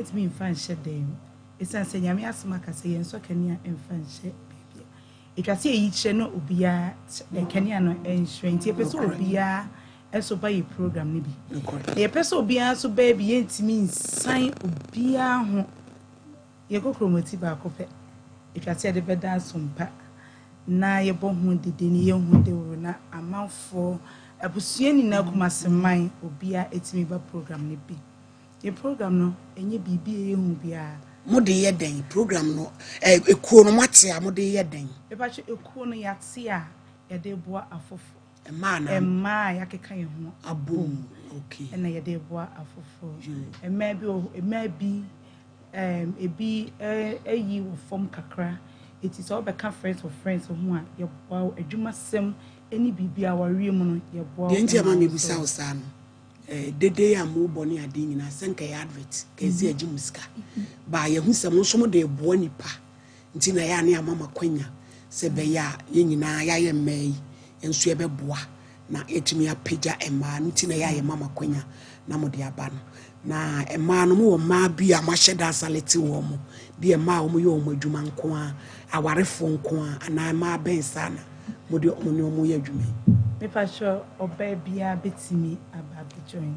It's me in fancy them. It's an saying, Yammy Asmaka say, and so can you and fancy. It was say each no ubia, a Kenyan and strange, a person ubia, and so by a program, maybe. A person ubia, so baby, ain't means sign ubia. You go chromotiva copet. It was said the bed dance Sompa. Na ye bon hu de ni ye hu de wo na amanfo abusuani na kuma seman obia etimi ba program ne bi ye program no enye bibi ye hu bia mo de ye den program no ekuo no mate a mo de ye den e ba che ekuo no yate a ye de boa afofo e ma ya keka ye hu abom okay e na ye de boa afofo e ma bi ebi eyi wo form kakra. It is all become friends of friends who are your bow a juma sem any bibi our real your boy. The India mammy be south son. The day I'm more bonny a ding in a sanka advert, Kazia Jimska. By a who some de boni pa. Until I am Mamma Quenya. Sebeya, yin I am May, and Swebe bois. Na et me a pija and man, until I am Mamma Quenya, Namodia ban. Na a man more ma be a mashada sality woman. Dear ma yo mo dwuma nko a awarefo nko a na ma ben sana mo de omo ye dwuma me pa sure oba bia betimi aba join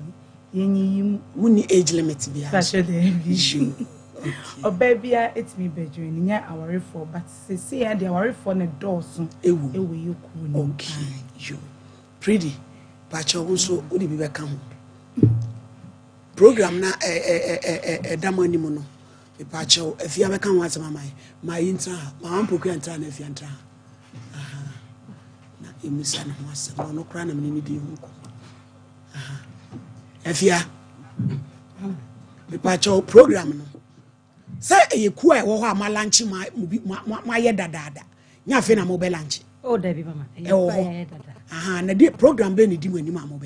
yenyi muni age limit bia pa sure the issue oba bia etimi be join nya awarefo but say ya de awarefo ne dooso ewu yoku ni okay you pretty pa sure so odi bi be ka ho program na damani mo no Pacho, if you ever come once, my intra, my uncle can't turn if you enter. You miss an was no crown of any uncle. If you the Pacho program, say you quite or my lunch, my dada. Nothing a mobile lunch. Oh, Debbie, Mamma. And the program Benny do any mamma.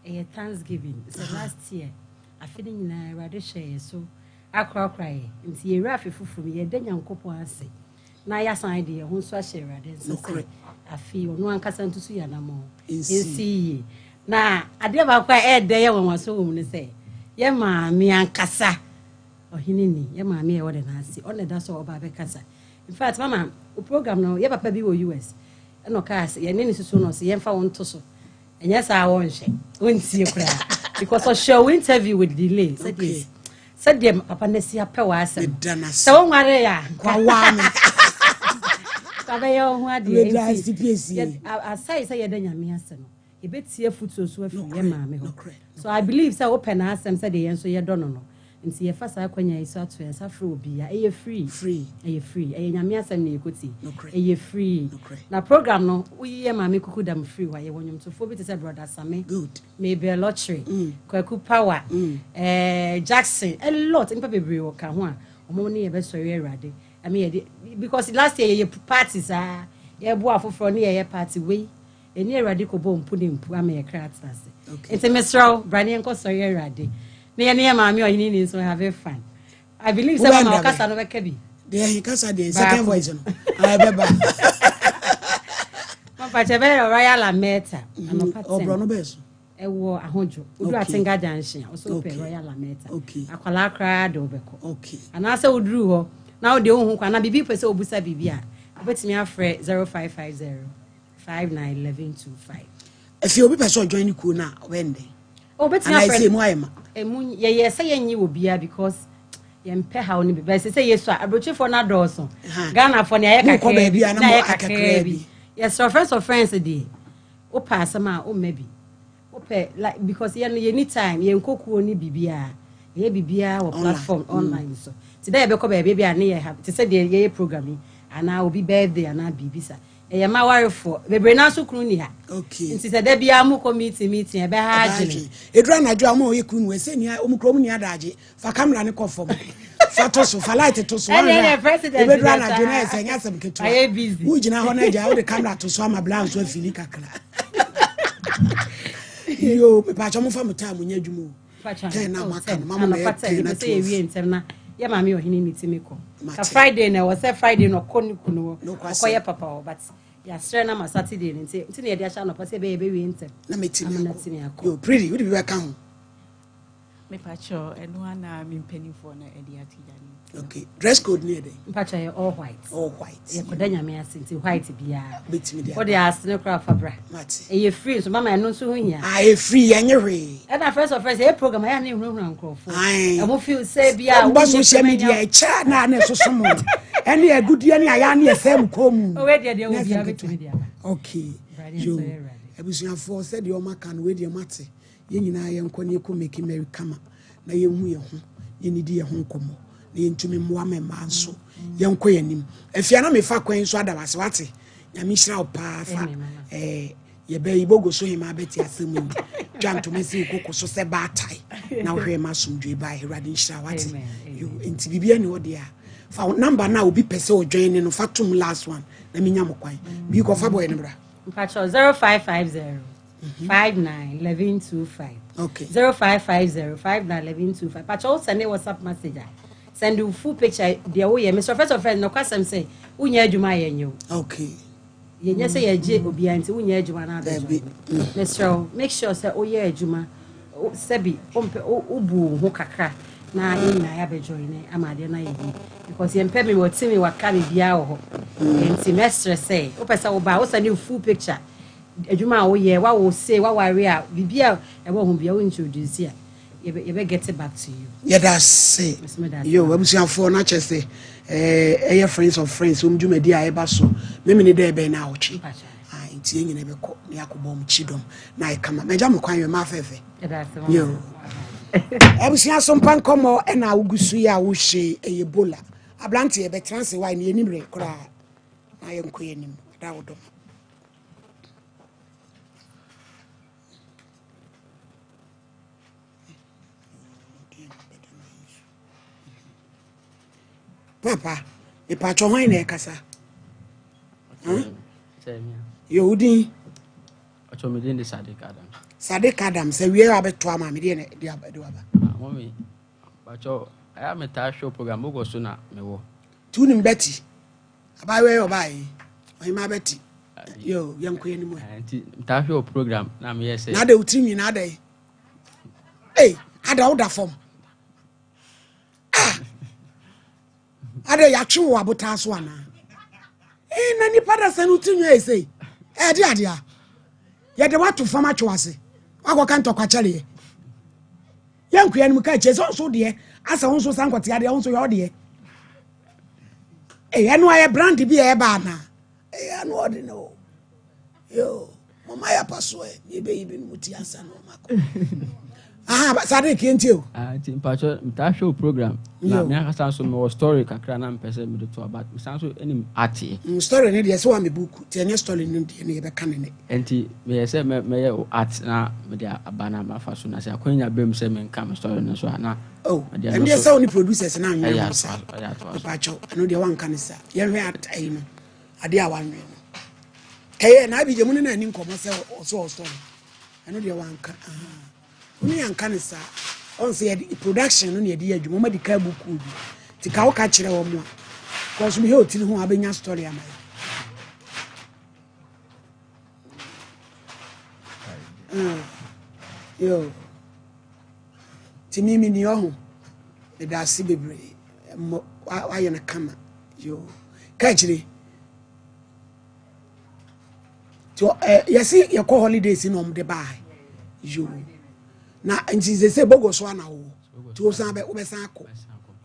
A Thanksgiving, so last year, I feeling in a rather share so. Akra cry nti ye rafi fufu ye danya nkopo ase na ya san de ho so ahye rade so afi onu ankasa ntusu ya na mo ensi na ade ba kwa de ye won so won ne se ye ma mi ankasa ohini ni ye ma mi e wode na ase on da so oba be kasa in fact mama o program no ye papa bi wo US e no ka ase ye ne susu no se ye mfa won to so enya sa won hye won tie kura because o show interview with delay said yes. Said them papa nesi apɛ wa asɛm sɛ wo nware ya kwa wa me papa ye ho ade asai sɛ ye da nyame ase no e betie futu so afi ye maame ho so I believe sɛ open na asɛm sɛ de ye nso ye dɔ no no nti ye fa sa akwanya iso ato ye sa frɛ obi ya eye free eye nyame asɛm na ekoti eye free na program no we ye maame kuku dam free wa ye wonyom to fo bi te sɛ brother Same good maybe a lottery kwaku power Jackson a lot in people be work ho a omo ne ye be sori erade I mean because last year ye parties ye bo afoforo ne ye party we eni erade ko bo mpu ne mpu ama ye krat ase enti mesraw brane enko sori erade ne maami ohini ni so have fun I believe say mama okasa no be ka bi there he kasa the second voice no I beba mama chebe royal ameta obro no beso ewo ahojo odu atenga junction also pe royal ameta akwala kra de obeko okay ana say oduru ho na o de ohun kwa na bibi pese obusa bibi a obetimi afre 0550 591125 if you obi pese join ku na wende obetimi afre emu ye say yenyi obia because ye mpe ha oni be say yesu abrochefo na dooso Ghana for na ye kakra bi na ye kakra bi yes so friends dey o pass ma o maybe o pe like because ye anytime ye nkokuo ni bibia ye bibia wo platform online so today be ko be bia na ye have to say ye programming ana obi birthday ana bibisa e ma warefo bebre na so kunu ni ha okay nti se da bia mu committee meeting e be ha agile edura na dwa mo ye kunu we se ni omukrom ni adaje fa camera ni kofom fa to so fa light to so e president edura na dwa na se nya sem ketu I busy wo gina ho na ja wo de camera to so ama blank so afili kakra yo me pa cho mo fa mo time nya dwumo na maka mama me say e wie ntem na ye mama ohini ni timiko ka Friday na was Friday no konu kuno okoye papa but ya stre na ma Saturday nti na ye dia sha no pa say be wie ntem na metimi yo pretty we be ka ho Me pacho eno ana me mpanifo na edi atijani. Okay, dress code near there. Mpacha all white. All white. Ye kodanya me asinti white bia. Betimi there. What they ask no craft fabra. Mate. E ye free so mama no so hia. Ah, free anyway. And na first of first e program ya na nwura nkrofo. Aye. E mo feel say bia wo social media e cha na na so so mo. Ene agudie ne aya na esem kom. O we de wo bia betimi dia. Okay. Yo. Ebusuafo said the omaka no we de mate. Ye nyina ye nkɔ ne ko make Mary kama. Na ye hu ye ho. Ye ni di ye ho nkomo. Na ye ntumi mmoa mema nso. Ye nkɔ ye nim. Afia na me fa kwan so adawase wate. Nyame hira opa fa. Ye be ibogo so hima beti asem ni. Dwanto me se kokko so se baatai. Na wo hwe ma somdwe ba Herade hira wate. Yo enti bibia ne wo de a. Fa number na obi pese o join no fatum last one. Na me nya mo kwan. Bi ko fa boy ne bra. Mpacho 0550 591125. Okay. 0550 591125. Pacho send a WhatsApp message. Send you full picture. Dear, oh yeah, Mr. First of all, no question say, unya juma yenyo. Okay. Yenye say ye obi anti unya juma na be. Mr. Make sure say oh yeah juma. Sebi ubu ho kakra na ina ya be join amade na ye because ye mpe me woti me waka me bia wo ho. Enti mestre say, o pesa wo ba, wo send you full picture. Ejuma wo ye wa wo say wa ware a bibia e wo ho bia wo introduce ya. You be get it back to you. Yeah, that's it. Yo, abusuafo na chese friends of friends um dwumadi a eba so me ne dey be na ochi. Ah, ntie nyine be ko ne akobom chidom na ikama. Meja mo kwan we ma fefe. Yo. Abusia Sompa Nkomo e na ugusu ya wo hye Ebola. Ablante e be trans why ne enimre kra. Na ye nko yenim. Da wodom. Papa, e pacho hwan na ekasa? Yo udin. Acho me dey Sadik Adam. Sadik Adam se wie abeto ama me dey na dey aba. Mommy. Pacho, I am a talk show program go so na me wo. Tu nim Betty. Abawe obai. Oyi ma Betty. Yo, yanko yeni mo. Anti talk show program na me say. Na de utimi na dey. Hey, ada oda form. Ade ya twu abota so ana na nipa da sanu tinwa ese de ade a ye de watu fama twase akoka ntokwa chale ye nkuya ni muka che so de asa won so sankote ade won so yo de anu aye brand bi e ba na anu ode no yo mama ya paso ye be ibi muti asa no mako Sadik ntio. Anti Pacho talk show program. Na me aka so me story kakra na mpese me do to about. Me san so enim art. Story ne de so am book. Ti any story ne de ne be kan ne. Anti me say me art na me de abana ma fa so na say akwanya bem say me nka me story no so na. Oh. And they say only producers na anyo so. Pacho no de wan kan sa. Ye hwe atai no. Ade a wan no. Kaye na bi je mu ne na ni nkomo say so story. Ano de wan kan. Uni ankanisa on say production no ne de adwuma ma di ka buku bi ti ka wo ka kire wo mo cause me he otini ho abenya story am yo ti mi ni ohu e da si bebre wa ye na kama yo ka kire to yesi ye ko holidays no mo de bai yo na nti se bogo so ana wo ti o san be o be san akọ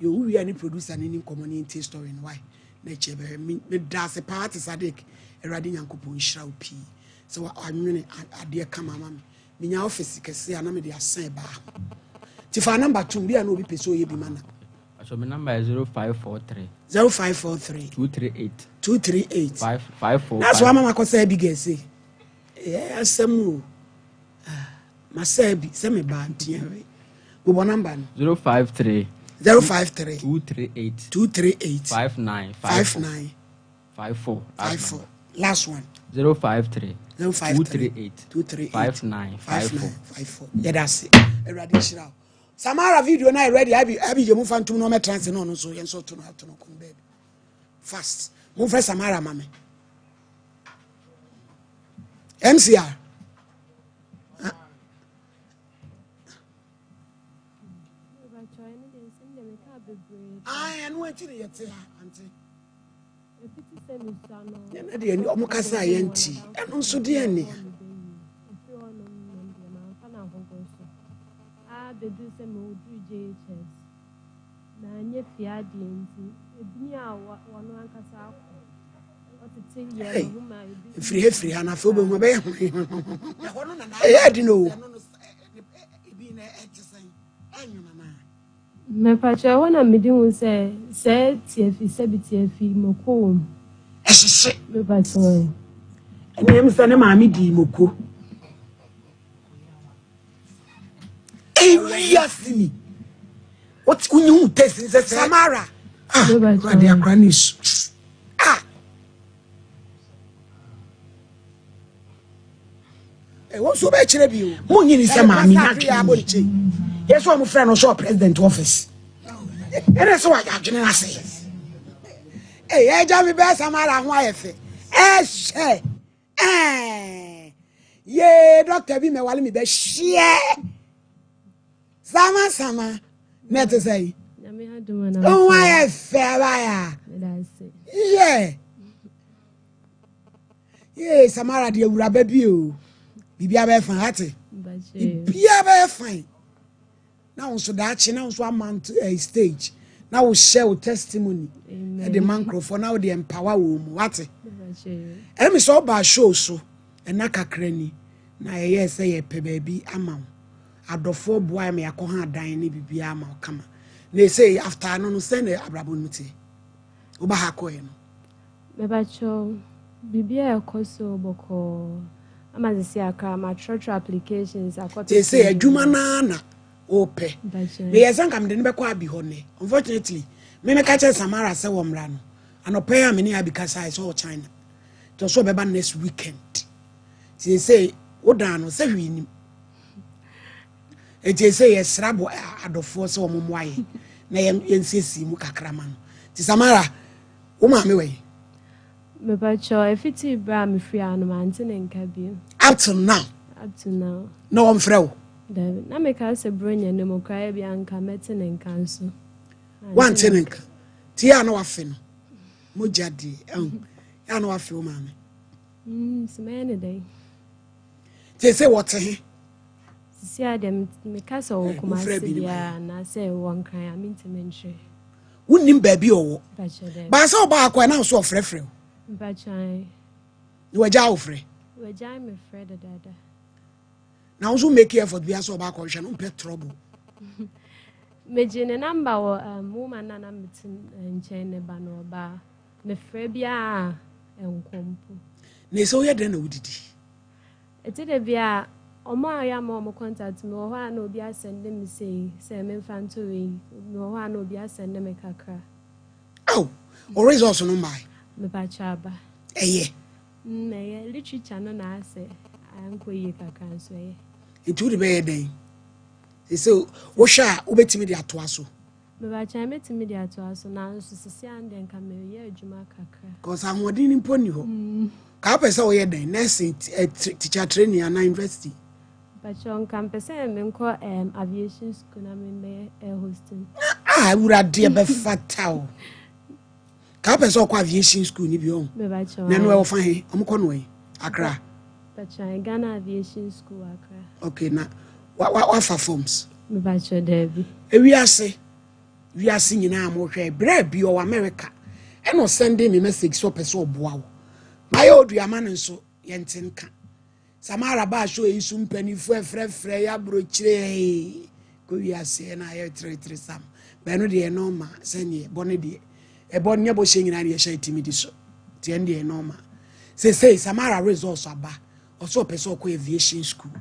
yo wi ani producer ni community story no why na chebe me da se party Sadik Herade Nyankopon hira opi se wa anwene ade ka mama me nya office kese ana me de asan ba ti fa number 2 bi ana obi pese o ye bi mana so my number is 0543 238 554 that's why mama ko say bi gese asemu Masebi, send me bad theory. Go number 053 238 5954. Last one 053 238 5954. Yeah, that's it. Ready shira. Samara video na ready. I be je mu fantum no me trans no so yen so to no come baby. Fast. Mu fa Samara mame. MCR and what you yet, auntie. And the Omokasa enti, and also dear near. They do some JHS. Na fiadi enti ebi a wano ankasa free and I feel be be I don't know. Me pacha wana midi un se TFI se bi TFI moko. Me pacha. Eni em se ne maami di moko. Yasini. What unyu test is Samara? Ah, they are cranis. Ah. E won so be kire bi o. Mo nyi ni se maami na twa abonche. Yes, one friend no show president office. And that's why I didn't say. Hey, I just be best Samara ho ayefe. She. Yeah, doctor bi me wale me be share. Sama net say oh why fair yeah Samara de wura ba bi o bibia ba fan ate bibia ba fan now so that chi now so amount stage now we share testimony the microphone now the empower wo mu ate me so ba show so na kakra ni na ye say ye pe ba bi ama adofo boy me akoha dan ni bibia ma kama na say after no send abrabo muti oba ha ko no me ba cho bibia ekoso boko ama zisi aka ma church applications akota they say adwuma na ope me yesan kam de ne be ko abi ho ne unfortunately me ka che Samara se wo mra no anope am ni abikasa is all China to so be ba next weekend they say odan no se hwini e say yes rabo adofo se wo momoaye na yensesi mu kakrama no ti Samara wo ma me we me ba cho efiti bra me free anu ante ne nka bi up to now no one frɛ wo David na me ka se bronya ne mo kwa bia nka mete ne nka nso one tenenka ti ya na wa fe no mo jade ya na wa fe wo ma me smene day ti say what he si adam me ka so wo kuma se bia na se won kan a minti menhwe wonnim ba bi owo ba se oba akwa na so frefre ba chan waja ofre waja me freda dada na wo make effort bia so oba akwa hwe no pe trouble me jine number wo woman na metin nchen ne ba no ba me frɛ bia enkompo ne so ye den na wudidi etede bia omo aya mo contact me ho na obi asende me say me fanto we no ho na obi asende me kakra oh o results no mai me ba chaba eye me literature no na ase anko yi kakra so ye itu de be den so wo sha obetimi de ato aso me ba cha metimi de ato aso na so sisi ande nka me ye adwuma kakra cause ahodi ni mponi ho ka pesa wo ye den nursing teacher training na university Bachon campus me nko aviation school na me hosting urade be fatal ka pesa ko aviation school ni bi on na no e fa he omko no e Accra Bachon Ghana aviation school Accra okay na wa fa forms me bachon Debbie wi ase nyina mo hwe bra bi o America e no sending me message so pesa oboa wo my oduama nso yentenka Samara ba show isu mpanifu efrefre ya brochire ko wi ase na ya 33 sam be no de normal sene bone de e bone nye bo shenyina na ye sha timidi so tie de normal say Samara results aba also person ko aviation school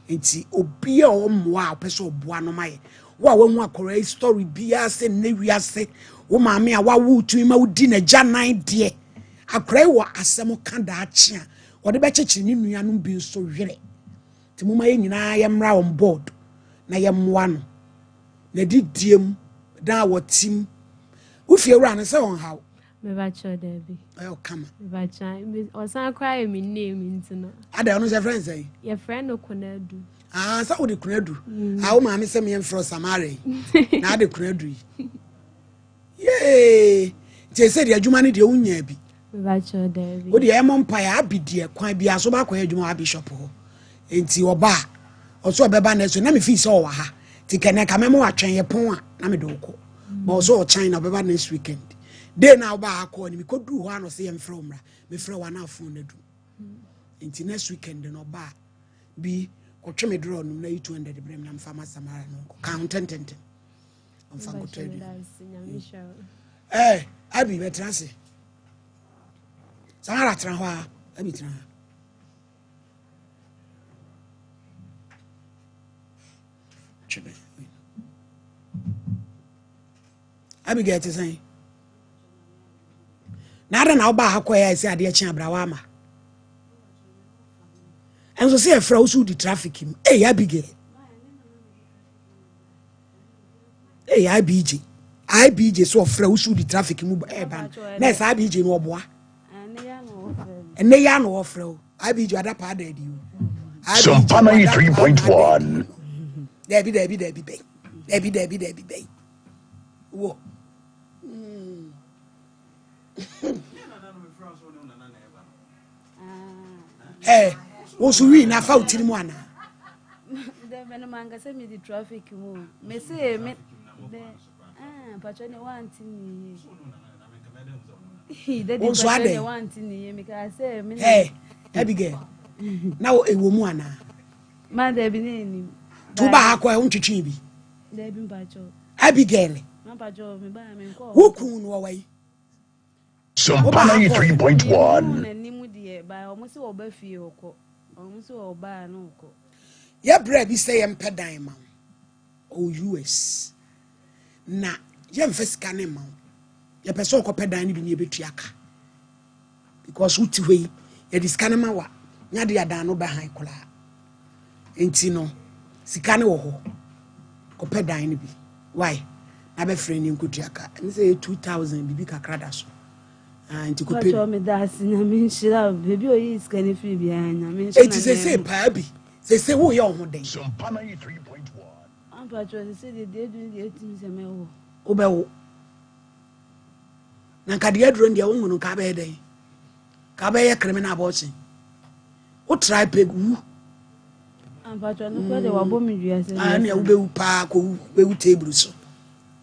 enti obi a o moa person oboa no mai wo a wahu akora story bia se na wi ase wo maame a wa wo tumi ma wo di na gya nan de akora wo asem kan da achia ode be chechi ni nuanom bi so hwere ti muma ye nyina ye mra on board na ye moa no na didiem da wotim wo fie wura na se on hawo me ba cho Debbie ayo kama me ba cha o san cry me name ntino ada no se friends say your friend no konadu sa wo de kunadu wo maame se me en fro Samara na de kunadu je said ya adwuma ne de unya bi Bacho Devi. wo de emompa ya abidie kwan bia so ba kwa adwuma bishop ho enti oba oso obeba na so na me fi so wa ha ti kene ka me mo atwen ye pon a na me do ko ba oso o China obeba next weekend day na oba akọ ni me kodu ho ano se ye mfra omra me fra wa na afon na du enti next weekend no ba bi ko twe me draw no na 200 brem na mfa masamara no count 10 mfa ko trade abi betrase Sahara Tranwa, Abitra. Abigail to say. Nada now ba hakwaya is a dear Chabrawama. And so say a froze who the traffic him. Hey, Abigail. Hey, IBJ so froze who the traffic move. Next, IBJ no boy. And they are no offer. I be you at a part of you. Sompa 3.1. Debbie Bay. Whoa. Hey, what's we na fout in one? The Venamanga send me the traffic move. May say, Patroni wanting He Oh, so are they? Hey, Abigail. Now a woman. Mother be Tuba Aqua on Chichibi. There been Pacho. Abigail. Pacho, me buy me call. Who coon away? Sompa 3.1. And Nimudi by almost all Buffy or co. Almost all by no co. Ya bread be say and pedime. Oh, US. Na, yam first canning mount. Your person copy down in your betriaka because who to way a discanama wa Nadia Dano behind Cola. Entino, Sicano ho copy down be. Why? Never friend in Kutiaka and say 2,000 Bibica Cradaso. And to copy me that's in a mean shit out, baby is can if you behind. I mean, it is a say, Pabby. They say, oh, young day. Sompa 3.1. I'm Patrol said they did the 18th and me. Obo. Na kadia drone dia wonu no ka ba yedai ka ba ye criminal abortion o try pegu am Patrol no ko de wa bo mi dua se na wo be wu pa ko be wu table so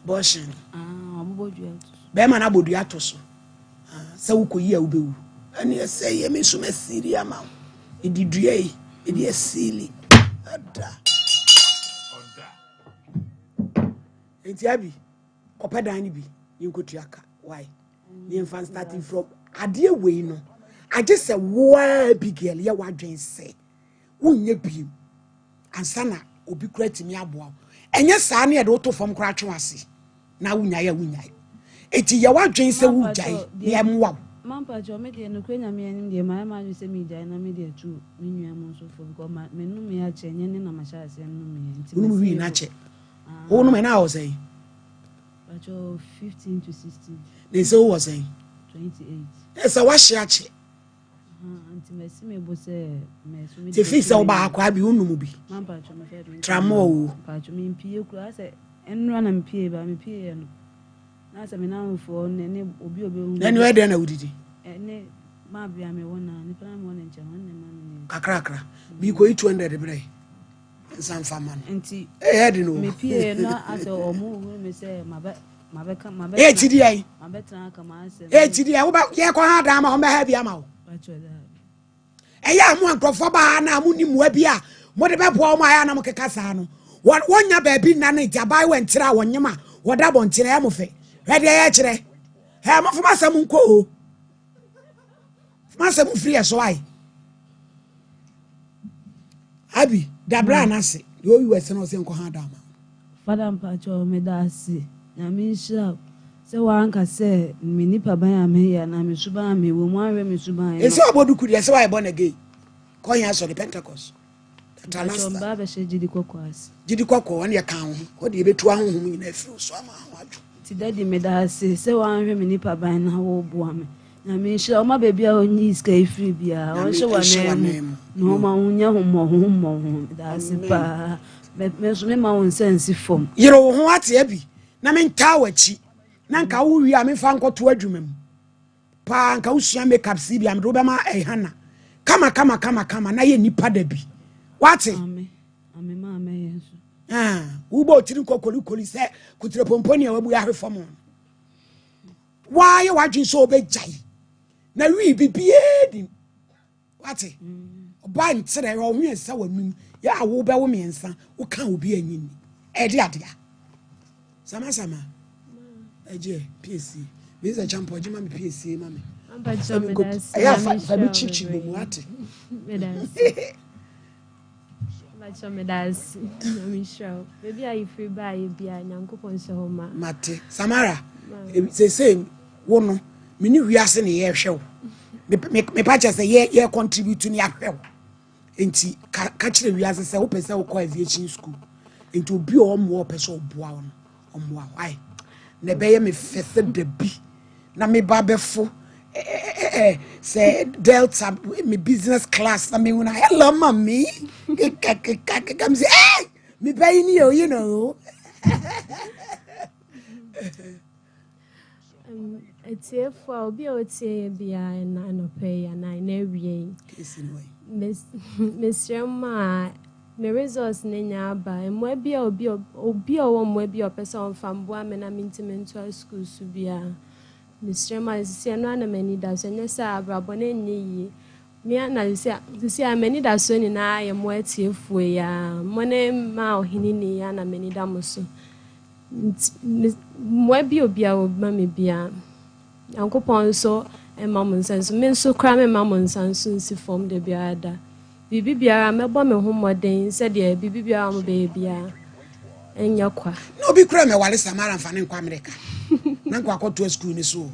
abortion bo dua be ma na bodua to so sa wo ko yi a wo be wu ani say ye me so ma siri ama e di dua yi e di asili ada enti abi opedan ni bi yinkotuaka why the infant starting from adie we no I just say wa big girl ya wadwen say wonye biem ansana obi kura timi aboa enye saa na ye do to fam kura twase na wunya ya eti ya wadwen say wujai ye mwa Mampa jo me de no kwenya me anim de my man say me jai na me de tu me nua mo so for because me no me a che nye ne na ma sha ase no me enti me wi na che wo no me na o say 15 to 16. They say what saying? 28. Yes, I was shachi. Auntie Messi me bo say me so me. The fees so ba akwa bi unu mu bi. Man pa cho me fe do. Tramo. Pa cho me pie kura say enra na me pie ba me pie no. Na say me na fo ne obi hu. Na we dey na udidi. Ne ma bia me wona ni plan wona nche wona man. Kakra. Bi ko 200 bre. San faman. Enti head no. Me pie na ase omo me say mabe tidi ai. Mabetra ka ma ase. Tidi ai wo ba ye ko ha da ma ho be ha bia ma wo. Ba cho da. Ya mo ankrofo ba na mo ni mu abi a mo de be bo mo aya na mo keka sa no. Wonya ba bi na na jabai wentira wonyema. Woda bontire ya mo fe. Hwede ya kire. He mo fuma sam nko o. Fuma sam free so ai. Abi dabra na se yo US no se nko ha da ma. Father mpacho me da se na me shira se wa anka se me nipa ban ya me ya na me suba me wo mu anwe me suba ya. Ese obodu kudi se wa born again. Ko yan so the Pentecost. Mpacho mba be she jidi kokwas. Jidi kokko won ye kan ho. Ko de betu ahonhom nyina afiru so ama ho adwo. Ti daddy me da se wa anwe me nipa ban na wo bo ame. Na me shira o ma be bia onyi iska ifiri bia. O she wa na no ma unya homo da se pa. Me so me ma won sense fom. Yero ho ate abi. Na me nta wachi nanka wo wi a me fa nkoto adwuma mu pa nka wo sua makeup si bi am do be ma ehana kama na ye nipa da bi wate ame mama yesu wo bo tiri kokoli se kutire pomponi a wabu ahwe fam why wadwin so obejai na wi bibie di wate oba ntere ho hwensa wanum ya wo be wo miensa wo kan obi anyini e de adea sama eje PSC Mr. Champo jima mi PSC mami ya fa mi chichi bomu ate Medasi. I'm sure. Maybe I free by be a Yankopon so ma. Mate. Samara. Say wono. Me ni wiase ne ye hwe. Me pa che say ye contribute to ni ahwe. Enti ka kire wiase say wo pese wo call aviation school. Enti obi o mo pese oboa wo. Omoa. Ai. Na be ye me fese da bi. Na me ba befo say Delta me business class. I mean when I hello mommy, come say hey, me paying you know. It's here for be o tie bia na no pay na wie. Miss Yama me resource nenya ba mo bia obi o mo bia person fam bo amena mintimental school su bia. Mr. Mazia no na many does and yes, Brabone ni me na see many does in I am wet if we are money mao hinini na many damoso. Mwebio bia o mammy bia. Uncle Ponso and Mammon sense men so cram Mammon sans soon see form the biada. Bibi bia me bomb home more day said ye bibi bia baby and yakwa. No be cram while Samara and Fanning America. Nanko akoto school ni so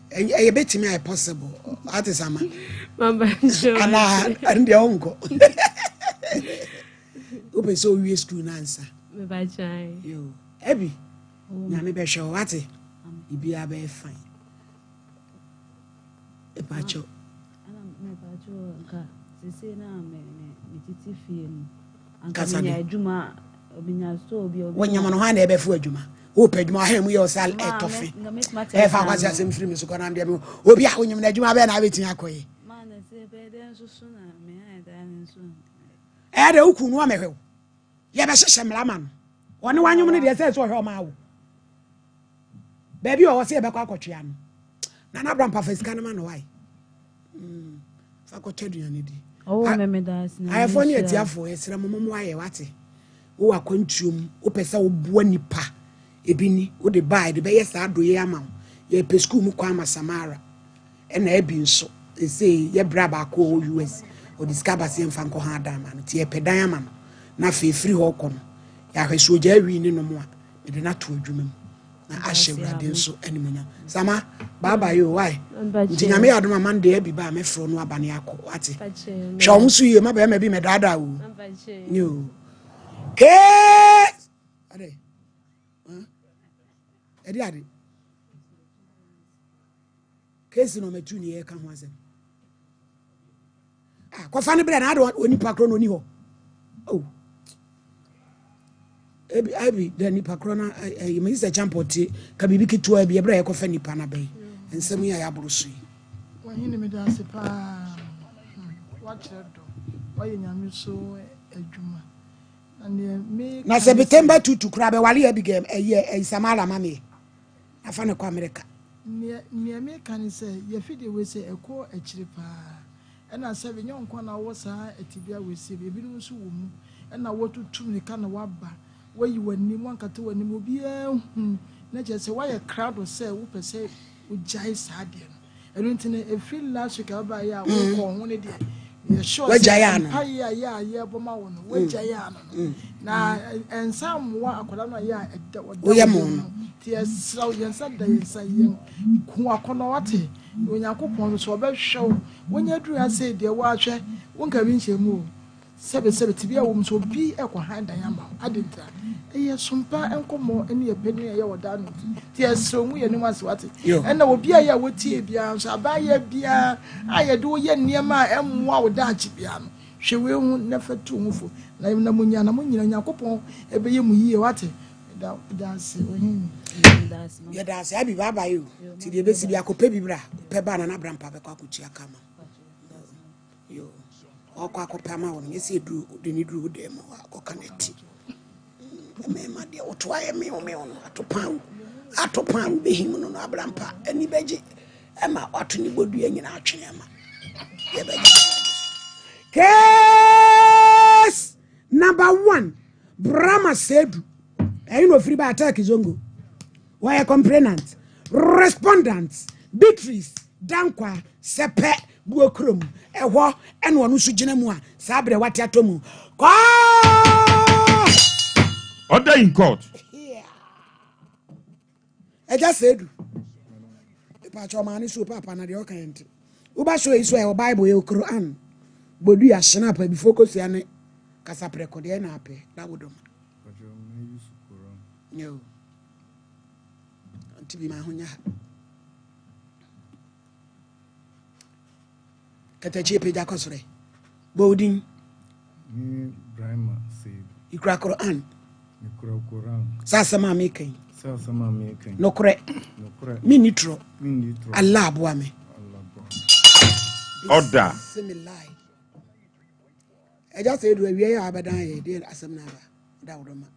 e betimi ai possible ati sama mama ana ande onko open so we school na answer me ba chai yo ebi nyame be hwe ati ibi aba fine e pa cho ana me ba cho ka sese na me titi fie mu anka me adwuma obinya so obi wonyama no ha na e be fu adwuma open adwuma ha mu ye osal etofe e fa kwasi asem free me so kona ndem obi a wonyam na adwuma be na betin akoye man se be den susu na me ha dan nsu e de uku no amehwe ye be hyehye mlama no woni wanyum ne de se so hwe o ma wo baby o wo se e be kwa akotwea no na Abraham pa fasika no ma no why fa ko tedua ne di me das na I have only a tiafo esra momo aye wate wo akwantuom wo pese wo boa nipa ebini wo de buy de be yes adoye ama ye pe school mu kwa Samara e na ebi nso e say ye bra ba ko US o discover se mfa nko ha da ma no tie pedan ama no na fe free ho ko no ya hweso ja wi ni no mo a me de na to adwuma mu na ahye wrade nso animunya sama baba yo why ntinyame ya do mama de abi ba me fro no abane akọ ate hwe wo so ye ma ba ma bi me dada wo yo ke ade ade kesi no metu ni e ka ho asem ko fa ne bre na ade oni pakro no ni ho oh ebi da nipa krona me is a champoti ka bibi kitu abi e bra e ko fa nipa na be ensem ya ya borosu wahini me da se pa wachedo waye nyame so adwuma na September 2 to kra be wale abi game e Samara mame afa ne ko America me kan say ye fide we say eko akire pa ena se be nyonkwa na wo sa etibia we se be bi no so wo mu ena wotutum ne kan waba wayi wani mo ankata wani mo bia na je se waye crowd say wo pese wo jai sade no eno ntine e feel last week aba ya wo ko ho ne de ye sure ya boma wo no we jaya no na ensam wa akola no ya edda wo mo ti esraw yensa da yensa yen ku akono wate onyankopon so obehwew wonya duru ase de wo ahwe wonka bi nhyemu sebe tibia wo mso bi ekwa handa yamba adinta eye Sompa Nkomo ene ye penu ye woda no ti esraw mu ye ni wase wate ena obi a ya wotie bia nso abaye bia aye de wo ye niema emwa woda achi bia no hwe we hu na fatu hufo na munya na munyina Nyankopon ebe ye mu yie wate that's when Yeah, that's I be baba you. Till the best be a cope bibra, pebana na brampa be kwakuchia kama. Yo. Okwa kopama won yesi dru de ni dru de mo akokaneti. Me ma de otwaye me o atopan be him no abrampa ani beji. Ema watu ni bodu nyina atwene ama. Ye beji. Case number 1. Brahma said, I know free by attack is ongo. Why a complainant, respondents, Beatrice, Dankwa, Sepe, Buokrum, Ewa, and one who should genamua, Sabre Watiatomu. Order in court. I just said, Patromani super pana the Okant. Ubasho is where Bible, your Quran, Bodu Yashanapa before Kosiane, Casapre Codiana Ape, that would do. No. To be my hunya. Katachi pe jakosre. Bodin. Ni Brahma said. Ikra Quran. Ikra Quran. Sasa ma making. Sasa ma making. No kure. No kure. Minitro. Minitro. Allah boame. Allah boame. Order. Similai. I just said we are abadan ye dey asem na ba. Da wodoma.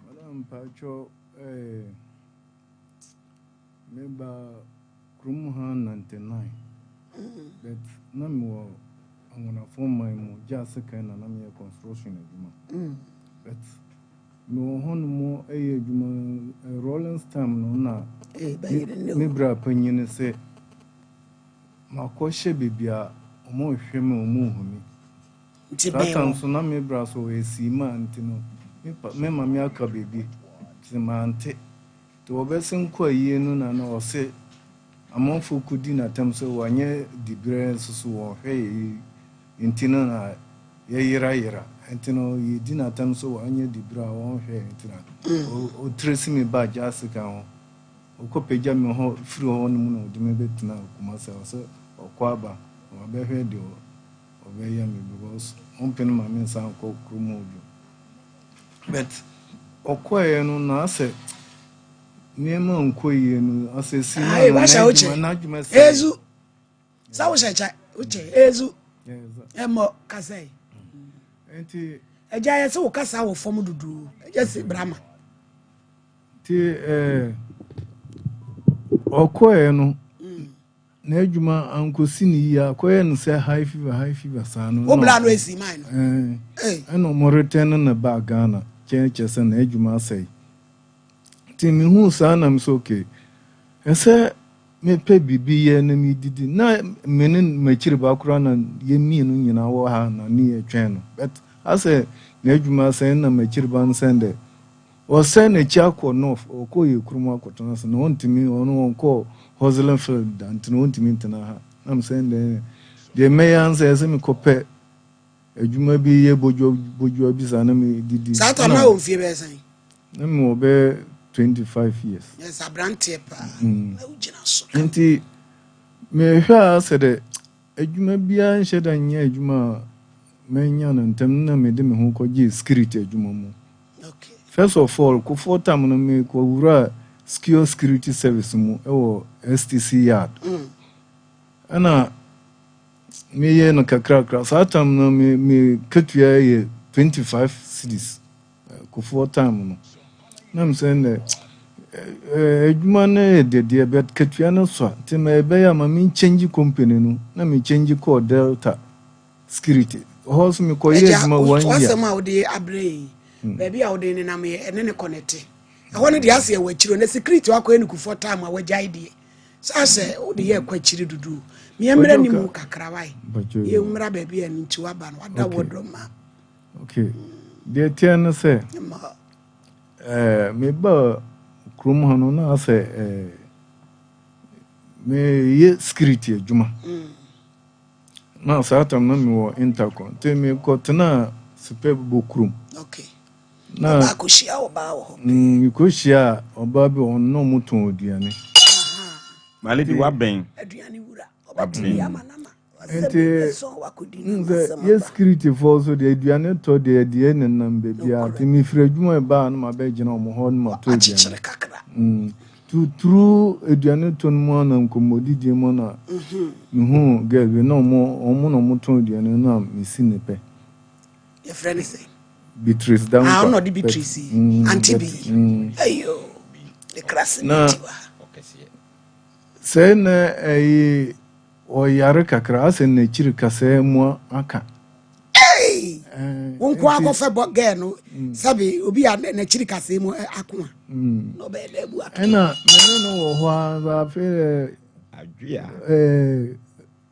Madam Pacho maybe Krumhan 99. But no I'm gonna form my just second and I'm a construction. But no one more a rolling stamp no na. Maybe opinion say my question baby are more shame or move. That time so na me bra so e si man tino me ma me aka baby ti man te to obesin kwa yie no na o se amonfo kudi na tam so wanye dibre so wo hwe intino na ye yira intino ye di na tam so wanye dibra wo hwe intina o trace me ba jasika ho o ko peja me ho firi ho no mu no de me betina kuma se o se o kwa ba o be hwe de o obeya me because open my men san ko krumo but okoye no na ase niema nkoye no ase si na adwuma ezu sa wo checha uche ezu emo kasai enti eja ye se wo kasa wo fom dudu eja se brahma ti okoye no na adwuma ankosi ni ya koye no se high fever sanu obla no esi man eno mo return na ba Ghana cheche se na adwuma sai ti mi hu sa na mso okay ese me pe bibi ye na mi didi na menin machiri ba kura na ye mi no nyina wo ha na ni e twen no but ase na adwuma sai na machiri ba nsende o se na chiako no o ko ye kuruma akotona se na ontimi ono onko Hoselen field and no intimate. I'm saying the mayor says, me copy a juma be ye bojo bizana me did. Satan, I won't fear saying. I'm over 25 years. Yes, a brand tape. Auntie, me her said a juma be a shed and ye juma, manyan and temna made them who could give security juma. Okay. First of all, ko 4 time no me ko wura skill security service mu ewo STC yard ana me ye no kakra sa tam no me katua ye 25 cedis ko 4 time no na me say na adwuma na de bet katua no so ti me be ya ma me change company no na me change call Delta security house me ko ye adwuma 1 year what's ma odi abre baby a odi ni na me ene ne connect I wanted the answer where children, the security wako enu for time wa idea. Sasa odi ye kwa chiri dudu. Mi emre ni mu kakrawai. Ye umra baby en nti waban wada wodroma. Okay. The tiana say me ba krum hanu na say me ye security adwuma. Na sa tam na me wo intercom. Te me ko tena super bokrum. Okay. Na akushia oba wo ikushia oba bi onno mutun odiane male di wa ben aduane wura oba ti ama nama yes, security for so the aduane to the aduane nam baby ati mi frɛ adwuma ba na ma be gina mo ho na ma to aduane to true aduane to no mo na nkomodidi mo na girl we no mo no mo to aduane na mi si ne pe your friend say Beatrice down no the Beatrice auntie bi ayo the class okay say na o yare kakra ase na chiri kase mu aka won ko akofe bo girl no sabi obi na chiri kase mu akwa no be da bu aka na me no wo ho ba fe adua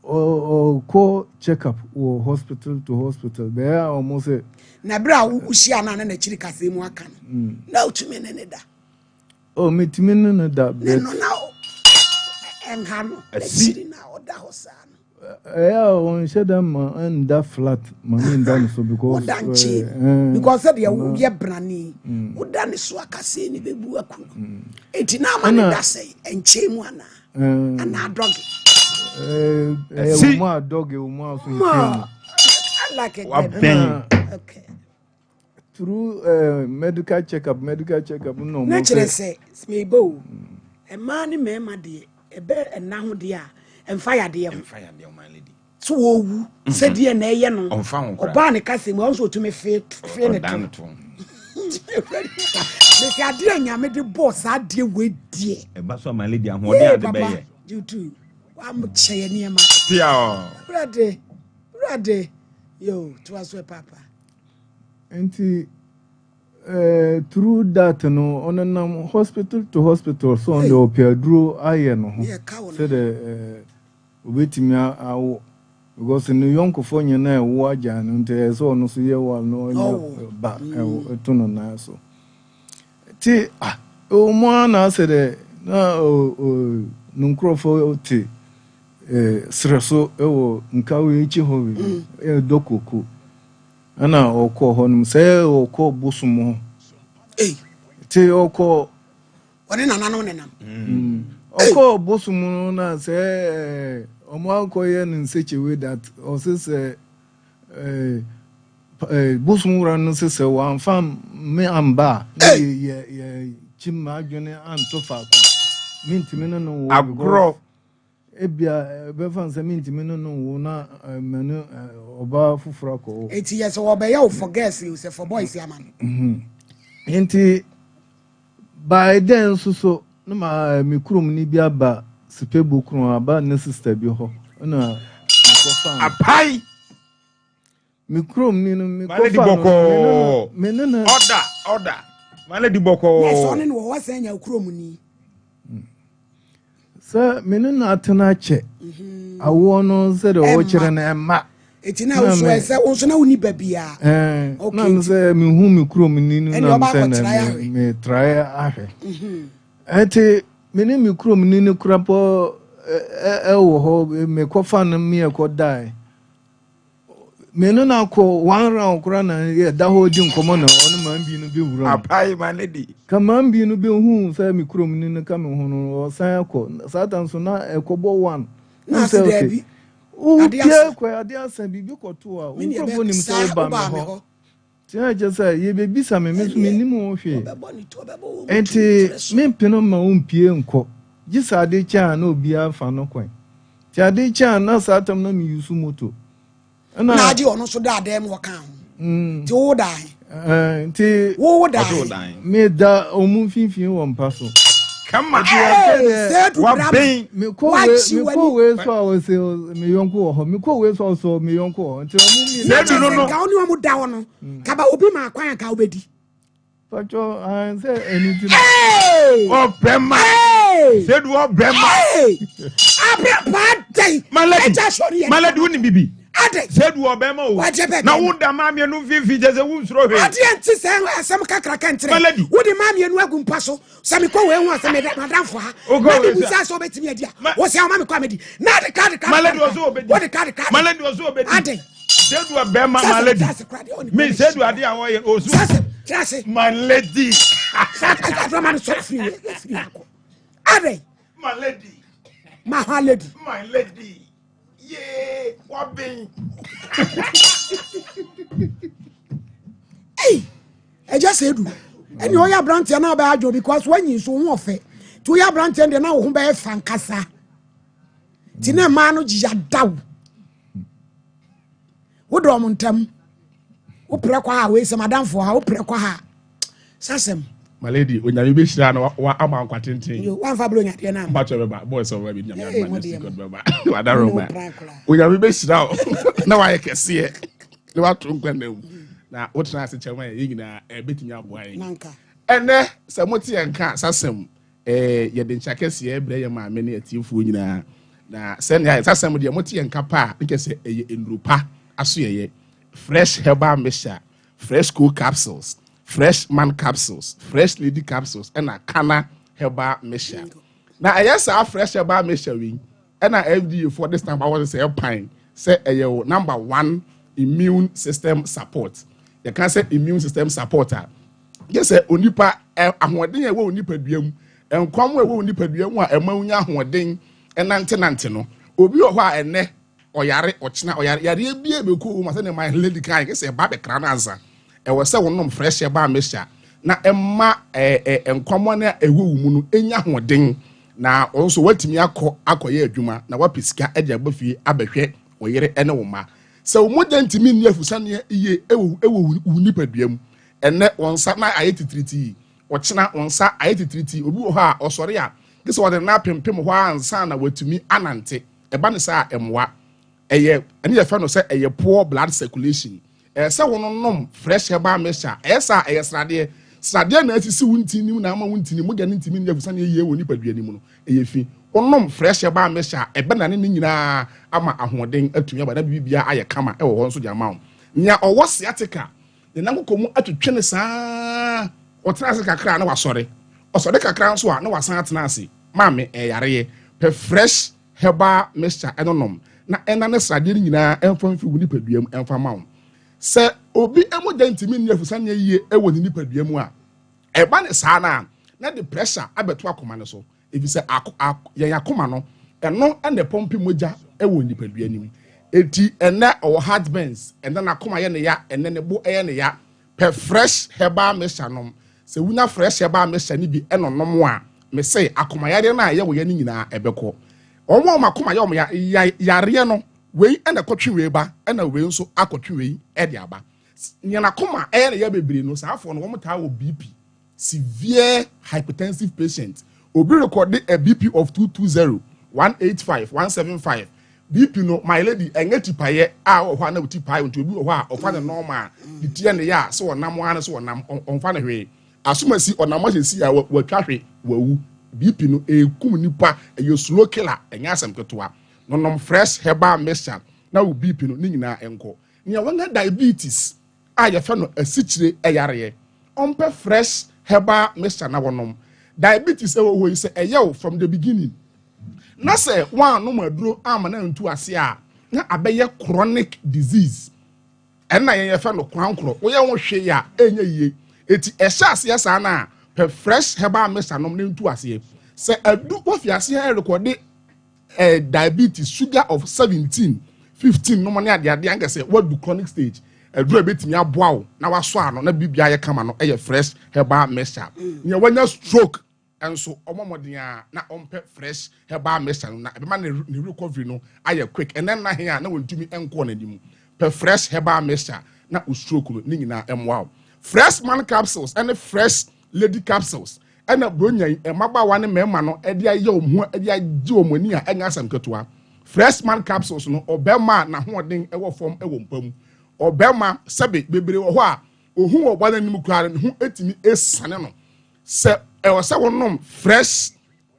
o ko checkup wo hospital to hospital be almost na bra wo hia na chiri kase mu aka na utumi ne da o metimi ne da be no na enhano chiri na oda hosan on said them and that flat money done so because said you brani udani so akase ni bebu akuno enti na ma da say enche mu ana ana dog mo dog mo so I like it okay through medical checkup no na chere say smebo e man ni me ma de ebe enna ho de a emfire de my lady so owu se de na eye no oba ne kase mu so otumi fe ne to me ka de anyame de boss ade we die e ba so my lady ahode ade be ye you too wa mo cheye ne ma pia brade yo to aso papa enti through that no on nam hospital to hospital so on the opiaduro aye no said obetimi awo because no yonkofo nyina e wo aja no nte so no so ye wa no ba to no na so ti o mo na said na no nkrofo ti sreso e wo nkawe ichi ho we dokoko ana okọ honum say okọ bosumo ti okọ woni nana no nenam okọ bosumo na say omo akoye nsechewe that o say bosumo ran say wan fam me amba ye chimma adwene antofa kwa mintimi no wo agro ebia be fan say mintimi no wo na menu oba fufura ko eti yes wo be ya for girls you say for boys ya man enti by then so no ma mi krom ni bi aba sipebu krom aba na sister bi ho na ko fan apai mi krom ni no mi ko fan me na order male di boko yes on ni wo wasan nya krom ni sa me na atena che awo no se de wo kire na emma etina wo so ese wo so na woni babia okay na se mi hu mi krom ni no na se na me try ahwe eti me ni mi krom ni ne kurapo wo ho me ko fan mi e ko dai me no na ko one round kura na ye da ho di nkomo na onu man bi no be wura apai my lady ka man bi no be hu se mi krom ni ne ka me hu no o san ko satan so na e ko bo one na se okay o tie ko adia san bi ko to a o ko nim se ba me ho ti a je say ye be bisa me so me nim o hwe enti me pino ma o mpie nko ji sa de cha na obi afa no kwan ti ade cha na satam na mi yusu moto na adi ono so da dem wo kan ti wo dai wo dai me da omu finfin wo mpa so come on what pain me ko we so I say me yonko ho me ko we so me yonko nti omu mi no ka oni omu da wo no ka ba obi ma kwan ka obedi pacho an say anything oh bema say do oh bema abia bad day malady woni bibi ade said wo be ma o na wo da ma me no fifi je se wo nsuro he ade anti se asem kakra kantre wo di ma me no agumpa so se me ko we hu asem madamfo ha ma di busa so betimi adia wo se ma me ko amedi na de card malady wo so obedi wo de card malady wo so obedi ade said wo be ma malady me said wo ade awon ye o so malady sasa do man so free ade malady my lady my lady Yeah, what be? Hey, I just said, and you are branch and about you because when you so offer to your branch and now who bear fancasa. Tina manu jadaw. Wo do montam. Wo prekwa ha we se madam for ha wo prekwa ha. Sasem. My lady, when you be shira no wa ama kwatintin. You wan fa bro nya de na. Ba cho be ba boys over be nyam nyam na secret be ba. Wa da ro ma. When you be shira na wa ye kese e. Le wa tun kwa na. Na wo tena se chema ye nyina e betimi aboa ye. Nanka. Ene se moti enka sasem ye de ncha kese e bre ye ma me ne atifu nyina. Na sɛnea sasɛm deɛ mote yɛn kapa a nke sɛ ɛyɛ enrupa aso yɛyɛ fresh herbal mixture, fresh cool capsules, fresh man capsules, fresh lady capsules ɛna kana herbal mixture. Na ɛyɛ saa fresh herbal mixture wi ɛna FDA for this time about sɛ ɛpan sɛ ɛyɛ number 1 immune system support. Yɛ kan sɛ immune system support a yɛ sɛ onipa ahoɔden a ɛwɔ onipa duam ɛnkwam a ɛwɔ onipa duam a ɛma unya ahoɔden nante no obi wɔ hɔ a ɛnɛ ɔyare ɔkyena ɔyare yare bia beku ma sɛ ne my lady kan ke sɛ ba be kra na ansa ɛwɔ sɛ wonom fresh ba mixture na ɛma nkɔmɔ na ɛwɔ wu mu no enya hoden na ɔnso watimi akɔyɛ adwuma na wapisika ɛde abafie abɛhwɛ ɔyere ɛne wo ma sɛ wo mogya ntimi nni afusane iye ɛwɔ nipaduam ɛnɛ wɔnsa na ayɛ titiriti ɔkyena wɔnsa ayɛ titiriti obi wɔ hɔ a ɔsɔre a this was the na pempem ho ansa na watumi anante eba ne sa emwa eye ene ye fa no say eye poor blood circulation say wonom fresh herbal mixture sa eye srade na asisi wuntini na ama wuntini mo gane ntimi ne afusa ne ye woni paduani mu no eye fi wonom fresh herbal mixture ebe na ne nyina ama ahoden atumi aba na bibia aye kama e wo ho nso de ama wo nya owo sciatica ne nankokomu atwetwe ne saa otra se kakra na wasore osode kakra nso a na wasan atena ase mame yare pe fresh herbal mixture enonom na ena ne srade nyina emfa mfi wuni paduam emfa ma wo se obi emoja ntimi ne afusa ne yie ewo ni paduam a eba ne saa na the pressure abeto akoma ne so ebi se ye yakoma no eno ene pompi moja ewo ni paduanim eti ene o heart burns ene na akoma ye ne ya ene ne bo ye ne ya pe fresh herbal mixture nom se wunya fresh herbal mixture ni bi enonom a me say akoma yare na ye wo ye ni nyina ebekọ omo makoma ye omo yare no wei ena kotwe wei ba ena wei nso akotwe wei e de aba nyana koma e na ye bebere no sa afọ no wo mta wo BP severe hypertensive patient obi record a BP of 220 185 175 BP no my lady enye tipaye a wo hwa na tipaye nti obi wo hwa a ofa ne normal di tie ne ya so wonam wana so wonam onfa ne hwe asumasi onamasi a watwahwe wawu BP no ekum nipa e slow killer enya asem ketoa nonom fresh herbal mixture na wo BP no ni nyina enko nia wanga diabetes a ye fa no asichire eyare ompe fresh herbal mixture na wonom diabetes e wo yi se eyew from the beginning na se wan no maduro amana ntu ase a na abeye chronic disease ena ye fa no kwankro wo ye wo hwe ya enya yiye eti ehya ase sa na pe fresh herbal mixture nom ne ntu ase se adu ofi ase ha record diabetes sugar of 17 15 no money ade anga se what do chronic stage adura betimi aboa wo na waso ano na bibia ye kama no fresh herbal mixture nya wanya stroke enso omomoden a na ompe fresh herbal mixture na be ma ne recovery no aye quick and then na he a na wontumi enko na dimu pe fresh herbal mixture na stroke no ni nyina emwa fresh man capsules and fresh lady capsules ena bronya emagbawa ne mema no ede aye omhu ede age omani a enya asam ketoa fresh man capsules no obema na hoden ewo form ewo mpam obema sebe bebere wo ho a ohu wo bana nim kura ne ho etimi esane no se ewo se wonom fresh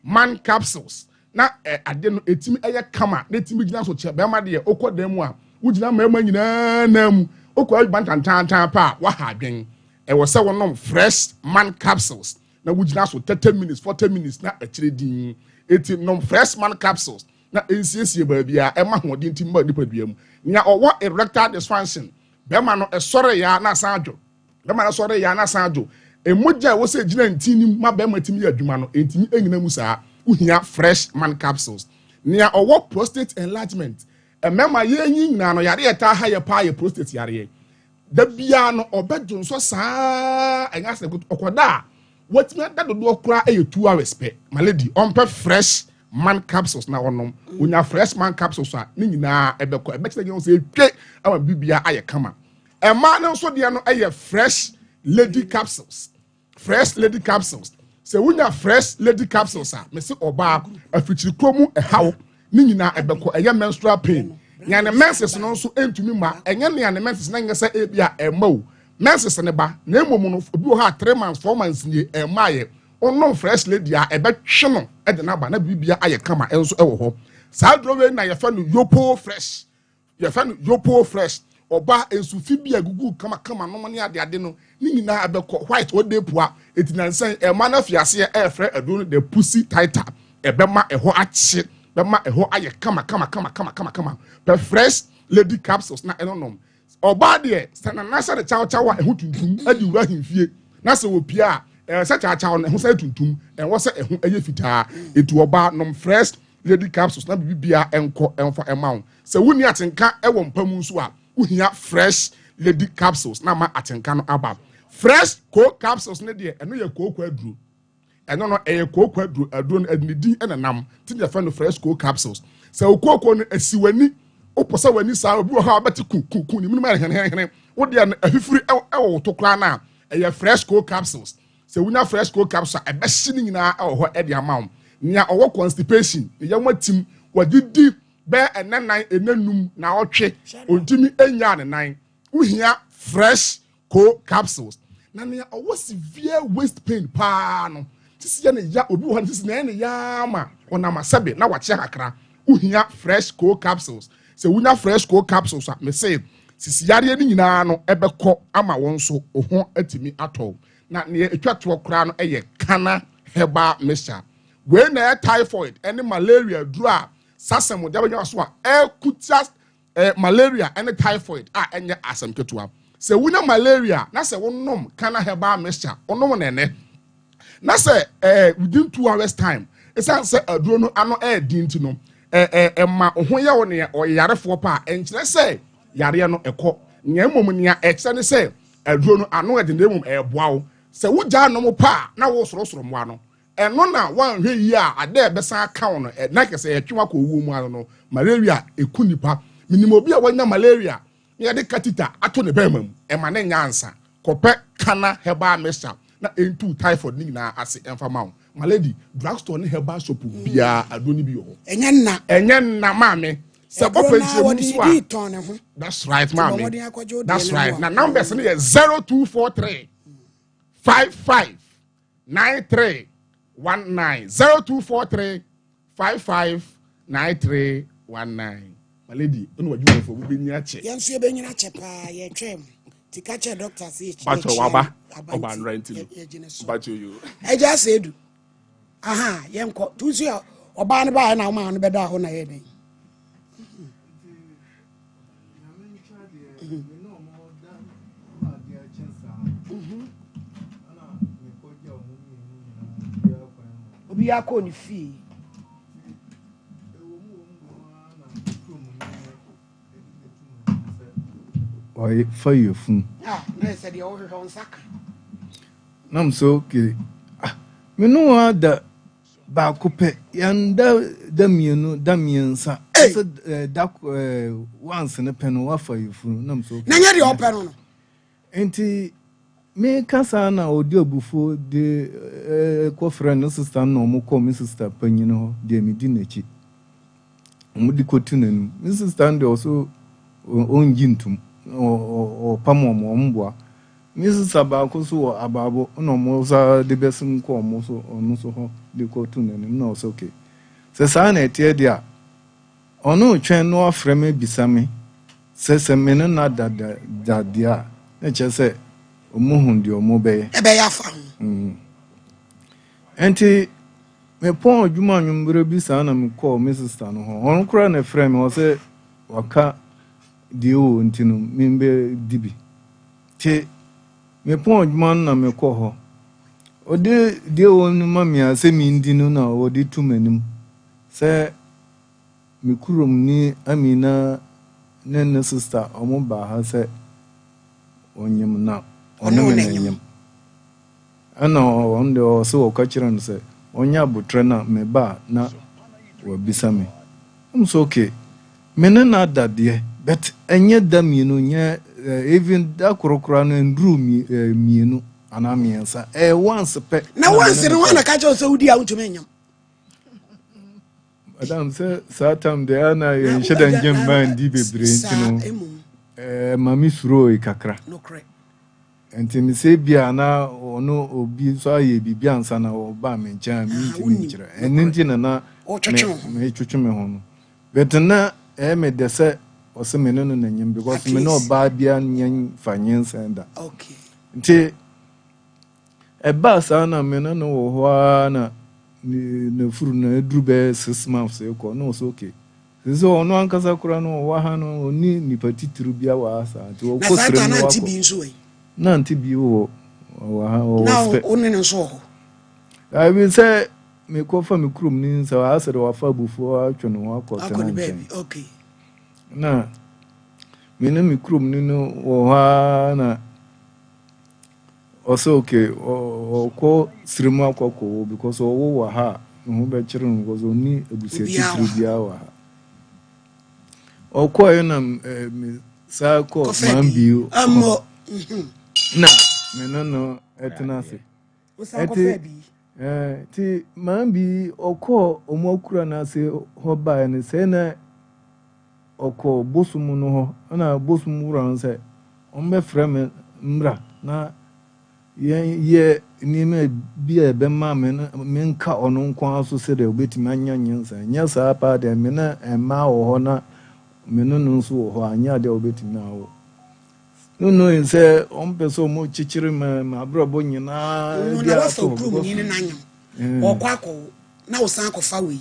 man capsules na ade no etimi eye kama na etimi gina so che bema de okodam a wugina mema nyina na mu okwa bantantantan pa wa ha adwen ewo se wonom fresh man capsules na wugina so 30 minutes 40 minutes na akire din eti nom fresh man capsules na ensiesie ba bia ema hodin tim ba dipaduam nya owo erectile dysfunction bema no esore ya na sanjo bema no sore ya na sanjo emoja wo se gina ntinim ma bema timi adwuma no entimi enyina mu saa uhia fresh man capsules nya owo prostate enlargement mema ye nyina no yare eta ha ye pa ye prostate yare da bia no obedun so saa enya se okoda watimi da dodo okura e 2 hours pe my lady on pe fresh man capsules na wonom unya fresh man capsules a ni nyina ebeko ebekye nyo se twe ama bibia aye kama ema no so de no aye fresh lady capsules se unya fresh lady capsules a me se oba afichiri kromu ehawo ni nyina ebeko eye menstrual pain nyane menses no so entumi ma enye ne nyane menses na ngesa ebia emawo menses ne ba na emomu no obi ha 3 months 4 months ni emaye ono fresh lady a ebetwe no e de na ba na bibia aye kama enso ewo ho saa drowe na ye fa no yopo fresh oba ensu fi bia gugu kama no ne ade no ni nyina abekọ white ode pua etinansan ema na fiase e frɛ adunu the pussy tighter ebema eho achi bema eho aye kama the fresh lady capsules na enonom oba de sana na sha de chaw eho tuntum adi wura himfie na se wopia sa chaw na eho sa tuntum enwo se eho aye fitaa etu oba nom fresh lady capsules na bibia enko enfa emaun se wuni atenka ewo mpamu nso a uhia fresh lady capsules na ma atenka no aba fresh coke capsules ne de eno ye coke aduru eno no eye coke aduru no adnidi enanam tin ye fa no fresh coke capsules se coke no asiwani oposa wani sa obi wo ha beti ku ni munuma hene wo de ahifiri ewo to kra na eye fresh coke capsules se wunya fresh coke capsule ebehye ni nyina ewo ho e de amount nya owo constipation ye matim wadidi be enanan enanum na otwe ontimi enya ne nan uhia fresh coke capsules na ne owo severe waist pain pa no tisi ne ya obi wo tisi na ne ya ma ona masabe na wache kakra uhia fresh coke capsules se wunya fresh coke capsules me say sisi yare ni nyina no ebekọ ama won so oho atimi atọ na ne etwato kra no eye kana herbal mixture we na typhoid any malaria dru a sasem de banya so a ekutia malaria and typhoid a enye asem ketua se wunya malaria na se wonom kana herbal mixture onom nene na se within 2 hours time esan se aduro no ano dinti no ma ho ye wo ne oyarefo pa enkyere se yare no ekọ nya mmom nia ekye ne se aduro no ano de nemum eboawo se wugya no mo pa na wo sorosoro mo ano eno na wan hwe yi a ade ebesan aka no na kese etwa ko owo mu ano no malaria ekunipa minimo obi a wanya malaria ya de katita ato ne bemam ma ne nyansa kope kana herbal mixture na entu typhoid ni na ase emfama malady drugstore ne herbal shop bia adoni bi yo enye na maame se open so that's right maame that's right na numbers ne 0243 55 93 19 0243 55 93 19 malady unu waju fo bu ni ache yansu e benyina ache pa ye twem tika che doctor say bacho waba oba rent bacho you eja sedu aha yenko tusu oba ne ba na ma no beda ho na ye den obi akọ ni fi Why fire fun? Na said the old on saka. Nam so okay. Me no da ba kope yanda da mienu da miensa. So da once na pen wa fire fun nam so. Na nya de open no. Enti me kasa na odi obufo de ko friend no sister no mo ko me sister panyin ho de me di nachi. Mo di ko tunanu. Me sister ndo also on jintum. O pamo mo mbwa Mrs. Sabako so ababo no mo za de besim ko mo so onu so ho de ko tu nanim na so okay se sa na etie dia onu twen no afreme bisame se me na da dia na che se omuhun de omo be ya fa enti me pon adwuma nwumbre bi sa na me ko Mrs. no ho onu kura na frame o se waka dio ntino mimbe dibi te me pon man na me ko ho ode dio no mami ase mi ndino na ode tumanim se kurom ni Amina ne sister omo ba ha se onyem na ono menyem ana ondo so okachira no se onya butre na me ba na wabisa me so okay mene na dade but enye da mienu nya even da korokora no ndru mienu ana miensa once pe na once no wana ka cho so udi a utumenyam Adam say satam de ana ye shedan gem man di bebre ntino mami suro e kakra no correct enti mi se bia na ono obi so aye bibia ansa na oba me ncha mi ntimi nchira enti na me chuchu me ho no but na me de se ose me no na nyem because me no oba bia nyen fanyen senda okay enti ba sa na me no wo ho na ne furu na eduru be 6 months e ko no so okay so ono ankasa kura no wa ha no oni nipa titiri bia wa asa ti o ko sere no wa ko na anti bi wo wa ha o na oni no so ho I will say me ko fa me krum ni so asa de wa fa bufo atwo no wa ko tena okay na me na me krum ni no wo ha na also okay o ko sirimu akoko because o wo ha no be kire no because oni ebusia titiri bia wa ha o ko na me sa ko mambio na me no etnase ti mambi oko omokura na se ho ba ne se na oko bosumu no ho na bosumu ran se on be frame mra na ye ni me bi e be ma me nka ono nkwa so se de obetimi anya nyensa nya sa pa de me na ema wo ho na me no nso wo ho anya de obetimi awo no inse on peso mo chichiri ma abrobo nyina dia so krum ni na nyam okwako na usan kofa we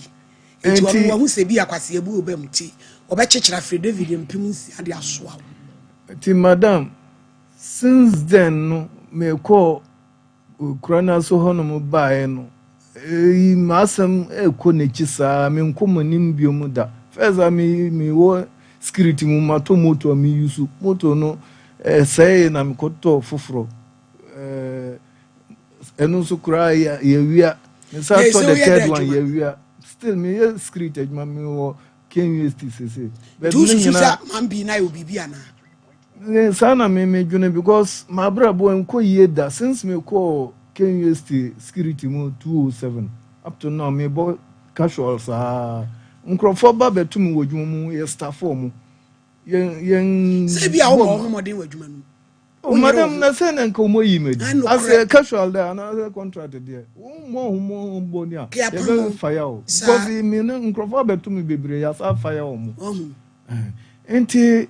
enti wo hu se bi akwase ebu obam ti obe chichira Fred David mpim nsi ade asoa ti madam since then no me ko kurana so hono mo bae no masam eko nechi saa me nkomo nimbio mu da feza mi wo security mu mato moto mi yusu moto no say na mkoto fufuro enu so kura ya wia sa to the third one ya wia still me secret ejma me wo KUST cc but you man be na obibi ana sana me june because my brabo enko yeda since me ko KUST security mu 207 up to now me bo casual sa nkrofo ba betum wodwum mu ye staff mu yen se bia wo modern wadwuma nu madam na say na nko mo yi medi as a casual there na contract there mo boni a ye be fire o because me na nkrofo betum bebre ya sa fire o mu enti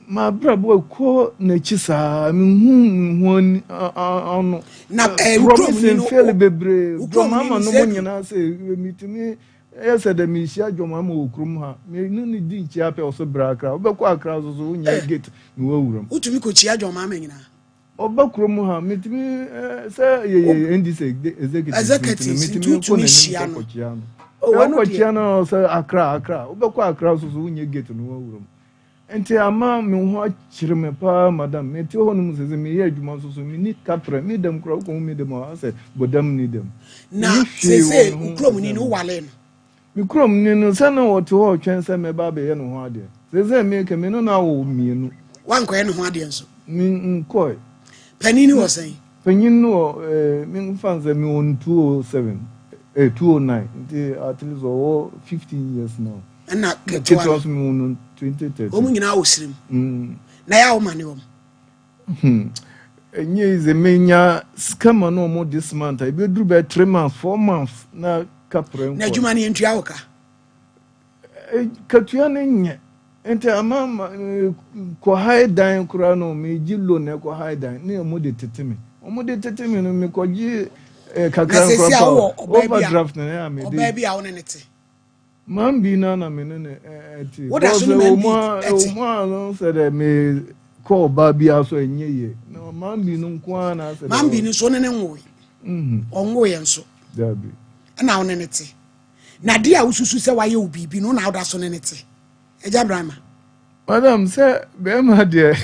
ma brabo ko na chisa mi hu ono na promise feel bebre do mama no mo nyina say mitimi yes the misia joma ma okrum ha me no ni di nchi ape oso brakra obekwa akra so so nya gate ni wawuram utumi ko chia joma ma nyina obekrum ha mitimi say ye ndise executive mitimi ko na chia no o chia no say akra obekwa akra so so nya gate ni wawuram enti ama me ho akire me pa madam me ti ho no muzeze me ye adwuma so so me ni kapra me dem kro ko me dem ha say bodam ni dem na say ukrom ni no wale no mikrom ni no sana woto ho twen se me ba be ye no ho ade se me ke me no na wo mienu wan ko ye no ho ade nso mi nkoi panini wo sen panin no mi fanze mi on 207 209 nti at least 15 years now na ketwa mi on 2030 o mu nyina wo sirim na ya wo mane wo enye ze menya scam no mo this month I be duru be 3 months 4 months na kapre na juma ni entua wo ka katua ne nye ente ama ko high dan kura no me jilo ne ko high dan ne mo de tetemi no me ko ji kakra kura overdraft ne ya me de oba bia wo ne te man bi na me ne ti wo da so no no se de me ko ba bia so enye ye no man bi no nko na se man bi no so ne nwo onwo ye nso dabi na wo ne te na dia ususu se waye obibi no na oda so ne nete eja brama madam say be ma de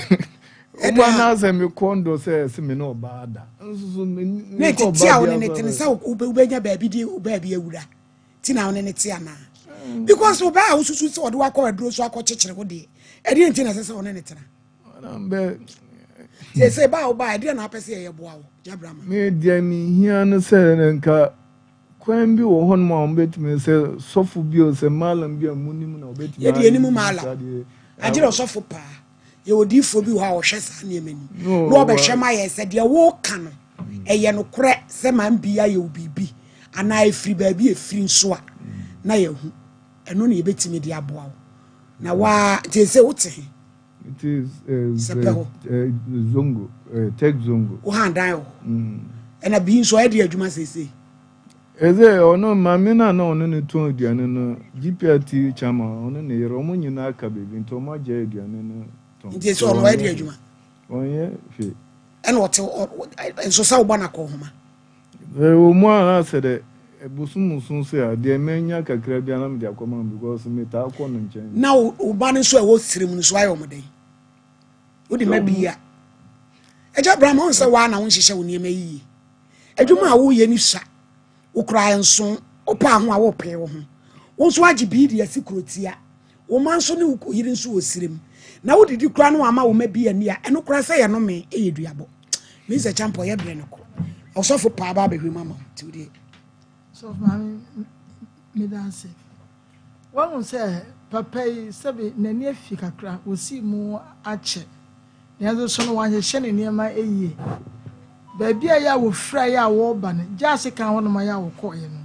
uma na say me kondo say me no bada nsusu ne tete a one nete ne say ubenya baabi di baabi awura ti na one nete ana because oba ususu se odo akọ aduro so akọ chechire wo de e de nti na se one nete na madam be say ba oba e de na apese ye boa wo ja brama me de mi hia no say nka kwan bi wo hon ma obetumi say sofu bi o say malam bi amunim na obetumi ye de enimu malam agire sofu pa ye odifo bi wo a wo hwesa na emani no obehwe ma ye se de wo ka no eye no kore se man bia ye obibi ana efiri ba bi efiri nso a na ye hu eno na ye betimi de aboa wo na wa te se wote it is zongo tech zongo wo handan wo ena bi nso e de adwuma sese eze ono mami na ono ne to aduane no GPRT chama ono ne yero mo nyina aka bebi nto mo agya aduane no to nti so ono e de adwuma onye fe ena wote enso sa wo bana ko homa o mo ana se de ebusumun se a de menya kakra bia na me de akoma because me ta akọ no nchen na wo bana so e wo sirim no so ayo mo den wo di mabia eja brahma on se wa na won hihye wo niam yi adwuma a wo ye ni sha ukra enso opa ho a wo pe wo ho wo so agi bi di asikrotia wo man so ne wo yiri nso wo sirim na wo didi kura no ama wo mabia ni a eno kura se ye no me e yeduabo me se champo ye bre no ko osofo pa ba behwe mama ti odi so mami me danse won say papa yi sabe nani afi kakra osi mu ache ne so no wan hye ne niema eyie baabi a ya wo fra ya wo ba ne jase kan ho no ma ya wo ko ye no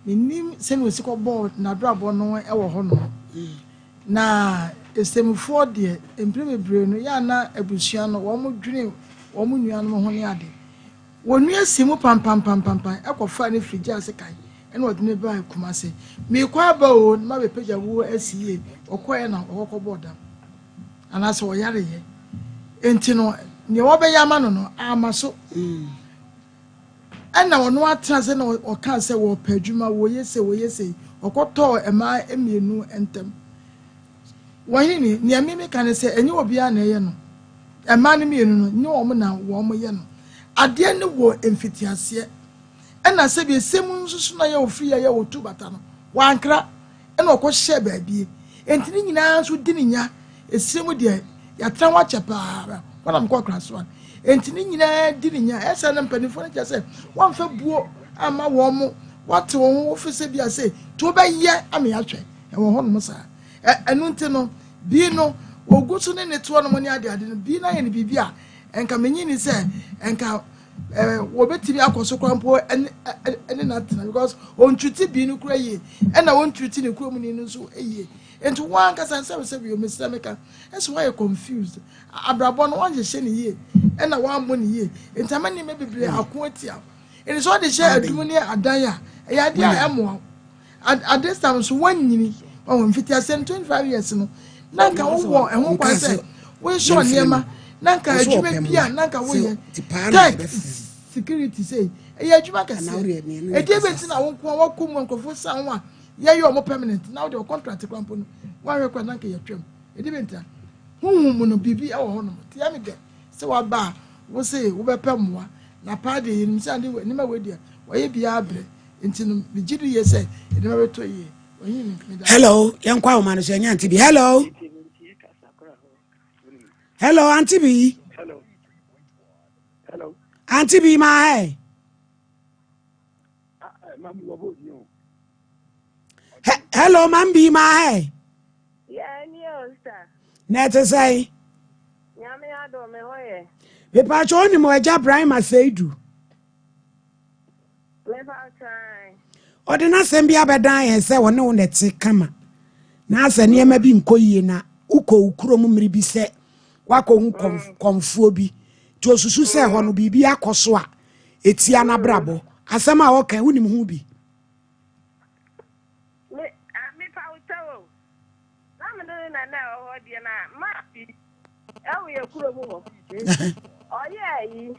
nim se no si ko ball na drabo no e wo ho no na estemfo de emprebebre no ya na abusua no wo mo dwene wo mo nua no ho ne ade wo nua simu pam e ko fa ne friji ase kan e no de ne ba kuma se me kwa ba o ma be peja wo asiye okoye na okoko boda ana se wo yare ye enti no ne wo be yama no ama so ana wono atra se na o kan se wo padwuma wo yese okoto ema emienu entem wahini ne ameme kan se enye obi a na ye no ema ne mienu no nye wo na wo mo ye no ade ne wo emfitiase ana se bi semu nsusu na ye ofri ya wo tu bata no wankra ana okɔhye baabie enti ne nyina so di ne nya esemu de ya tra wa chepa wana mko kraso enti ne nyina di ne nya esa na mpanifo ne kyase wamfa buo ama wo mo wate wo ofise bia se to be ye ame atwe e wo ho no sa enu nti no bi no ogusu ne ne to no mo ne ade no bi na ye ne bibia enka menyi ni se enka wo betimi akoso krampo ene na tena because on twiti bi no kura ye ena won twiti ne kura mu ni nso eye enti wan ka san se bi o mesra meka eso why confused abrabo no wan je ne ye ena wan mo ne ye enti amani me bebre ako atia eni so de she adumu ne adan ya ya de a emo at this time so wan nyini wan mfiti asem 25 years no nanka wo ehun kwa se we show niema nanka adwuma bia nanka wo ye security say e adwuma kase e dey beti na wo ko wo kom nkofo san wa ye yo mo permanent now the contract krampo no wa rekwa nanka ye twem e dey beti huhu no bibi e wo ho no ti ya me de se wa ba wo say wo be pemwa na party nim say ande ni ma we dia wo ye bia abre enti no bi gidi ye say e dey ma beto ye hello yankwa o manu so nya anti bi hello hello auntie B. Hello. Auntie B, my hello, man B, my Yeah, no, sir. Net to say. Yami ado me hoye. The patron ni mo eja Brian Maseidu. Level time. Ordina sembi abedan e se wona wo neti kama. Na asa niema bi nkoyie na uko ukuro mu mmiri bi se wako hu konfuo bi to susu se ho no bibi akoso a etia na brabo asema a wokan wunim hu bi me pa utawo na me na o de na ma bi e wo ye kuro mu ho oye yi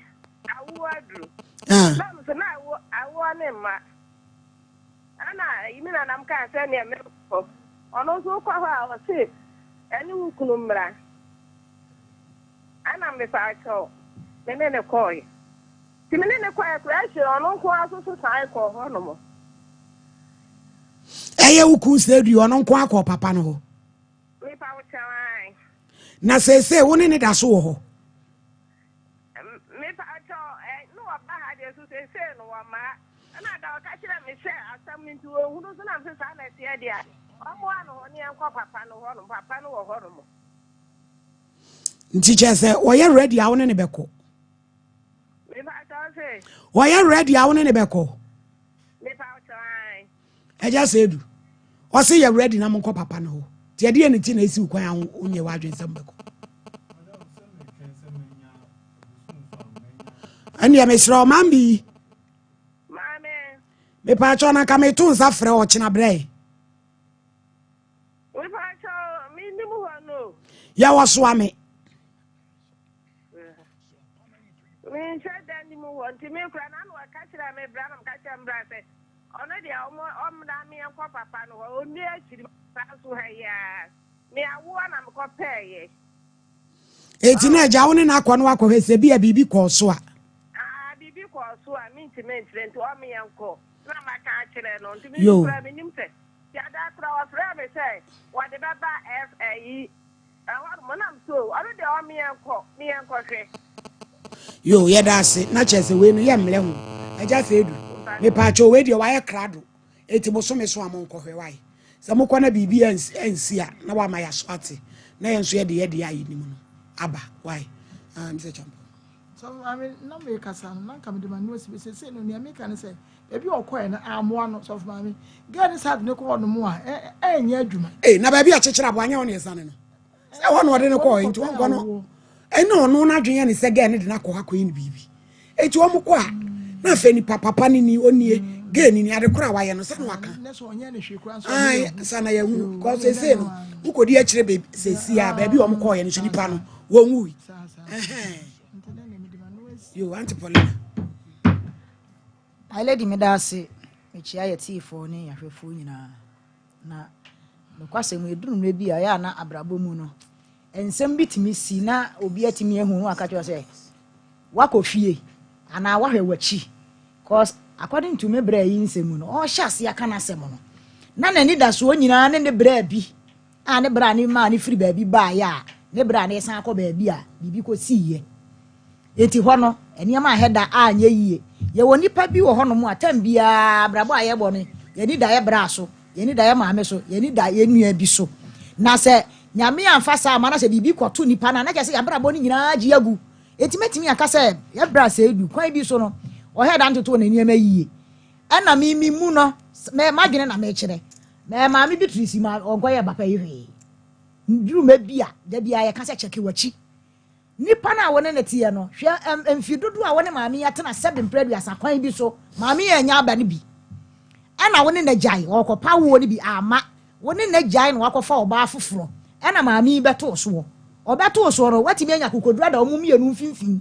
awu adru na me so na awu ne ma ana you mean I'm can't send you a milk. On also call her or say, any who couldn't. And I'm the cycle. Then a coy. Timina quiet question on Uncle also cycle, Honomo. Eye uku said you on Uncle Papa no. Me power time. Na say one in it as so. Me power no about to say no ma. And I don't catch them me share as some into who doesn't have to sign a idea. I'm one on your papa no Honomo. Teacher say, "Why you ready? I want any beko." Why you ready? I want any beko. I just said, "I say you ready? Na monko papa no." Ti ade anything na esi ukwan onye wa adwen sem beko. Ani ya mesra o mambi. Mame. Me pa cho na ka me tun sa frɛ o china bre. We pa cho me ni mu no. Ya waso ame. Me said that you want to make an annual catcher. I may brand and catch and brass. Already, I'm me and papa no only actually to her. Me, I want I'm compare. Eti na ja woni na akwa no akwa se bia bibi ko so a. Ah, bibi ko so a me intimate to me yanko. Na ma ka kire no ntimi kura me nim se. Ya da kura wa fra me say, what the baba FAE. I want am so. Already me yanko hwe. Yo, yeah, that's it. Not just a way, me, I just said, me patch away your wire crado. It was some swam on coffee. Why? Some corner BB and see, now my aswati. Nay, and swear the idea in Abba, why? Mr. Champ. So, I mean, no make us not come to my nose, say, no, near me can say, if you are quiet, I'm one of mammy. God is having no corner more, eh, near Juma. Eh, now, baby, I check up one on your son. I want what in a coin to one. No na dwen ne se ga ne de na ko hakɔ yin bibi eti wo mko a na fe ni papa ni onie ga ni ade kora wa ye no se no aka na so onye ne hwe kura so ai sana ya hu ko se no ukodi a kire be se si a ba bi wo mko ye no so nipa no wo nwu yo antipolina ai lady me da se me chia ye tifo ne ya hwefo nyina na no kwase mu edunu me bi a ya na abrabo mu no ensem bitimi si na obi atimi ehu aka cho say wakofie ana wahwe wachi cause according to me bra yi nsemu no o hyase aka na asem no na nani da so nyina ne bra bi a ne bra ne ma ne free ba bi ba ya ne bra ne san akọ ba bi a bibi ko siye eti ho no eniama heda a anye yie ye woni pa bi wo ho no mu atam bia brabo aye bo no ye ni da ye bra so ye ni da ye maame so ye ni da ye nua bi so na se nyame amfasa amana se bibi kwoto nipa na kese ya brabo ni nyina agi agu etimetimi aka se ya bra se edu kwan bi so no o head antoto na niam ayie ana mi mu no me madwene na me kire me ma mi bitrisi ma onkoye bapa yihwe nduru ma bia da bia ya kase cheke wachi nipa na wona na tie no hwe emfidudu a wona maami atena 7 predu asa kwan bi so maami anya aba ne bi ana wona na jai okopa wo ni bi ama wona na jai no akofa oba afoforo ana maami beto so obeto so no watimi anya kokodura da omumi enu mfimfin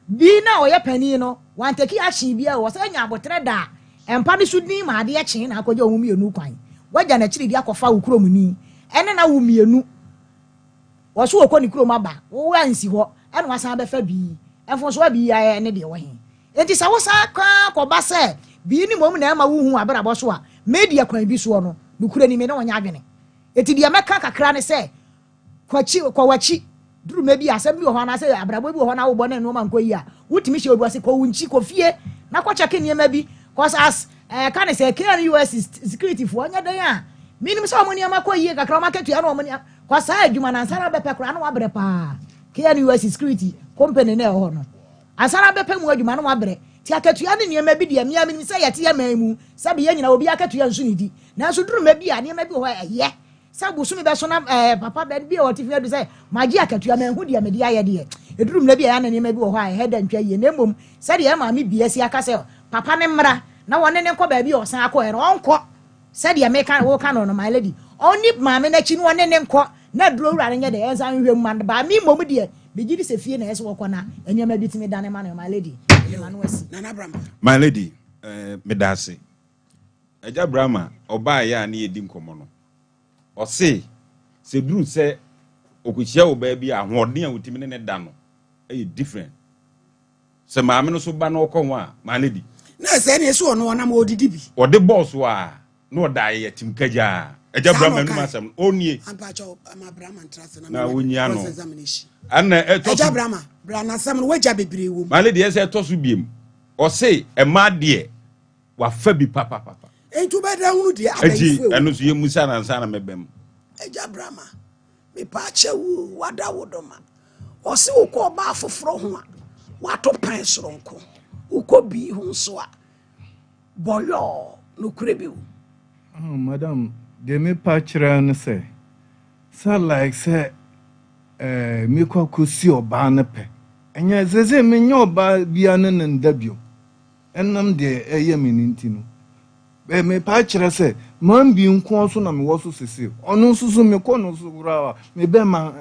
bi na oye pani no wanteki achi bia wo sa anya abotre da empa ni sudni ma ade echi na akoje omumi enu kwan waja na chiri di akofa ukrom ni ene na wumi enu wo so okoni krom aba wo ansi ho ene wasan befa bi enfo so bi ya ne de wo he enti sa wo sa kwa ko ba se bi ni mom na ma wo hu abrabo so a media kwan bi so no nukure ni me na wonya adwene eti dia meka kakra ne se kwachi duru me bi asem bi ho na se abrabo bi ho na wo bo na no ma nkoyi a wutimi hye obi ase ko wunchi ko fie na kwa cheke niema bi cause as can I say US security for anya dan a minim so mo niema ko yie kakra ma ketu ya no mo nia kwa sa adwuma na ansara bepe kra na wabre pa US security company na ho no ansara bepe mu adwuma na wabre ti aketu ya ne niema bi de miya minim say yete ya mamu sabe ye nyina obi aketu ya nso ni di na so duru me bi a niema bi ho ye sabu sumi be so na papa be bi o tifia do say magi aketu ya manhu de me de aye de eduru me bi ya na niema bi ho ha he da ntwa ye na mom sade ya ma me bi asi aka say papa ne mra na wone ne nkọ ba bi o san akọ ere onko sade ya me kan wo kan no my lady oni ma me na chi no wone ne nkọ na duro wura ne de ensan hwem man ba mi mom de be gidi se fie na eso wo kọ na eniema bi timi dane ma na my lady my lady me dase Eja Brahma oba ya na yedi nkomo no. O se duru se okuchia oba bi ahoden a wotimi ne da no. E different. Se maame no so ba no okon wa ma lady. Na se ne so no na ma odidi bi. O de boss wa no da ye tim kaja. Eja Brahma no masam onie. Ampacho ama Brahma trust na wonya no. Examination. Ana Eja Brahma, Brahma sam no waja bebre wo. Ma lady e se to so biem. O se e ma de wa fa bi papa. Entu be da hunu de abayifu. Eji enu so ye musa na nsa na mebem. Eja Brahma, me pa chewu wada wodoma. O se wo ko ba afoforo ho a, wato pan soronko. Wo ko bi hu so a. Boyo no kurebi wo. Madam, de me pa kire no say. Sa like say me kwa kusi oba na pe. Enya zeze me nya oba bia na ndabio. Enam de eye me nintino. Me pa kire say man bi nko so na me wo so sese. Ono so me ko no so wura me be ma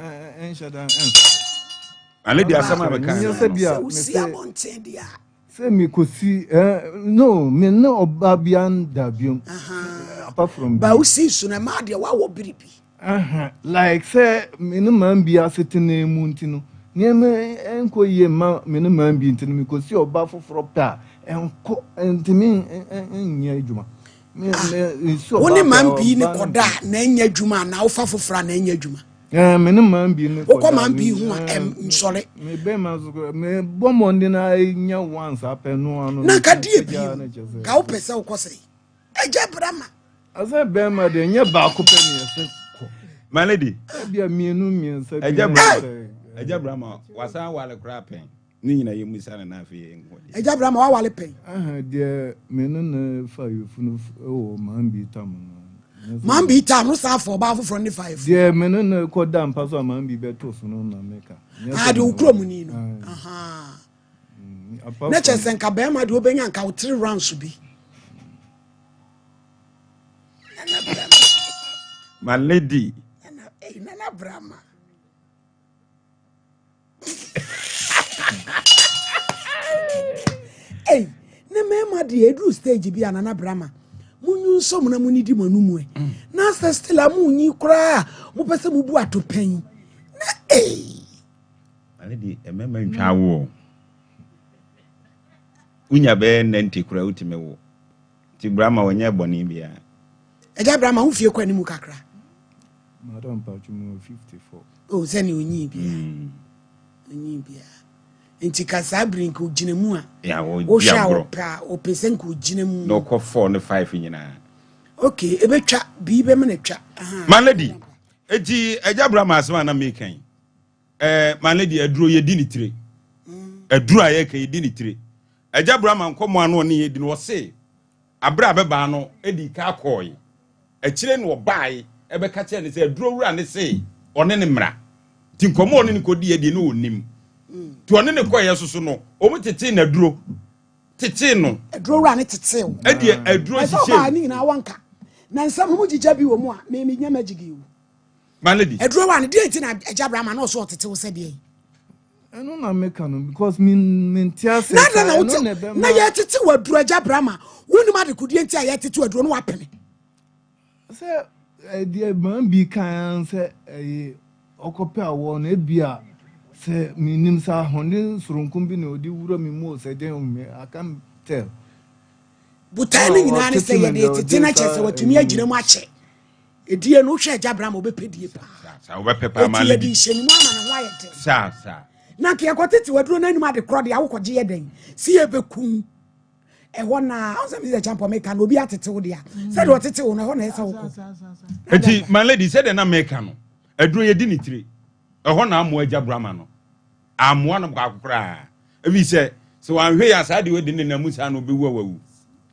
enshada en. Ale di asama be kan. Nya se bia me se dia. Se me kosi no me na oba bia ndabio. Apart from ba usi so na ma de wa wo biribi. Like say me no man bia setena mu ntino. Nieme enko ye ma me no man bi ntino me kosi oba foforo pa enko ntimi enya adwuma. Me so oba. Woni man bi ni koda na enya adwuma na wo fa foforo na enya adwuma. Me no man bi ni koda. Wo ko man bi hu a nsore. Me be ma so me bomo ndi na enya once apenu anu. Na ka die bi. Ka wo pese wo ko sei. Eja Brahma. Asa be ma de nya ba ko pe ni ese. My lady, bia mienu miensa. Eja Brahma wasa wale kra pen. Ni nyina ye musa na na afi ngode. Eja Brahma wa wale pen. De menu na fa yofunu o man bi tam. Man bi tam no sa for ba foforo ni 5. De menu na ko da mpa so man bi beto so no na meka. De ukro mu ni no. Na chesen ka be ma de obenya nka o 3 rounds bi. My lady. Nana Brahma. Hey, ne mema de edu stage bi Nana Brahma. Munyu so mu na munidi manum e. Na still amunyi kra, mo pese mu bu atopan. Na My lady, e mema ntwa wo. Unya be nenti kra utime wo. Ti Brahma wonye boni bia. Eja Brahma hu fie kwa ni mu kakra. Madam Pachumo 54. Oh, send you bia. Bia. Enti kasa brink ugine mu a. Ya wo sha o pesen ku ugine mu. No ko 4 ne 5 nyina. Okay, ebetwa bi be me na twa. My lady, eti Eja Brahma asema na me kan. My lady aduro ye di ni tire. Aduro aye kan ye di ni tire. Eja Brahma Nkomo ano ne ye di no se. Abra beba no edi ka akoi. Ekire no obai ebe ka che ne se aduro wura ne se one ne mra. Ti Nkomo one ne kodi edi no onim. Ti one ne koye soso no o mu tete na aduro. Tete no. Aduro wura ne tete o. Edi aduro hihye. Ba ni na wanka. Na nsam mu jija bi wo mu a me nya magigi wo. My lady. Aduro wura ne di enti na Eja Brahma na so tete wo se de. Eno na meka no because min tia se na ye tete wo aduro Eja Brahma. Wonu ma de kodi enti a ye tete wo aduro no wapene. Se die man bi kan se okope awo na bia se minim sa honde surunkum bi na odi wura mi mu se den me I can tell. Butani nyina ne se ye de tete na chese watumi agire mu ache. Edie no hwe Eja Brahma obepedie pa. Sa obepepa ma lady. Edie sheni mu ama na hwa ye de. Sa. Na ke yakotete waduro na anum ade kro de awokoje ye den. Si ye bekum. Eho na onse mi ze champo meka no obi atete wo de a. Se de otete wo na ho na esa wo. Eti my lady said na meka no. Aduro ye di ni tire. Eho na amo Eja Brahma no. Amo no ba kokra. Ebi se wanhwe ya sa de we de na musa no be wawu.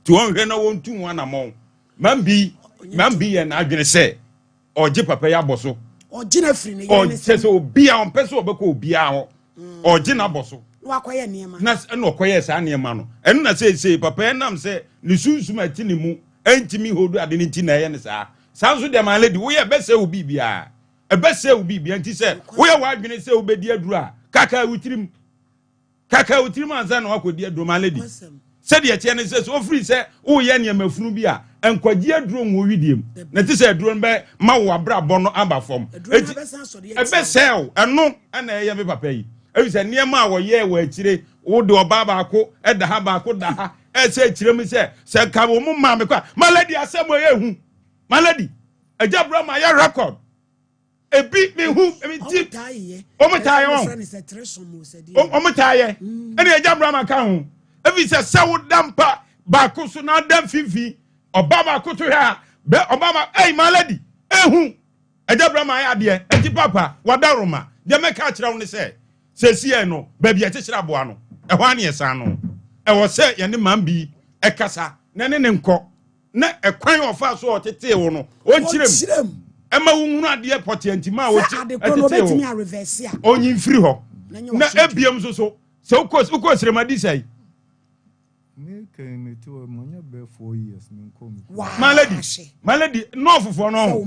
Ti wanhwe na wontu wana mo. Man bi ye na adwene se oje papa ya boso. Oje na firi ne ye ne se obi a on pese obekọ obi a ho. Oje na boso. Wakoye niema. Na okoye sa niema no. Enu na se papa enam se ne sunsum ati ne mu entimi hodu ade ne ti na ye ne sa. Sanso de man lady wo ye be se obi bia. Ebe se obi bia nti se wo ye wa adwene se obedi aduru a kaka wutirim anza na wakodi aduru man lady. Se de tie ne se so free se wo ye niema funu bia enkwaji aduro mu widiem na ti se aduro be ma wo abrabọ no aba fom ebe sel eno na eye me papa yi ebi se niema a wo ye wo akire wo de oba ba ko eda ha ba ko da ha e se akire mi se ka wo mu ma me kwa maladi asem ye hu maladi ejabra ma ya record ebi me hu emi ti omutaye ene ejabra ma ka hu ebi se sawo dampa ba ko so na dam fifi Obama kutu ya be Obama malady ehu ejabra ma ya de enti papa wadaroma de meka kira wo ne se sie no ba bia kekira boa no ho ane yesa no wo se ye ne mambi ekasa ne ne nko na ekwan ofa so otete wo no onchirem ema wo hunu ade poti enti ma wo ti onyi mfiri ho na ebiem so se ukos remedy sai Malady, no for no.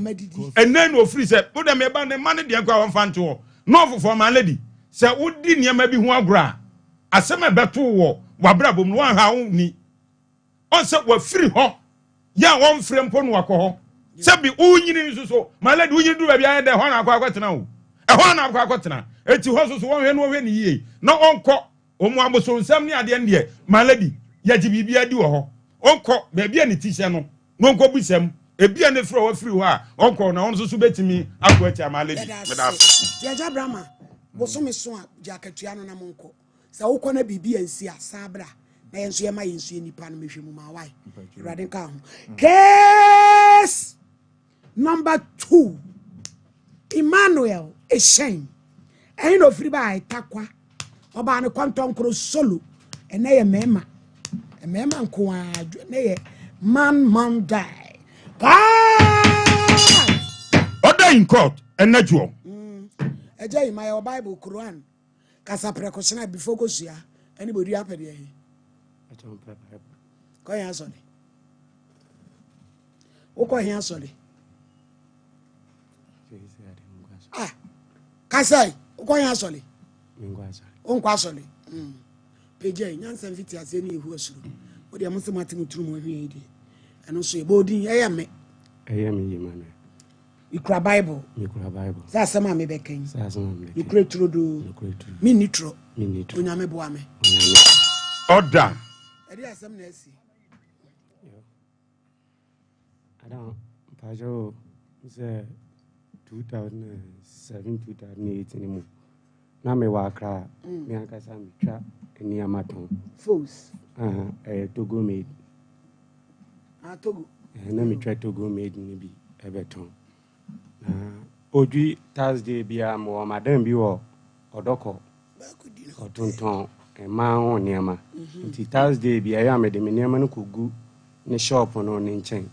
And then no free said, put them about the money the uncle fan to no for my lady. Say, would dinner maybe one gra. A summer battle war, Wabrabum, one how ni. Also, were free ho. Ya one frame pon wako. Sabi, Uyin so. My lady, will you do behind the one I've now? A one I've got now. It's two horses one when ye. No uncle. Omo so some near the end here. My lady. Yaji bibia di wo ho onko baby ani ti se no nko busem ebia ne fro wa free ho a onko na onso so betimi akwati amaledi meda ya brama boso so a jakatua no na monko sa wokọ na bibia nsi asabra na yenso ye ma yenso nipa no mehwemu ma wai irade ka ho case number 2 Emmanuel Eshen no free by takwa oba ne kwanton kro solo ene ye mema Emema nko adwe man die. Order in court and natural. Eja in my Bible Quran. Kasa precaution before go sia. Anybody happen here? I don't pray Bible. Ko yan so ni. O ko yan so ni. Kasai, o ko yan so ni. Ngwa so ni. Peje nyansa mfiti ase ni ehu asuru o de amse matem turu mo hwe edi eno so e bodin eyame yimane ikra bible sa sama me bekan ikra trodo mi nitro onyame boa me order edi asem na asi adam pajo ze 2007 2008 ni mu na me wa akra me ankasa me twa ni amaton fools Togo made Togo na me twa Togo made ni bi ebeton na odwi Thursday bia mo madam bi wo odoko otonton ma ho niama nti Thursday bia ya me de me niama no kogu ne shop no ne nchen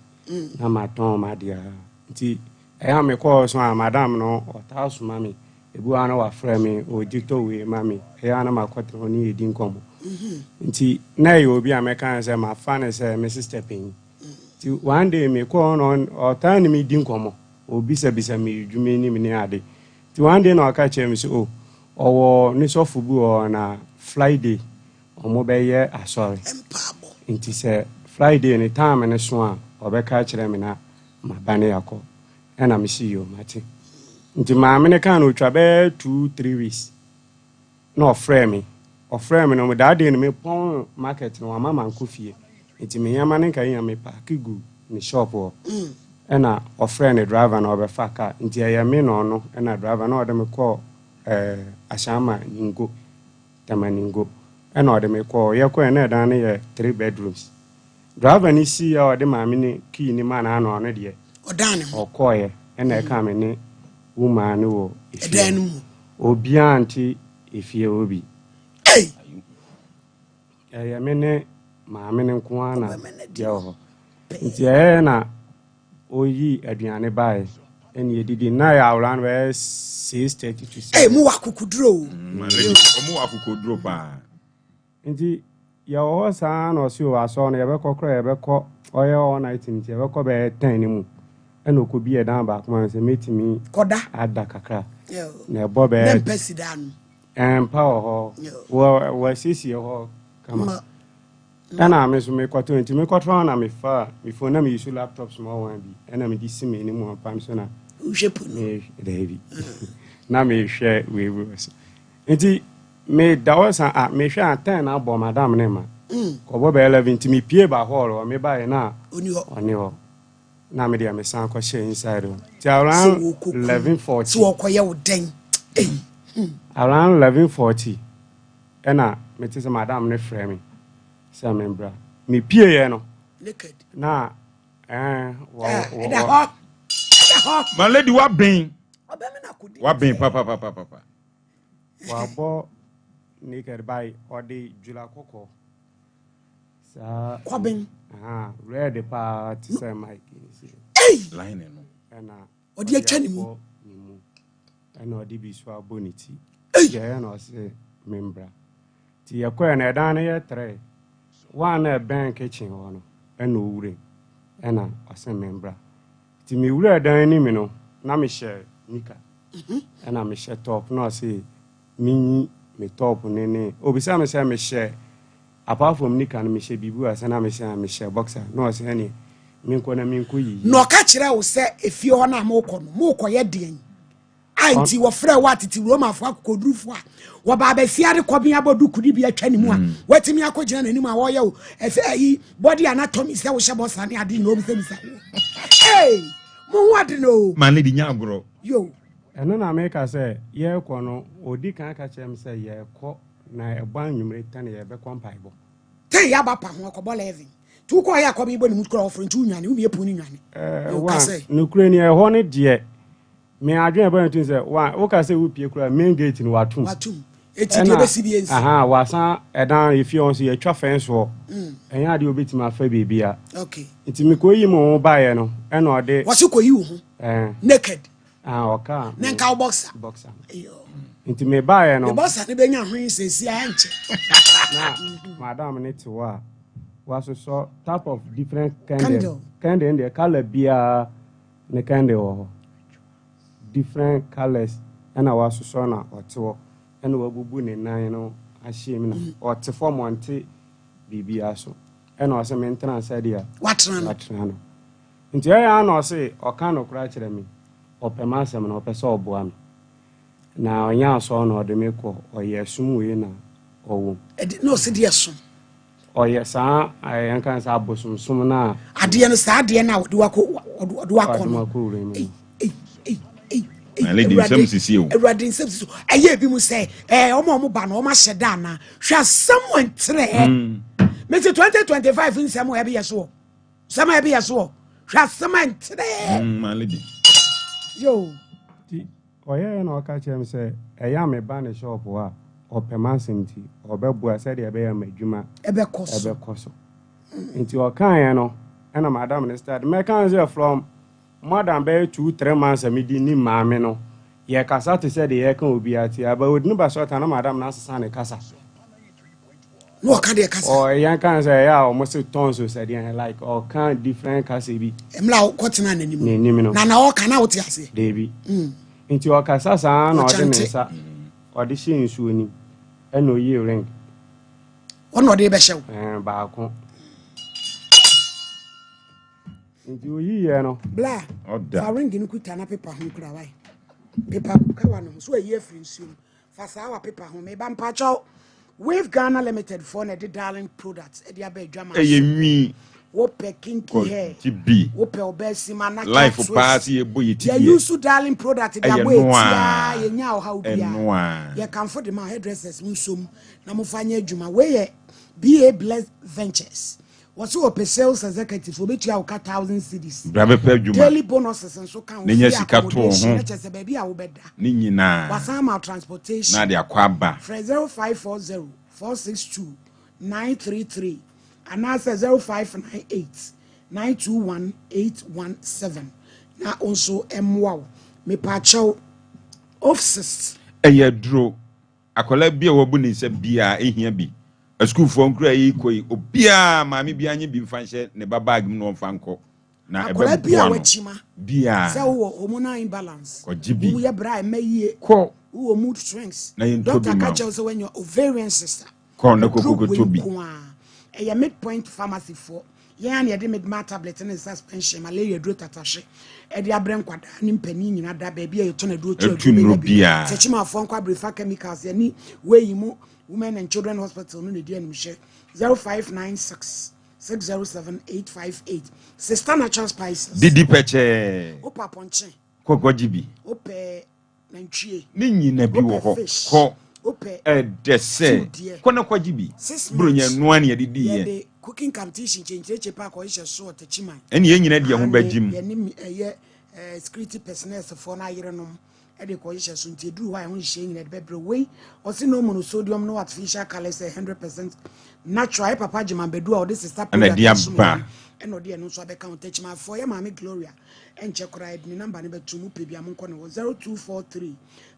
na maton ma dia nti ya me ko so madam no otaso mami ebu ana wa frame o dito we mami ya na makote oni edi nkomo nti na ye obi ameka say ma fa ne say me sister pin ti one day me ko on o tan mi di nkomo obi se bisa me dwuma ni me ne ade ti one day na aka che me so o owo ni so fubu o na Friday o mo be ye asori nti se Friday ni time ne so a obeka kire me na ma bane yakọ na me see you mati nti maame ne kan otwa be 2-3 weeks no frame me no da de ne me pon market no mama nko fie nti me yama ne kan ya me park gu ni shop o na oframe driver na obefa car nti ya me no na driver na ode me call ashama ningo tamaningo na ode me call ye ko na dan ne 3 bedrooms driver ni si ya ode maame ne key ni ma na ano de odane okoye na ka me ne woman wo edanu obi anti efie obi ya mene maame ne nko ana dia ho nti na oyi aduane bae eni edidi na ya awran we 6:30 mu wakukuduro mu wakukuduro pa nti ya o sa na o si o aso na ye be kokro ye be ko oye all night nti ye be ko be 10 ni mu eno ko bi e dan ba kuma se metimi koda ada kakra na ebo be na pesidanu power ho wa sisi ho kama And I miss me quite 20 me quatron and me far before na me use laptop small one be and I me this me anymore pamsona. Me David. Na me share we was. Nti me da was me share 10 abo madam nema. Ko be 11 ti me pie ba hall or me buy na oni ho. Na me dia me san ko share inside o. Ti around 11:40. So okoye wo den. Around 11:40. Ena me ti say madam ne frame me. Say membra. Me pie ye no. Naked. Na my lady wa ben. Wa ben papa. Wa bo naked by or the jula koko. Sa kwabin red pa to say Mike. Hey! Line no. And odi atwa ni mu. And odi bi so aboniti. Yeah, no say membra. Ti yakwa na dan ye 3. One bank kitchen one and no wure. And I say membra. Ti mi wure dan ni me no na me share nika. And I me share top no say me top nene. Obisa me say me share apart from nika no me share bibu asa na me share boxer. No say any me nko na me nko yi. No ka kire wo say efie ho na mo kɔ ye den. Anti wo frɛ wa titi Roma fo akodurufo a wo ba ba fiare kɔbi abodu kudi bi atwa ni mu a watimi akɔgyina nanim a wo ye wo efe ayi body anatomy say wo hyɛ boss ani ade no bi say hey mo wade no man lady nya agro yo eno na make say ye kɔ no odi kan ka kyerem say ye kɔ na ɛbɔ anwumre tane ye be kɔmpaibo te ya ba pa ho kɔbɔ 11 tu kɔ ya kɔbi bo ni mu kɔ ofro ntu nwane wo bi epu ni nwane yo ka say nukure ni ɛhɔ ne de me adwen about things say one o ka say we pie kura main gate ni watum eti de be CBS wasan edan if you on say atwa fence ho enya ade obetima afa bebia okay enti me ko yi mo ba ye no e na ode wo se ko yi wo naked oka na nka boxer iyo enti me ba ye no the boxer ne benya hwen se si anche na madam ne ti wa so type of different candle in the color bia ne candle different colors and I was so na or and we bubu ne nan no ahye mi na or te form wante bibia so and I say maintenance idea watra no nti ya na say o kan no kra kire mi o pema asem na o pese oboa mi na onya so na o de me ko o yesum we na owo no se de yesum o yesa ayan kan sa abosum sum na ade no sa ade na do wako no na lady semsisi o Everything semsisi aye bi mu say omo ba na omo hyeda na hwa someone tre me 2025 in some ebe yeso some ebe yeso hwa someone tre my lady yo ti oye na oka chem say eya me ba na shop wa opemansinti obebua say de ebe ya madwuma ebe koso nti okan ya no na madam ne start me kan say from more than 2-3 months a midi ni maame no ye kasa to say de kan obi ati aba odinu ba so ta na madam na asesa ne kasa no kan de kasa o yan kan say ya o mo se tons so say de like o kan different kasa bi emla o kotena nanim no na o kan na o ti ase de bi nti o kasa sa na o de ne sa o de she nsuo ni e no ye ring ono de be hyew ba ko nti o yi ye no bla fa ring ni kuta na paper ho kura wai paper ka wa no so ye free nsuo fa sa wa paper ho me ba mpa chaw Wave Ghana Limited for the darling products e dia ba adwama eyemi wo pe kinky hair tibi wo pe obesima na life pass ye boy tibi ye use darling product dia boy tia ye nya o how bia ye can for the man hairdressers nsom na mo fanya adwuma we ye BA Blessed Ventures what's your sales executive will be 1,000 cedis. Daily bonuses and so can we accommodation such as a baby I will better. Nina was our transportation. Nadia Kwaba 0540 462 933 and answer 0598 921 817. Now also MWOW me pacho offices. A draw a collab beer wobuni said bia ehia bi. A school for nkura yi koi obia maami bia nye bi mfanhye ne babag no mfanko na ebe bia wachima bia say wo hormonal imbalance ko jibi wo ye bra emaye ko wo mood swings na yin doctor ka tell say when your ovarian system ko na ko tobi a midpoint pharmacy for yan ya de medma tablet and suspension malaria dro tatashe e de abrem kwada ni mpani nyina da baby e to na dro techima fon kwa brefa chemicals yani we mu women and children hospital no dey anim hye 0596 607-858 Sister Natural Spices Didi peche opa ponche kokojibi ope nantwie ni nyina bi wo ho ko dese kona kwajibi bronya noa ne yedidi ye cooking competition change pa ko hye so techima ene ye nyina de ho bajim security personnel for na yerenom e de ko hye so nti duru wa ho hye nyina de bebre we o se no monosodium no artificial colors 100% natural papa jima bedu a this is that product and no dey no so abeka on techima for ya mama Gloria en che kora ni number ne betu mu pebia mo nko no 0243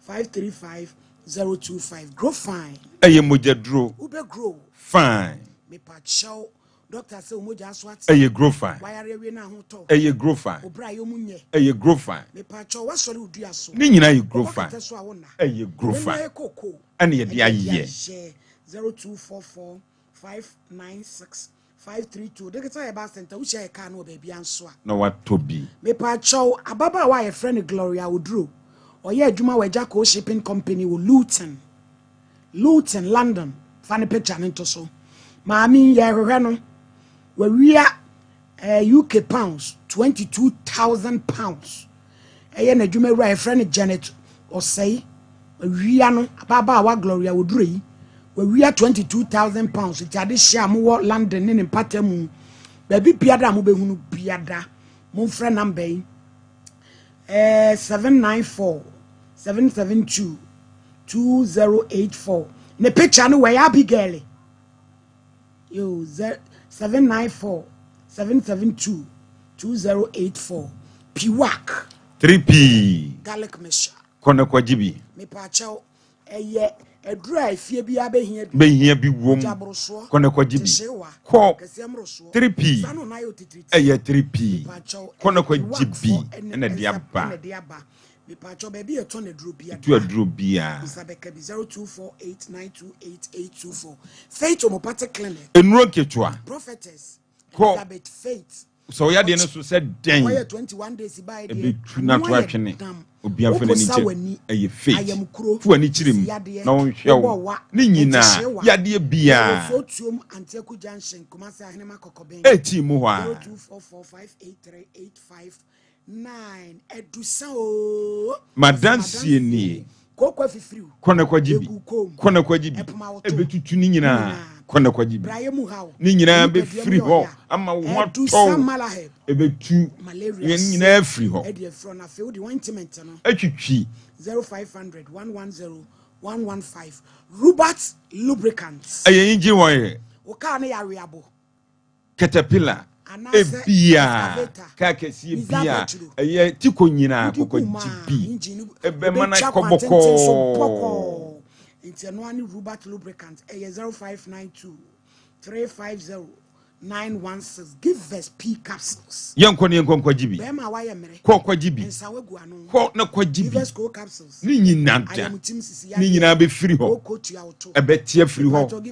535 025 grow fine eye mojadro ube grow fine me pa chow doctor say moja aswat eye grow fine wire we na ho to eye grow fine obra yo munye eye grow fine me pa chow wasori udu aso ni nyina ye grow fine eye grow fine ane ye dia ye 0244 596 532 de keta e ba center wo share ka no ba bia nso a no what to be me pa chow ababa wa ye friend Gloria Oduro oye adwuma wa Jacko shipping company wo Luton London fane picture nto so maami ye hwehwe no wa wia UK pounds 22,000 pounds eye na adwuma wa ye friend Janet osei wia no ababa wa Gloria Oduro yi wa wia 22,000 pounds ti ade hia mo wo London ne patamu ba bi piada mo behunu piada mo frɛ number yi 794 772 2084 ne picture no where Abigail yo 794 772 2084 piwak 3p garlic mesha kona kwajibi me pa chaw eye edura efie bi abehia bi wom kona kwajibi ko 3p eye 3p kona kwajibi ena diaba me pa chaw baby e to na duro bia tu aduro bia Isabeka bi 0248928824 Faith Homeopathic Clinic enuro ketwa prophetess ko Faith so ya de no so said den why 21 days by the be tuna to atwene obi afene ni che eye faith fu ani chirim na won hwew ni nyina ya de bia so tuom Anteku Junction Kumasi Ahenema Kokoben eti mu hwa 0244583859 edusa o madansie ni kokwa fifiriu kona kwajibi ebetutu ni nyina kona kwajibi ni nyina be free ho ama wo to ebetu nyina free ho atwitwi 0500 110 115 Robert Lubricants ayen inji woye o ka na yare abo caterpillar ebia ka kesi ebia eye tiko nyina kokojibi ebe mana koboko into no any Robert Lubricants 0592 350 916 give us P capsules yankon kwajibi be ma wa ye mere ko kwajibi ko na kwajibi give us co capsules ni nyina da ni nyina be free ho ebe tie free ho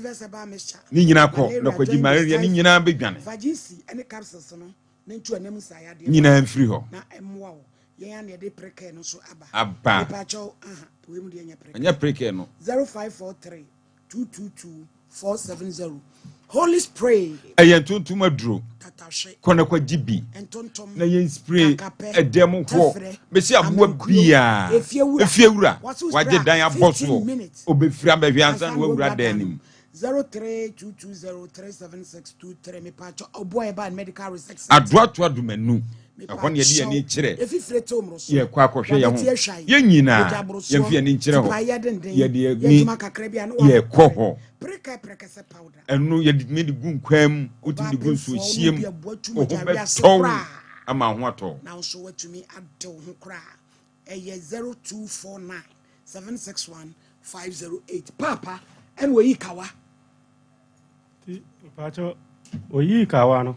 ni nyina ko na kwajibi malaria ni nyina be dwane vagisi any capsules no na ntu anam saya de nyina free ho na emwa wo yen na de preke no so aba pacho we mu de anya preke no 0543 222 470 Holy spray ayen tuntum aduro kona kwajibi na yen spray edem ho besi aboa bia efiewura waje dan aboso obefiri abehwe ansa na wawura dan nim 0322037623 me pacho oboy ba medical research adwato adumanu ehon ye de ani kire efifire tomro so ye kwa akohwe ye ho ye nyina ye mfie ani kire ho ye de agni ye koho preka se powder enu ye de me de gun kwam otimi de gun so hiem o ho beto ama ho ato na so watumi ade ho kra eye 0249 761 508 papa en we kawa pacho oyi kawa no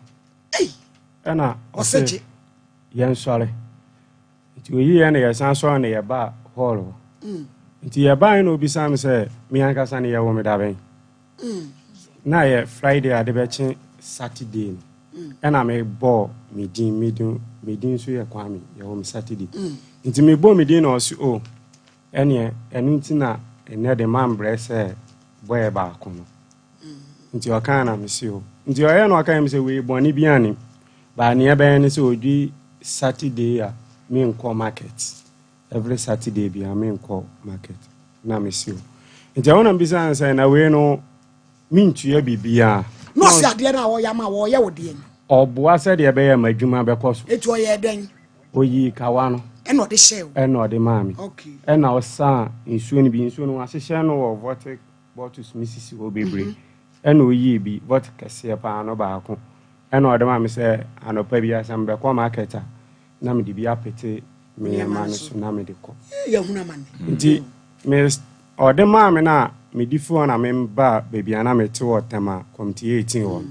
ana oseje yen sore nti oyi yen ye san so na ye ba hall nti ye ba no bi sam se mi anka san ye wo me da ben na yɛ Friday ade bɛkye Saturday ɛna me bɔ medin so yɛ Kwame yɛwɔ me Saturday nti me bɔ medin na ɔsi o ɛneɛ ɛno nti na ɛnɛ de ma mbrɛ sɛ bɔyɛ baako no nti ɔka na me si o nti ɔyɛ na ɔka me sɛ wei bɔne bi ani ba ne ɛbɛyɛ ne sɛ odwi Saturday a me nkɔ market every Saturday bi a me nkɔ market na me si o nti ɔna mbisa ansɛ na wei no me ntua bibia no si ade na wo yama wo ye wo de ni ɔboa sɛ de ɛbɛyɛ madwuma bɛkɔ so etu ɔyɛ den oyi kawa no ɛna ɔde hyɛ wo ɛna ɔde maami okay ɛna ɔsa nsuo no bi nsuo no ahyehyɛ no wɔ vortic bottles misisi wɔ bebree ɛna oyi bi vortic kɛseɛ paa no baako ɛna ɔde maami sɛ anɔpa bi asɛm bɛkɔ market a na me de bi apete me ma no so na me de kɔ yɛ huna man nti me ɔde maami na me di fo na me ba baby ana me te wɔ tema committee 18 wɔ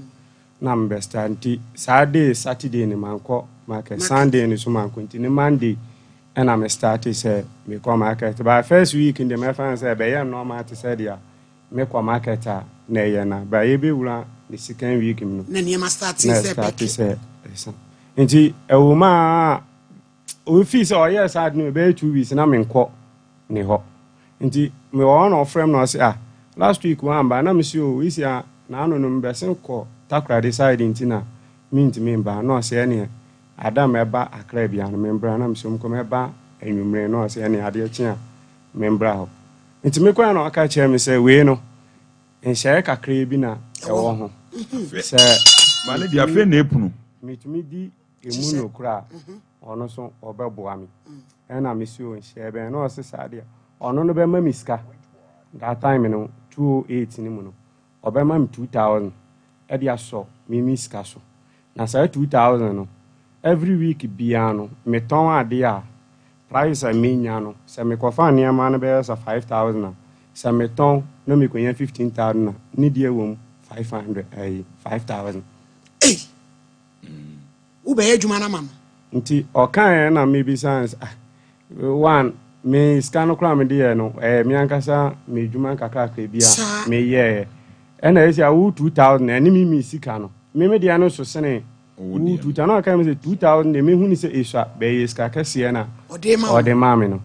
na me besta nti Saturday ni mankɔ market Sunday ni so mankɔ nti ni Monday ɛna me start sɛ me kɔ market ba first week in the me fan sɛ be yɛ normal te sɛ dia me kɔ market a na yɛ na ba yɛ be wura the second week no na ne ma start sɛ nti ɛwoma o fi sɛ ɔyɛ sad no be 2 weeks na me nkɔ ne hɔ nti me wɔ no frame no sɛ last week one ba na me si o isi a na ano no mbɛsen kɔ Takra decide nti na me ba no sɛ ne Adam eba Akra bia no membra na me so mkom eba anwumre no sɛ ne ade akyi a membra ho nti me kwa na aka kyerɛ me sɛ we no nhyɛ kakra bi na ɛwɔ ho sɛ mane dia fe na epunu metumi di emu no kra ɔno so ɔbɛboa me ɛna me si o nhyɛ bɛn no sɛ saade ɔno no bɛma me sika that time no 208 ni mu no ɔbɛma me 2000 ɛde asɔ me sika so na sɛ 2000 no every week bia no me tɔn ade a price a me nya no sɛ me kɔfa nneɛma no bɛyɛ sɛ 5000 a sɛ me tɔn na me konya 15000 a ne die wɔ 500 5000 wo bɛyɛ adwuma na ma no nti ɔka na me bi sans one me sika no kora me de no me ankasa me adwuma kakra bia me yɛ ɛna ɛsi a wo 2000 ɛne me sika no me de ano so sene wo 2000 na aka me sɛ 2000 de me hu ni sɛ esua bɛyɛ sika kɛseɛ na ɔde ma me no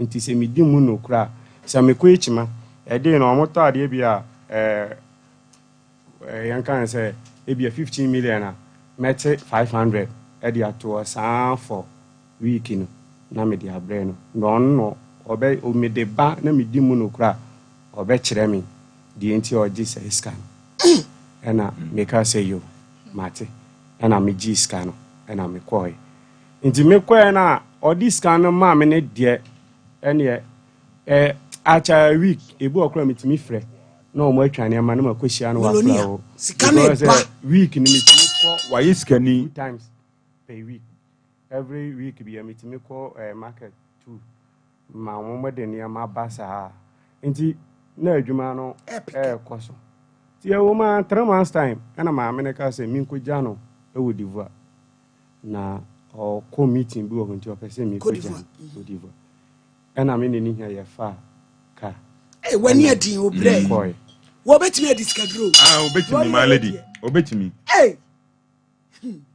nti sɛ me di mu no kora sɛ me kɔ echima ɛde no ɔmo tɔ ade bia yɛn kan sɛ ebia 15 million a mɛte 500 ɛde ato saa for week no na me de abrɛ no no ɔbɛ o me de ba na me di mu no kora ɔbɛ kyerɛ me die nti ɔgye sɛ sika no ɛna me ka sɛ yo mate ɛna me gye sika no ɛna me kɔɛ nti me kɔɛ na ɔdi sika no ma me ne deɛ ɛne acha week ebi ɔkora me timi frɛ na ɔmo atwa ne ma na ma kɔhyia no wafra wo sika no ba week ni me timi kɔ why sika ni 2 times per week every week bi me timi kɔ market 2 ma mo de ne ma ba saa nti na adwuma no kɔ so ti ɛwɔ ma 3 months time ɛna ma me ne ka sɛ mi nkɔgya no ɛwɔ divoa na ɔkɔ meeting bi wɔ ho nti ɔpɛ sɛ mi nkɔgya divoa ɛna me ne ni hia yɛ fa ka wani adin obrɛ wo betimi adi schedule obetimi my lady obetimi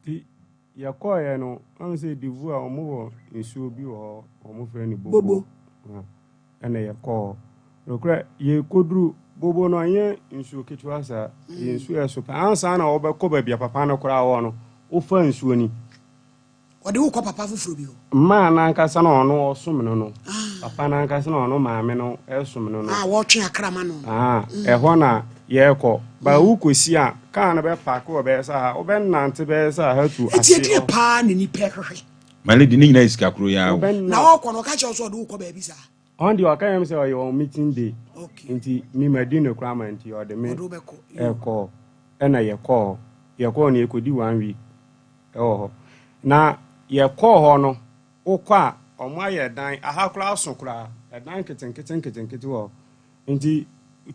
ti ya kɔɛ no am sɛ divoa ɔmo wɔ nsuo bi wɔ ɔmo frɛ ni bobo ɛna yɛ kɔ nokra ye koduru bobo no anye nsuo ketewa sa ye nsuo eso pa ansa na obekɔ ba bia papa no kora wo no wo fa nsuo ni ɔde wo kɔ papa foforo bi ho ma na nkasa na ɔno ɔsom no papa na nkasa na ɔno maame no ɛsom no wo twe akrama no ɛhɔ na ye kɔ ba wo kosi a ka na bɛ pack wo bɛ sa wo bɛ nante bɛ sa ha tu ase tie pa ne ni pɛhwehwe my lady ni nyina iska kro ya na wo kɔ no ka kyerɛ so ɔde wo kɔ ba bi sa on the okayem say your meeting day nti mi madi no krama nti o de me eko na ye call na ekodi 1 week na ye call ho no ukọ a omo aye dan ahakura asokura dan keten wo nti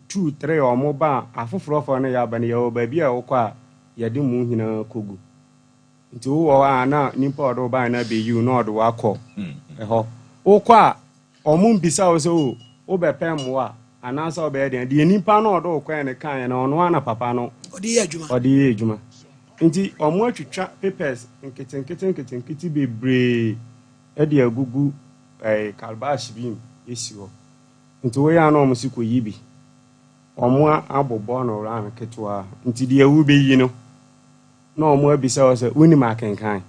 2 3 omo ba afoforo fo na ya ba ne ye ba bi a ukọ a ye de mu hina kogu nti wo na nimpa odo ba na be you na odo akọ ukọ a omun bisa o se o be pem wa anaasɛ ɔbɛyɛ deɛ deɛ nipa no ɔdɔ kwan ne kan na ɔno ana papa no ɔde yɛ adwuma nti ɔmo atwitwa papers nkete bebree ɛde agugu calabash bi esi hɔ nti wo ya na ɔmo si kɔ yi bi ɔmo abobɔ no ran ketewa nti deɛ wu bɛyi no na ɔmo abisa wɔ sɛ wonim akenkan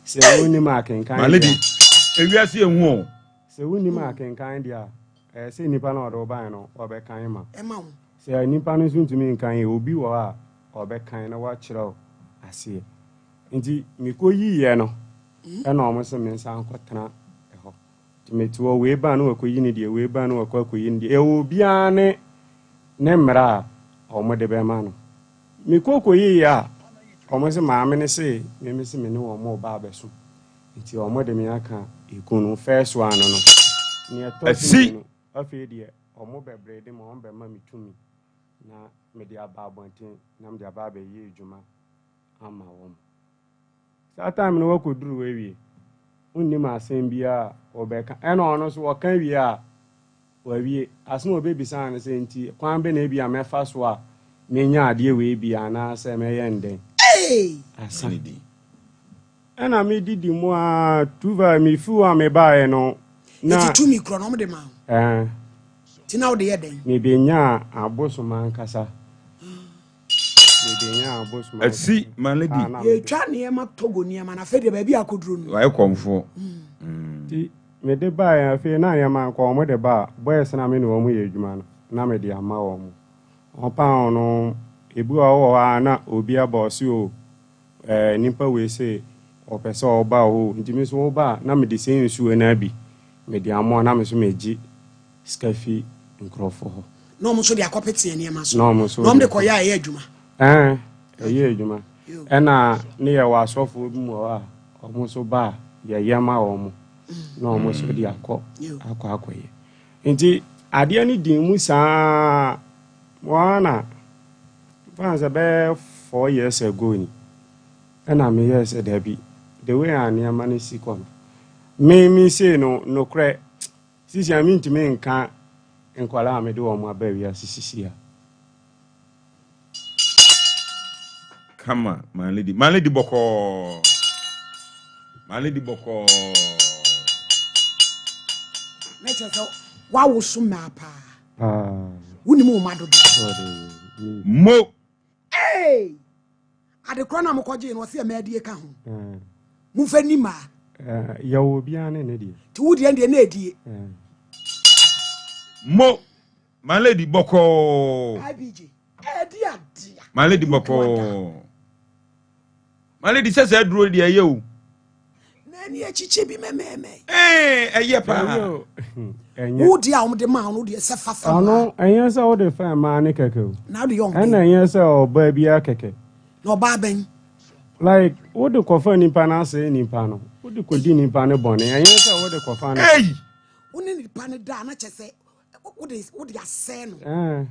sɛ wonim akenkan maledi ewiase ehu o sɛ wonim akenkan deɛ sɛ nipa na ɔde ɔban no ɔbɛkan ma sɛ nipa no nso ntumi nkan yɛ obi wɔ a ɔbɛkan na wakyerɛw aseɛ nti mekɔ yiiɛ no ɛna ɔmo sɛ me nsa nkɔtena ɛhɔ nti meti wɔ wei ba no wakɔyi ne deɛ wei ba no wakɔ akɔyi ne deɛ ɛwɔ obiara ne mmerɛ a ɔmo de bɛma no mekɔ kɔyiiɛ a ɔmo sɛ maame ne se meme se me ne ɔmo ɔba abɛso nti ɔmo de me aka ekunu first one no ne ɛtɔ no afei deɛ ɔmo bɛbrɛ de ma ɔmo bɛma me tumi na me de aba abɔnten na me de aba abɛyɛ adwuma ama wɔn saa time no wakɔduru wawie wonnim asɛm biara ɔbɛka ɛna ɔno so wɔka wie a wawie asɛm ɔbɛbisa no sɛ nti kwan bɛ na ebi a mɛfa so a menya adeɛ wei bi anaasɛ mɛyɛ ndɛn asa ɛna medidi mu a tuva mefi a mebaeɛ no na tumi korɔ no ɔmde ma nti na wode yɛ dɛn mebɛnya abosoma nkasa asi maledi yɛtwa nneɛma togo nneɛma na afei deɛ baabi akɔduro no wayɛ kɔmfoɔ nti mede baeɛ afei na nneɛma nkɔ ɔmo de ba bɔyɛ sɛ na me ne ɔmo yɛ adwuma no na mede ama ɔmo ɔpa no ebi a ɔwɔ hɔ a na obi aba ɔse o nipa wei se ɔpɛ sɛ ɔba hɔ nti me so woba a na mede sɛ nsuo no abi mede ama na me so megye sika fi nkurɔfoɔ hɔ na ɔmo so de akɔpete nneɛma so na ɔmo de kɔyɛ a ɛyɛ adwuma ɛyɛ adwuma ɛna ne yɛ wɔ asɔfoɔ bi mu hɔ a ɔmo so ba yɛyɛ ma ɔmo na ɔmo so de akɔyɛ nti adeɛ no di mu saa wɔna fan sɛ bɛyɛ 4 years ago ni ɛna meyɛ sɛ dabi the way a nneɛma no si kɔ no me sei no nokorɛ sisi a mentumi nka nkwala a mede wɔ mo aba wiase sisi a kama maledi bɔkɔɔ na kyerɛ sɛ wawo so mmaa paa wonim wo ma dodo mo adekorɔ na mokɔgyee no ɔsɛ ɛmaadie ka ho momfa ni maa yɛwɔ biara ne ne deɛ nti wodeɛ deɛ na ɛdie mo maledi bɔkɔɔ ɛdi adea maledi bɔkɔɔ maledi sɛ sɛ aduro deɛ ɛyɛ o nani akyikye bi mɛmɛɛmɛ ɛyɛ paa wodi a womde ma no deɛ sɛ fafa ano ɛnyɛ sɛ wode fa maa ne kɛkɛ o na wode yɔn ɛna ɛnyɛ sɛ ɔbaa biara kɛkɛ na ɔbaa bɛn like wode kɔfa nipa no asɛe nipa no wode kɔdi nipa no bɔne ɛnyɛ sɛ wode kɔfa no wone nipa no da na kyɛ sɛ wode asɛe no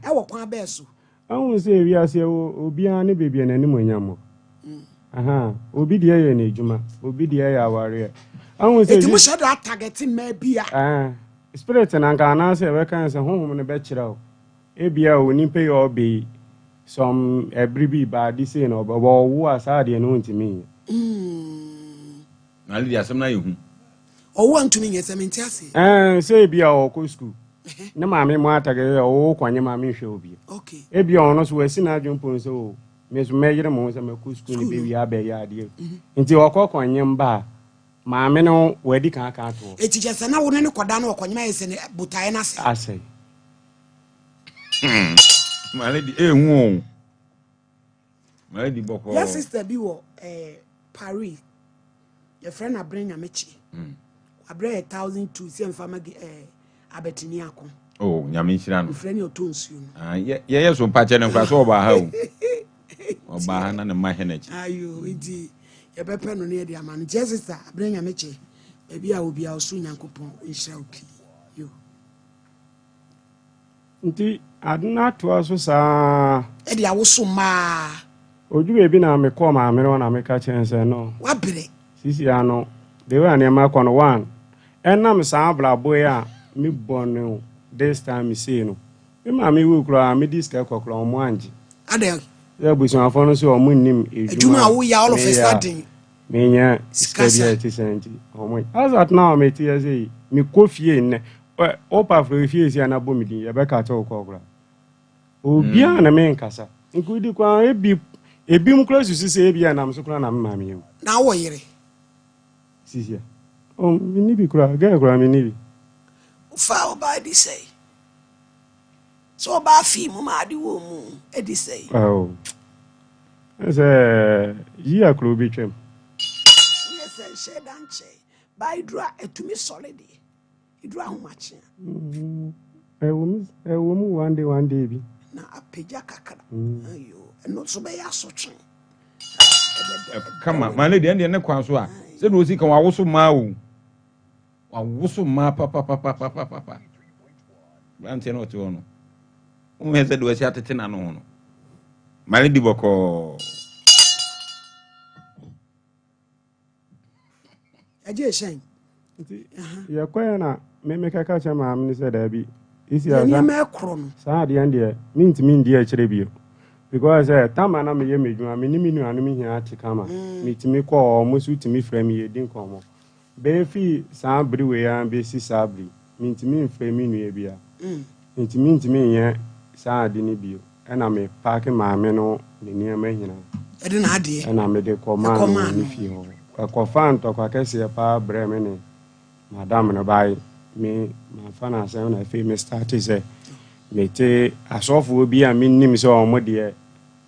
ɛwɔ kwan bɛɛ so ahu sɛ ewiase obiara ne baabi a n'anim onyam obi deɛ yɛ n'adwuma obi deɛ yɛ awareɛ ahu sɛ ɛti mo hyɛ do atagɛte mmaa bia spirit na nka anaasɛ ɛbɛka sɛ honhom no bɛkyerɛ wo ebia o nipa yɛ ɔbɛyi some ɛbere bi baade sei na ɔwɔ a saa deɛ no ntumi yɛ maledi asɛm na yɛ hu ɔwɔ ntumi nyɛ sɛ mente ase sɛ ebia ɔkɔ school ne maame mu atagɛ ɔwɔ kwanye maame nhwɛ obi ebia ɔno so wasi na adwon pon sɛ o me so mɛyere mo sɛ mɛkɔ school ne bewi abɛyɛ adeɛ nti ɔkɔ kwanye mba maame no wadi kan aka to eti kyɛ sɛ na wo ne kɔda no ɔkɔnyema yɛ sɛ ne botae na se asɛ maledi ehu maledi bɔkɔɔ ya sister bi wɔ Paris your friend abrɛ nyamekye abrɛ 1002 sɛ mfa ma abetini akɔ nyame nhyira no friend your tone nsuo no yɛyɛ so mpakyɛ no nkwa so ɔbaa ha o ɔbaa ha na ne ma hɛ n'akyi ayo enti yɛbɛpɛ no ne yɛde ama no kyɛ sister abrɛ nyamekye baabi a obi a ɔso nyankopɔn nhyira wo pii yo nti adena toa so saa ɛde awoso maa oju bebi na mekɔ maame no na meka kyɛn sɛ no wabere sisi ano de wa nneɛma kɔ no one ɛnam saa abrabɔ a me bɔ no this time say no Mammy will cry, me this cock on one. Adel. There was some phone so or moon Juma, we are all of a sudden. Me, Scassia, as at now, me tears me coffee in Opa for a few years and a booming, a back at all cogra. Oh, beyond a main casa, including a beam close to Sabia and I'm so glad I'm mammy. Now, what ye? See here. Oh, we need to cry, girl, Grammy. Foul by this say. So about fee, Mamma, do moon, Eddie say. Oh, as a year club between. Yes, I said, and say, by draw it to me solid. You draw how much? A woman one day be. Now, a pejaka, you, and not so by a such. Come on, my lady, and the Quanswa. Said was he come also mau. I was ma papa. Auntie no to ono. Who has said was at 10 and on. My lady Boko. I just saying. You're quite a make a catch a man, said Abby. Is your macron? Sad, the India, mean to mean dear Cheribio. Because time and I'm a yemmy, I mean, enemy here to come. Meet me call almost to me frame ye didn't come. Befi Sam Brewer and Bessie Sabri, mean to me frame me beer. Mean to me, yeah, sad in and I'm a parking my men near me. I didn't have it, and I made a command if you a confant or I can see a power bremene. Madame and by me, my finance and a famous starter say, Mete as soft will be a minimum so more dear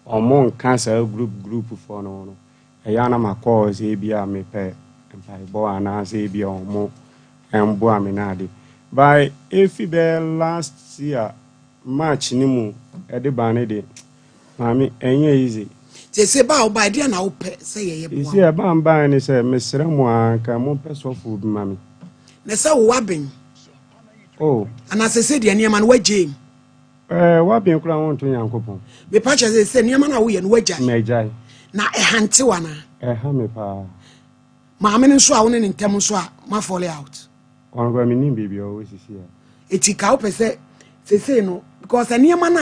or more cancer group for no. A yana ma cause a be a me pay and by boy and as a be or more and boaminadi. By if be last year, March nimu at the banady. Mammy, ain't easy. They say, bow by dear now, say, you see a bam by and say, Miss Ramwa, come on, pest of food, mammy. There's a wabbing. Oh, and as I said, the near man, where Jane. What be a crown to young couple? The patch as they say, near man, we and wedge. Major. Now a hantiwana. A hammy pa. Mamma and Swan in Temuswa, my folly out. On Grammy baby always is here. It's a cow per se, say no, because a near man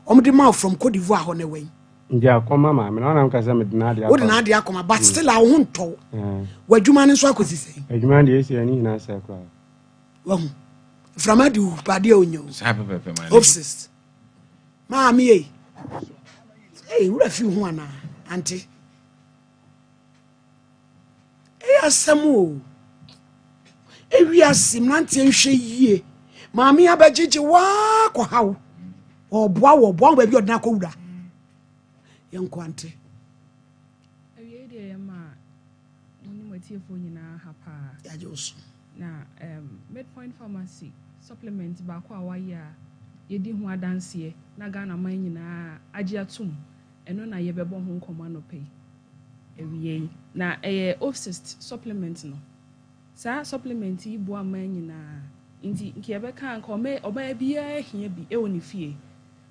on the mouth from Cote d'Ivoire on the way. Yeah, come, mamma, I'm not Casamid Nadia. What an idea, but still I won't talk. What you man is what was he say? A man is any answer cry. Well, from a do, Padio, obsessed. Mammy, hey, refuge one, auntie. Yes, some more. We are Simlantian she, Mammy, I bet you walk or how or bow or bow with your nacoda. Young Quante. Now, midpoint pharmacy supplement back our year. You didn't want dance here. Nagana mine na ajiatum, and no, I ever born home command pay. Now, a obsessed supplement no. Sa supplement yi bo aman na inti nkebe kan ko me oba bia hia bi e woni fie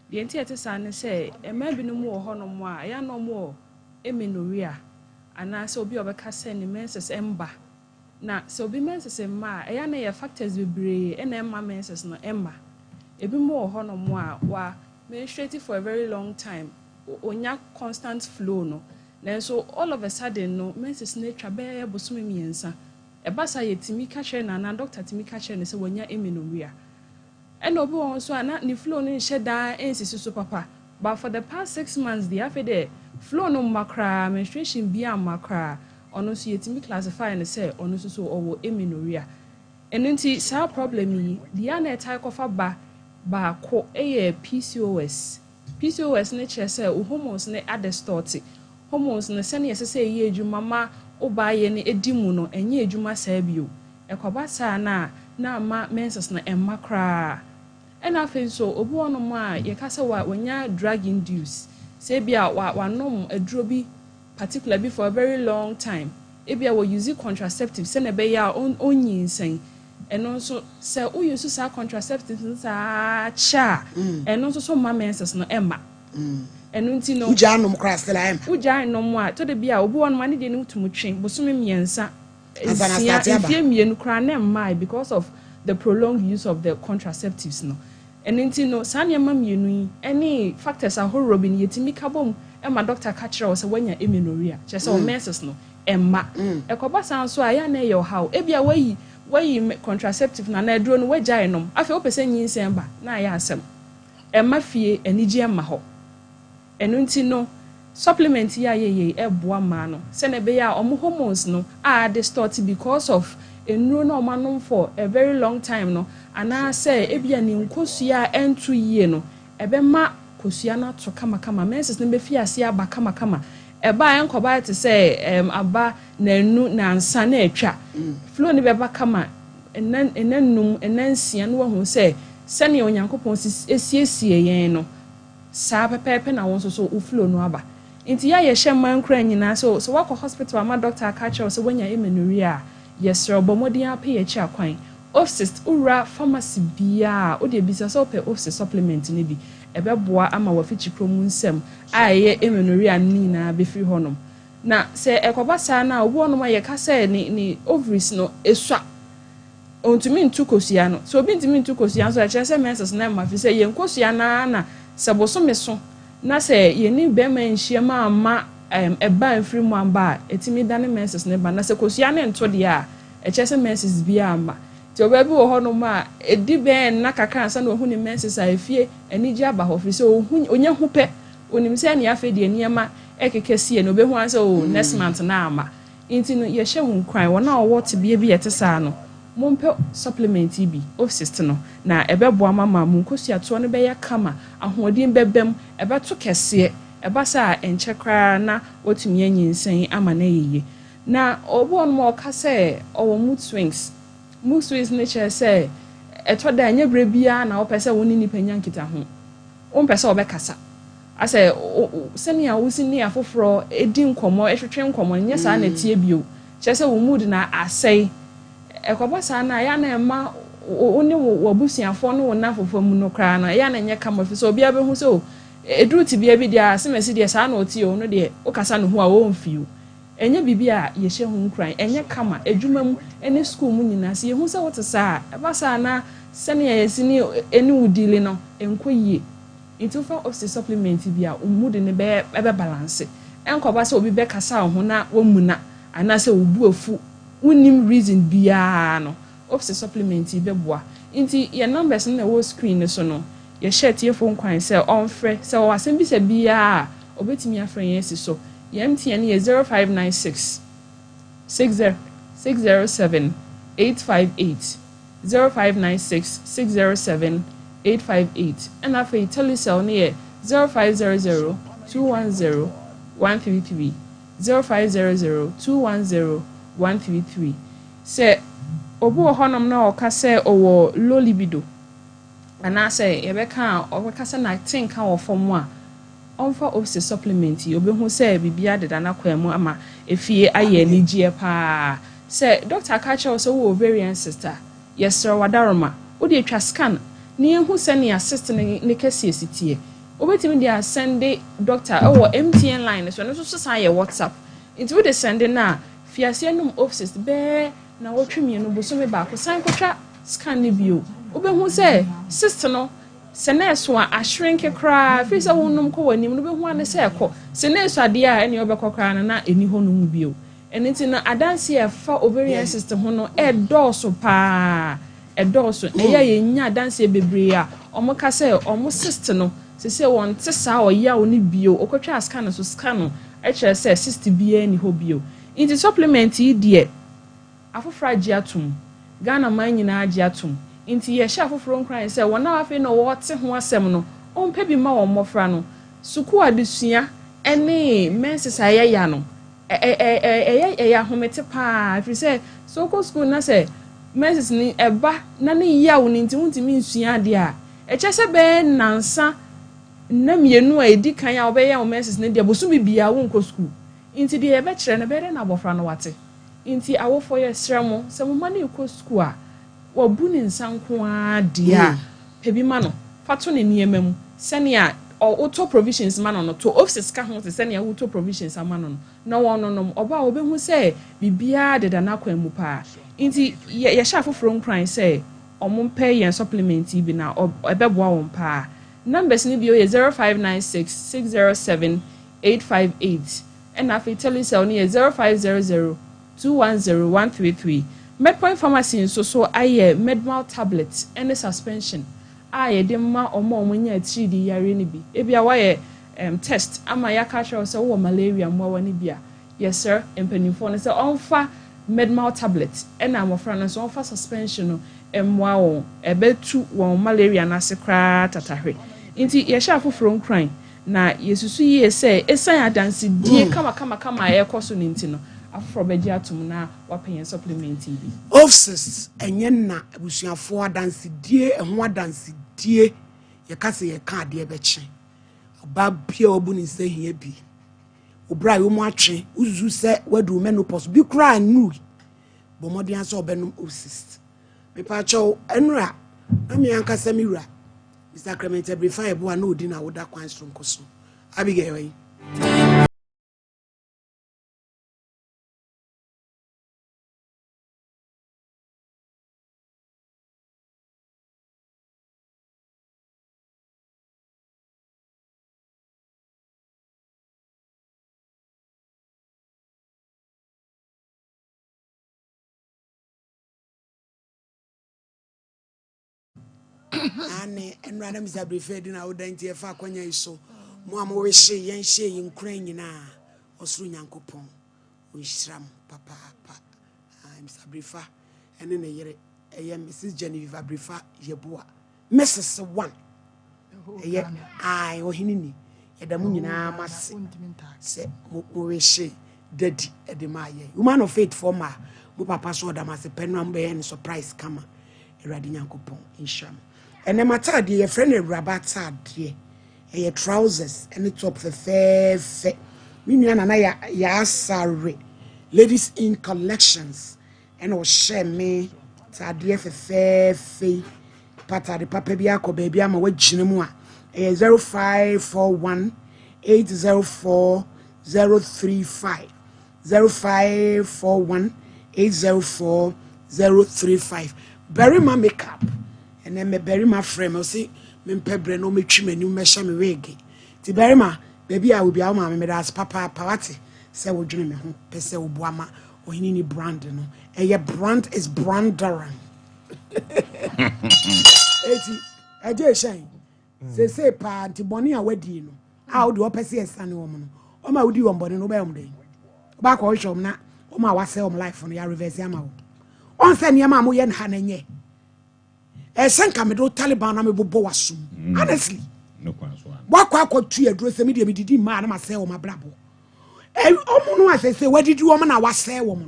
de enti ete sa ne se e ma bi no mu ho no mu a ya no mu emenoria ana se obi obeka se ne menses emba na se obi menses emma e ya na ye factors bebre e na emma menses no emma ebi mu ho no mu a wa menstruating for a very long time onya constant flow no then so all of a sudden no menses na twa be bosome miensa ebasa yetimi ka hwe na doctor timi ka hwe ne se wonya emenoria and obi won so ana ni flow no nhye da ensisi so papa but for the past 6 months the after flow no makra menstruation bia makra ono so yetimi classify ne se ono so owo emenoria enunti sa problem yi dia na etai kofa ba ko eye PCOS ne che se hormones ne adestort hormones ne se ne yesese ye adwuma ma oba ye ne edimu no enye adwuma saa bio ekoba saa na ma menses na emmakra ena afen so obi wono ma ye kase wanya drug induce say bia wa nom aduro bi particular bi for a very long time e bia we use contraceptives se na be ya onyinsen eno so se o use sa contraceptives sa cha eno so ma menses no emma enunti no uja nom krastela em uja nom a to de bia obi won ma ne de no tumutwe bosome miensa Azana mienu kra na mai because of the prolonged use of the contraceptives no ɛno nti no saa nneɛma mmienu yi ɛne factors ahorow bi no yɛtumi ka bom ɛma doctor ka kyerɛ wo sɛ wanya amenorrhea kyerɛ sɛ menses no ɛmma ɛkɔba saa nso a yɛ na ɛyɛ ɔhaw ebia wayi contraceptive na aduro no wagyae nom afei wopɛ sɛ nyinsɛn ba na ayɛ asɛm ɛma fie anigye ɛma hɔ ɛno nti no supplement yi a yɛyɛ ɛboa maa no sɛ na ɛbɛyɛ a ɔmo hormones no a distort because of nnuro na ɔmo anom for a very long time no anaasɛ ebia ne nkosua a ɛnto yie no ɛbɛma kosua no ato kamakama menses no bɛfi ase aba kamakama ɛba ɛnkɔba te sɛ aba nanu nansa na atwa flow ne bɛba kama ɛnanum ɛnansia no wahu sɛ sɛnea onyankopɔn esiesie yɛn no saa pɛpɛɛpɛ na wɔn so wo flow no aba nti ya yɛhyɛ man kra nyinaa so wakɔ hospital ama doctor aka kyerɛ sɛ wanya amenorrhea yɛsrɛ bɔmmɔden apɛ yɛkyi akwan ofsist ura pharmacy bia o de bisa sɛ opɛ ofsist supplement ne bi ɛbɛboa ama wafikyi krom nsɛm a ɛyɛ amenorrhea nyinaa bɛfiri hɔnom na sɛ ɛkɔba saa na obi hɔnom a yɛka sɛ ne ovaries no esua ontumi ntu kosua no so obi ntumi ntu kosua so ɛkyerɛ sɛ menses na ma fi sɛ yɛn kosua na sɛ bosome so na sɛ yɛni bɛma nhyia ma ama ɛba mfiri mu amba etimi dane menses ne ba na sɛ kosua ne nto de a ɛkyerɛ sɛ menses bia ama ti obabi wɔ hɔ no ma edi bɛn na kakra ansa na ohun ne menses a efie anigye aba hɔ fi sɛ ohun onya hu pɛ onim sɛ ne afɛ de nneɛma ɛkeke sie no obehu ansɛ o next month na ama nti no yɛhyɛ hun kran wɔn a ɔwɔ tebea bi yɛte saa no mompɛ supplement bi ofsist no na ɛbɛboa mama mu nkosiatoɔ no bɛyɛ kama ahoɔden bɛbɛm ɛbɛto kɛseɛ ɛbasa a ɛnkyɛ koraa na wɔtumi anyinsɛn ama na yeye na ɔbɔ no ma ɔka sɛ ɔwɔ mood swings ne kyerɛ sɛ ɛtɔ da nyɛ berɛ biara na wɔpɛ sɛ wɔne nipa nya nkita ho wɔmpɛ sɛ wɔbɛkasa asɛ sɛnea wosi ne afoforɔ edi nkɔmmɔ ɛhwehwɛ nkɔmmɔ nyɛ saa na tie bio kyerɛ sɛ wo mood na asɛe ɛkɔba saa na ya na ɛma one wo busuafo no wona fofo mu no kra no ya na nyɛ kama fi so obi abehu so eduru tibia bi dia semesi dia saa na oti o no de okasa no ho a wo mfiu enye bibi a yɛhyɛ ho nkran enye kama adwuma mu ene school mu nyina se yehu sɛ wote saa ɛba saa na sɛne yɛsi ni eni wudile no enko yie into fa of supplement bi a umud ne be balance enkɔba sɛ obi bɛkasa ho na wamuna ana sɛ obu afu unim reason biya no ofse supplement beboa nti your numbers na wo screen so no ye share tie phone kwan say on frɛ sɛ o asɛm bi sɛ biya obetimi afrɛ yɛn si so ye MTN ye 0596 607 858 0596 607 858 and afei telecell ne ye 0500 210 133 0500 210 133 say obu honom na oka say owo low libido ana say yebeka obeka say na think ka ofom a onfa ofse supplement obehu say bibia deda na kwamu ama efie aye anigye pa say doctor ka che so wo ovarian sister yesre wadaroma wo de twa scan ne ehu say ne assist ne kase esitie obetimi de send doctor owo MTN line so no so say WhatsApp it would send na fiase num offices be na wotwemi no bosome ba ko san kotwa scan ne bio obehu se sister no se nurse wa ashrinke kra fi se wonum ko wanim no behu ane se ekọ se nurse ade a ene obekokra na eni ho no mu bio enti na adanse e fa ovarian system ho no e dọọso pa e dọọso na ye nya adanse bebre a omoka se omo sister no se won te sa oya oni bio okotwa scan so scan no e kire se sister bia ni ho bio inti supplement yi de afofra agiatum Ghana man nyina agiatum inti ye sha afofro nkran se wona afi no wote ho asem no ompe bi ma wo mofra no suku adesua ene menses ayaya no ya homete pa afi se soko school na se menses ni eba na ne ya wo nti wuntimi nsua de a eche se be nansa na mienu a edi kan a obeya wo menses ne de bosu bibia wo nko school inti de ebe kire na be de na bofra no wate inti awofo ye sremo se mo ma na eko school a wabu ni nsanko a dia pebi ma no fato ne niema mu senia auto provisions ma no to office ka ho se senia auto provisions ama no na wono no oba obehu se bibia de da na kwan mu pa inti ye sha foforo nkran se omum pay yen supplement bi na ebeboa won pa. Numbers ni bi o 0596 607 858 and afi telecell ni 0500 210 133. Medpoint Pharmacy nso so aye Medmal tablets and suspension. Aye de ma omo nya 3D yare ni bi. Ebia waye test ama ya ka sure so wo malaria mo wani bia. Yes sir, empanifo no say onfa Medmal tablets and amofra no so onfa suspension no emwa won ebetu won malaria na se kra tatahwe. Inti ye sha foforo nkran na yesusu ye say esan adanse die kama ekoso ni nti no afro beji atum na wapen supplement bi offices enye na abusuafo adanse die ehho adanse die ye kase ye ka de beche oba bia obu ni se hia bi obra yo mu atwe uzu se wadu menopause bi kra nu bomodian so obenum offices me pa cho enura na me ankasa mi wura sacrament every fire bo na odi na woda kwan strom koso Abigail we ane enrada mi sabrife di na woda ntie fa kwanya iso mo am we hye yen hye yin kran nyina osuru nyankopon o hyiram papa I'm sabrifa ene ne yere eye Mrs Genevieve Abrifa yeboa Mrs 1 eye ai ohinini yedamu nyina mase se mo we hye daddy edemaye woman of faith for ma mo papa so da mase penam be en surprise kama erade nyankopon hyiram ene matade ye friend rabatade ye trousers and top fe minua na ya asare ladies in collections and o share me tade fe patade papa bi akoba bi ama wagina mu a 0541 804 035 0541 804 035 Berima makeup and then me Berima frame. I see me pebre no me trim me new mesha me wig. Ti Berima, baby I will be out me das papa pawati. Say we dream me home. Pese ubuama or hini brand no. And your brand is brandaran. Eti, I just shine. Say pa anti boni a wedi no. How do pese esane woman? O ma wudi won boni no be omde. Ba ko hwom na o ma wase life no ya reverse ama wo. On se niam amoye nha na nye. Senka me do Taliban na me bobo wasum. Honestly. No kwanso. Wakwa akotu aduro se me de me didi ma na ma se wo ma brabo. Omo no asese wadidi wo na wase wo mo.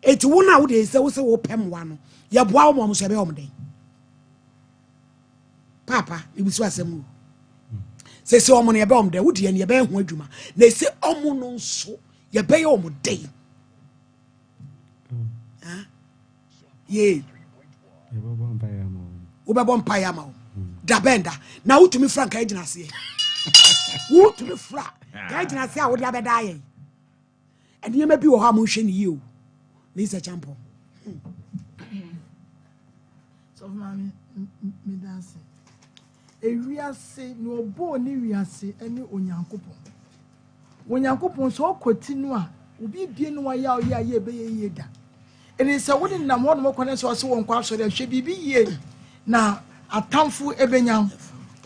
Eti wo na wo de se wo pem wa no. Ye boa wo mo so be wo den. Papa, ibisu asemu. Se omo no ye be wo den, wo de ye be hu adwuma. Na se omo no nso ye be ye wo den. Ye Ubabon payama da benda na wutumi frank agina se wutumi fra ka agina se a wo dia beda ye ene ma bi wo ha mo hwe ne ye o ni se champo so mami me dance ewiase no obo ni wiase ene onyankopon so okoti no a obi die no ya o ye be ye da ene se woni nam ho no kone so won kwa so de hwe bibi ye na atamfu ebenyam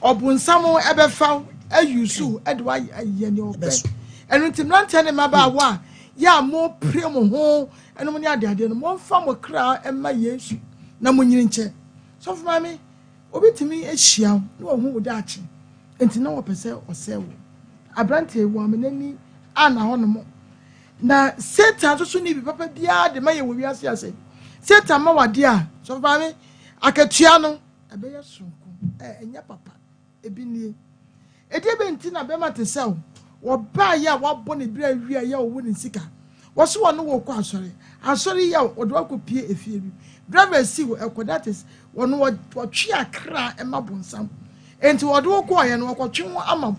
obunsam ebefa ayusu edwa ayene obe enu timrante ne maba wa ya mo prem ho enu mo ne ade no mo fa mo kra emma yesu na mo nyiri nche so for mami obitimi ehia no hu oda achi enti na wo pese osewo abrante wo amenani ana ho no mo na Satan so ni bi papa bia de maye wo wiase ase Satan ma wade a so fa me akatua no ebe ye sonko enya papa ebinie edi ebe nti na be mate sew wo ba ya wo bo ne bira wi ya wo ne sika wo so no wo kwa asori ya wo do akopie efie bi driver si wo that is wo no wo twe akra e ma bonsam enti wo do ko ye no wo twe wo ama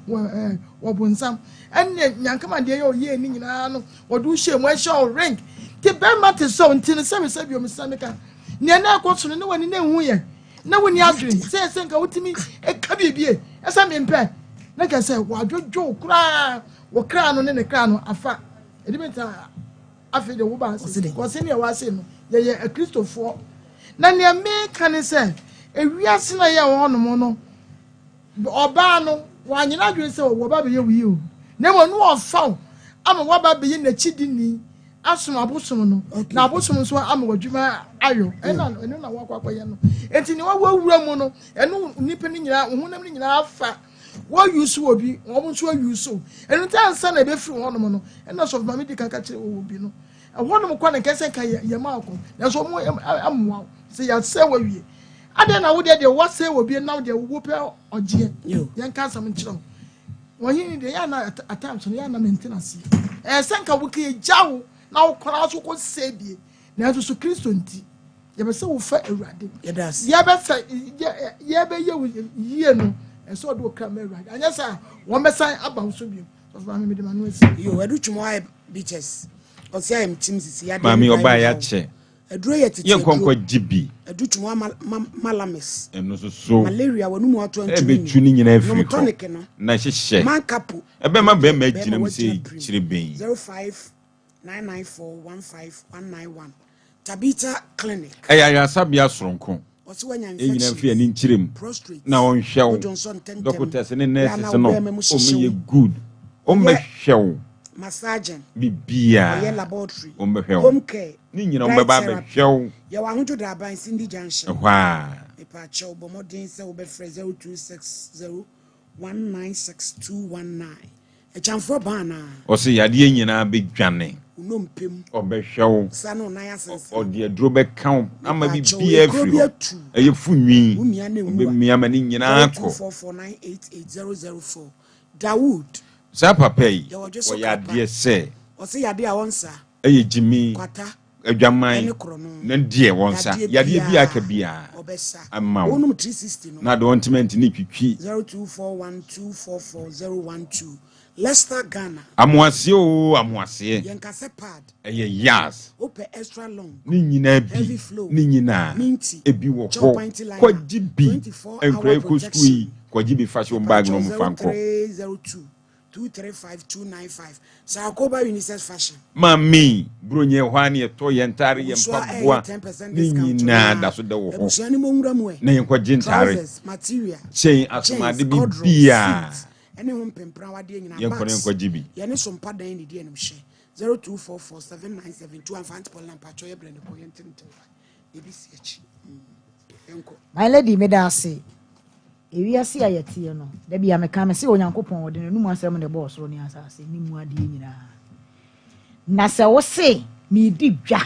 wo bonsam enne nyankama de ye ni nyina no wo do hye mo hye ring te bɛrima te sɛ nti ne sɛ me sɛ bi o me sɛ me ka nea na ɛkɔ so no ne wani na ehu yɛ na woni adwene sɛ nka wotimi eka bibie ɛsɛ me mpɛ na ka sɛ wadwodwo kura wo kra no ne ne kra no afa edimenta afi de wo ba se ko se ne wa se no ye kristofo na ne me ka ne sɛ ewiase na ye wo no mo no oba no wanyina adwene sɛ wo ba be ye wi o na mo no ofa ama wo ba be ye na chidini asom abosom no na abosom so ama wadwuma ayo eno na wakwa ye no enti ne wa wura mu no eno nipa ni nyina honam ni nyina afa wo use obi wo nso use eno ta ansa na be firi honom no eno so mama di kaka kire obi no honom kwa na kese ka ye ma akọ na so mo amwa se ya se wa wie ade na wo de wo se obi na wo de wo pe oje ye nka sam nkire wonyi ni de ya na attempts no ya na maintenance senka wo ke jawo na wo kora so ko sebie na so Kristo nti ye be se wo fa awurade ye be fa ye be ye no so do kra ma awurade anya sa wo mesan aba so bi of ma me de manu esi yo edu twmo ay beaches o se am tim sisi ya de mami oba ya che eduro ye tete ye nkonko gibi edu twmo malamis eno so malaria wonu mu ato ntumi e be tuni nyina afiri ko no na hyehyɛ man kapo ebe ma be ma gyina mu se kyire ben 0599415191 Tabita Clinic ya sabia soronko nyina fi ani nkyirem na on hwew doctors ne nurses no o me good o me hwew massaging bibia ye laboratory o me hwew home care ni nyina o me ba be hwew ye wa hojo da ban Cindy Junction wa e pa che obo modern se obe frɛ 0260196219 e chamfo bana o se yade nyina be dwane unompem obehwew sano na ya sense o de aduro be kan ama bibia afiri eye funwi obe miama ni nyina akọ 2449880004 Dawood sa papa yi o ya de se o se yade a wonsa eye jimi kwata adwaman na die wonsa yade bi aka bia amma wonum 360 no na the ointment ni twitwi 0241244012 Leicester Ghana amoase o amoase yenkase pad eye yas ope extra long ni nyina bi ni nyina ebi wo ko kwaji bi enkra ko skui kwaji bi fashion bag no mfanko 235295 Sakoba Unisex Fashion mami bronye hwane eto yentare yempaboa ni nyina da so de wo ho na yenkwa jintare chain asomade bibia ene ho mpempran wade nyina yenkwa jibi ye ne sompa dan ne die nim hye 02447972 amfant polan pacho ye brene ko yentente ebisi achi enko my lady medase ewiase ayetie no da bia meka me se onyankopon wode no mu asem ne boss ro ne asase ni mu ade nyina na se wo se mi di dwa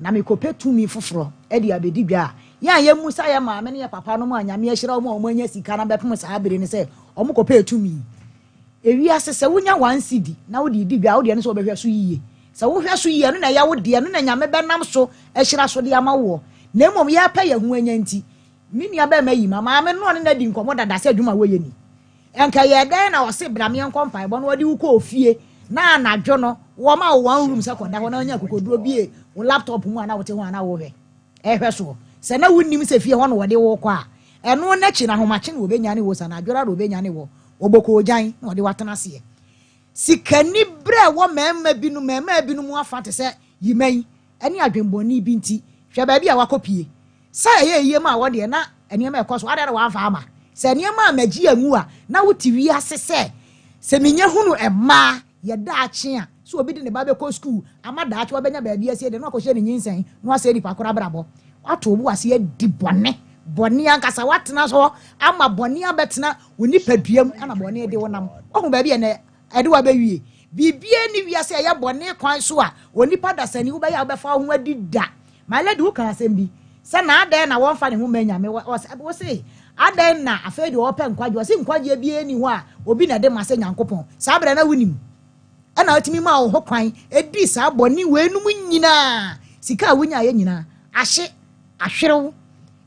na me kopetu mi foforo e di abedi dwa ya ye musa ya maame ne ya papa no mu anyame ahyira o mu anya sika na bepem saa bere ne se o mu kopetu mi ewiase se wonya 1 cedi na wo di dwa wo de ne so obehwe so yiye se wo hwe so yiye no na ya wo de no na nyame benam so ahyira so de ama wo na emom ya pa ya hu anya nti mini aba ma yi mama me no ne na di nkomo dada se adwuma wo ye ni enka ye dan na wo se bra me nkompa bo no wo di wo ko ofie na anadwo no wo ma wo one room se koda ho na anya kokoduro bie wo laptop mu ana wo te ho ana wo hwe ehwe so se na wonnim se fie ho no wo de wo kwa eno na chi na homache na obenya ne wo sa na adwora ro obenya ne wo oboko ojan na wo de watena se sikani bre wo mema binu mu afate se yiman eni adwenboni bi nti hwe ba bia wakopie sa ye ma wo de na eniema ekoso adere wa afa ama se eniema amagi anwu a na wuti wi ase se menye hunu ema ye da ache a so obi de ne ba be ko school ama da ache obenya ba bia se de no akohye ne nyinsen no ase di pakora brabo wato obu ase di bone ankasa watena so ama bone abetena woni paduam ana bone de wonam ohu ba bia ne ede wa ba wie bibie ni wi ase ye bone kwan so a oni padasani wo ba ya obefa ho adi da my lady wo kan asem bi se na adan na won fa ne ho manyame wo se adan na afedi wo pe nkwaje wo se nkwaje bie ni ho a obi na de mase nyankopon sa bra na wunim ana otimi ma wo ho kwan edi sa boni wenum nyina sika wunya ye nyina ahye ahwerew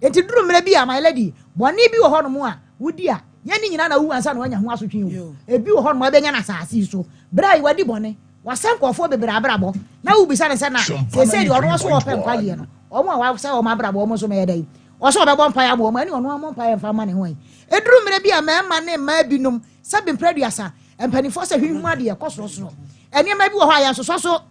enti duru mra bi a my lady boni bi wo ho no mu a wudi a ye ni nyina na wu ansa na wanya ho asotwe wo ebi wo ho no ma benya na saasi so bra yi wadi boni wasɛm kɔfoɔ bebree abrabɔ na wobisa ne sɛ na sɛsɛ deɛ ɔno so wɔpɛ nkwagyeɛ no ɔmo a wasɛ ɔmo abrabɔ ɔmo so mɛyɛ dɛ ɔsɛ ɔbɛbɔ mpaeɛ ama ɔmo ɛne ɔno amɔ mpaeɛ mfa ma ne ho yi ɛduru mmerɛ bi a mmarima ne mmaa binom sɛ bemprɛduasa mpanimfoɔ sɛ hwehwemu adeɛ kɔ sorosoro nneɛma bi wɔ hɔ a yɛnsosɔ so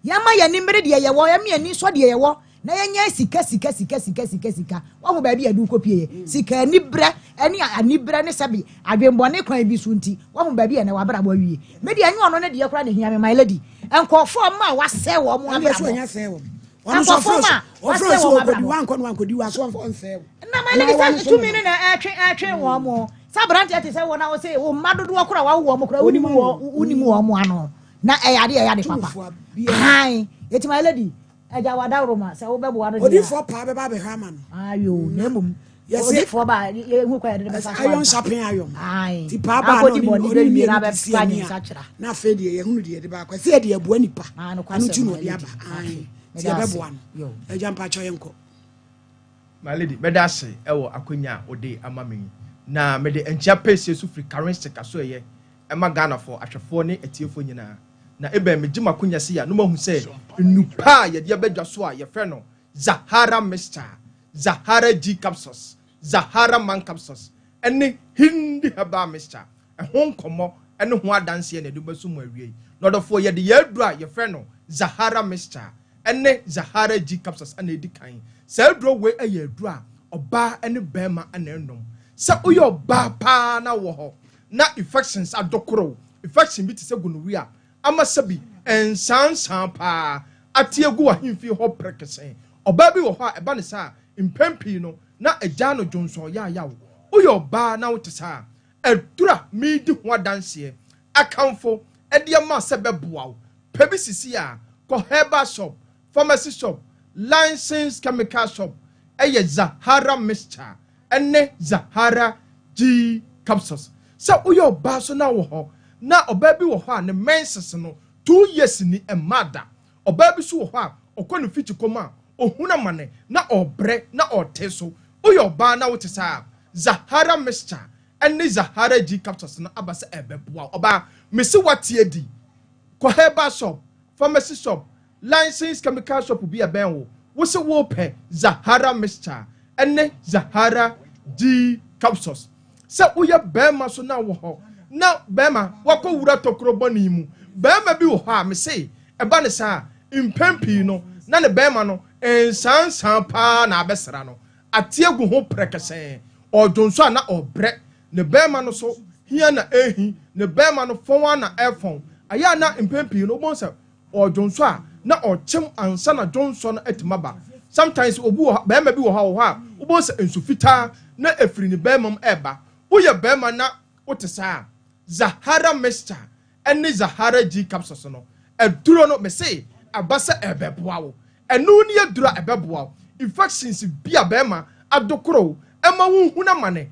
yɛma yɛni mmere deɛ yɛwɔ yɛma yɛni nsɔ deɛ yɛwɔ na yɛnyɛ sika wahu baabi yɛde wokɔpie sika anibrɛ ɛne anibrɛ ne sɛbi adwembɔne kwan bi so nti wahu baabi yɛ na wabrabɔ awie mede ɛnyɛ ɔno ne deɛ kora ne hia me my lady nkɔfoɔ ma a wasɛ wɔ mo abrabɔ nkɔfoɔ ma wasɛ wɔ mo abrabɔ na my lady sɛ tumi ne na ɛtwe wɔ mo sɛ aberante te sɛ wɔ na wo sɛ wo mma dodoɔ kora wawo wɔ mo kora wonim wɔ mo ano na ɛyade papa hai eti my lady eja wada roma se wo bebo wado dia odifo pa be ba be hama no ayo na mum odifo ba ehu kwa de be sa ayon shopping ayon ai ti pa ba no ni odi na be pa ni sa kira na fe de ye hunu de de ba kwa se de abu anipa anu tu no de aba ai ti be bo an eja mpa cho yenko my lady me da se e wo akonya ode amame na me de encha pese su free currency ka so ye e ma Ghana for ahwefo ne atiefo nyina na ebe me gima kunya se ya no mahu se nupa ye de bedwa so a ye fe no Zahara Mr. Zahara G capsules Zahara man capsules ene hindi Herbal Mr. Hon Nkomo ene ho adanse na de basu mu awie no do fo ye de ye adura ye fe no Zahara Mr. ene Zahara G capsules ene di kan se aduro we eye adura oba ene bema ene enom se uyo ba pa na wo ho na infections adokoro infection bi te se gonorrhea amasabi ensansan pa atiegu ahimfi ho prekese oba bi wo ho a eba ne sa impempi no na agya no Johnson ya uyo ba na wote sa edura midi ho adanse akamfo ede ma se beboa pebi sisi a ko Herbal shop pharmacy shop licensed chemical shop eye Zahara mixture ene Zahara G capsules sa uyo ba so na wo ho na oba bi wo ho a ne menses no 2 years ni emada oba bi so wo ho a okonu fiti koma ohuna mane na obre na oteso uyo ba na wote sa Zahara mixture ene Zahara G capsules na abase ebeboa oba mesi watie di ko Herbal shop pharmacy shop licensed chemical shop bi aben wo se wo pe Zahara mixture ene Zahara G capsules se uye bema so na wo ho na bema wako wura tokro boni mu bema bi wo ha me se eba ne sa impempi no na ne bema no ensansan pa na abesra no atiegu ho prekese odonso na obre ne bema no so hia na ehi ne bema no fon na efon aya na impempi no bonsa odonso a na ochem ansa na Johnson etimaba sometimes obu bema bi wo ha ubonsa ensufita na efiri ne bema eba uye bema na utesa Zahara mixture ene Zahara G capsules no eduro no me say abasa ebeboa wo enu ne eduro ebeboa infections bia bema adokoro ema hu na mane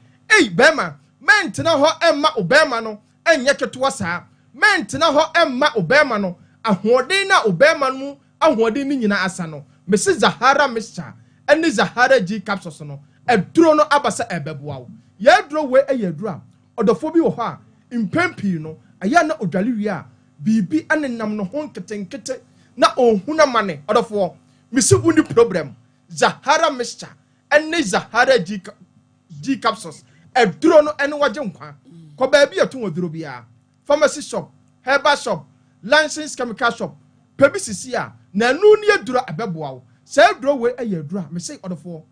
bema mentena ho emma obema no enye keto saa mentena ho emma obema no ahoden na obema no ahoden ni nyina asa no me say Zahara mixture ene Zahara G capsules no eduro no abasa ebeboa wo ye eduro we eduro odofo bi wo ho a impempi no aya na odwale wi a bibi anenam no ho nketenkete na ohuna mane odofo misi wuni problem Zahara mixture ene Zahara G capsules eduro no ene waje nkwa ko ba bi eto oduro bia pharmacy shop Herbal shop licensed chemical shop pebi sisi a na anu ne eduro abeboa wo sa eduro we eye eduro me say odofo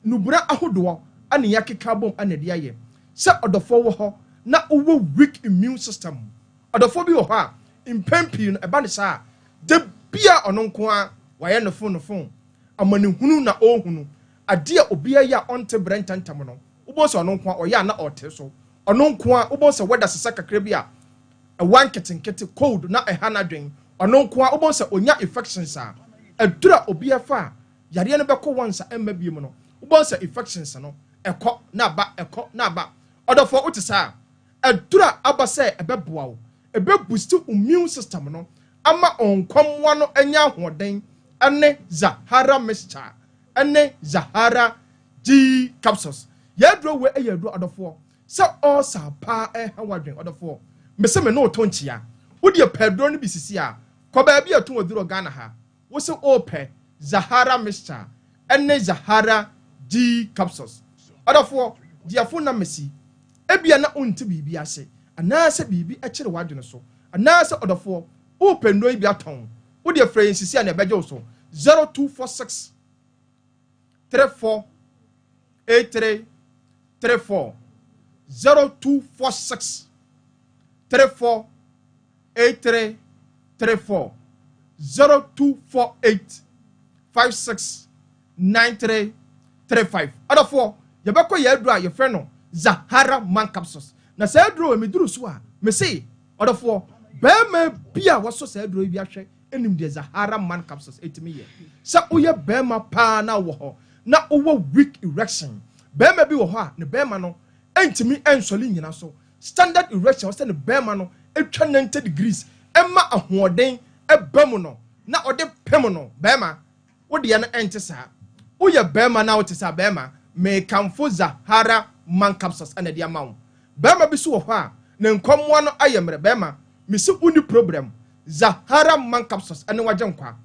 nubura ahodo ane yakeka bom ane de aye se odofo wo ho na owo weak immune system odofo bi wo ho a impempi no eba ne sa de bia ononko a waye no fon amane hunu na ohunu ade a obi ya onte brentantam no ubo so ononko a oya na ote so ononko a ubo so weda sesa kakra bi a wan ketenkete cold na ehana dwen ononko a ubo so onya infections a edura obi afa yare no beko wonsa emma bi mu no ubo so infections no ekọ na ba odofo utisa edura abase ebeboa wo ebe boost immune system no ama onkwamwa no anya hoden ene Zahara mixture ene Zahara G capsules yedro we eyedro odofo se all sa pa hawadwen odofo mese me no tonchia wodi pedro no bisisi a ko ba bi ato oduro Ghana ha wo se ope Zahara mixture ene Zahara G capsules adafo diafo na mesi ebia na unti bibi ase anase bibi e kire wadwene so anase odafo ope ndo bi aton wodi afra nsisi a na beje so 0246 34 83 34 0246 34 83 34 0248 56 93 35 adafo yebeko ye adura ye frɛ no Zahara man capsules na sa aduro me duru so a me say adafo ba ma bia waso sa aduro bi ahwɛ enim de Zahara man capsules etimi ye sa oye ba ma pa na wo ho na owo weak erection ba ma bi wo ho a ne ba ma no entimi ensoli nyina so standard erection wo se ne ba ma no etwa 90 degrees emma ahoɔden ebamu no na ode pem no ba ma wo de ya no ente sa woyɛ bɛrima na wote sa bɛrima me kamfo Zahara man capsules ana de amawo bɛrima bi so wɔ hɔ a ne nkɔmmoa no ayɛ mmerɛ bɛrima me se uni problem Zahara man capsules ane wagye nkwa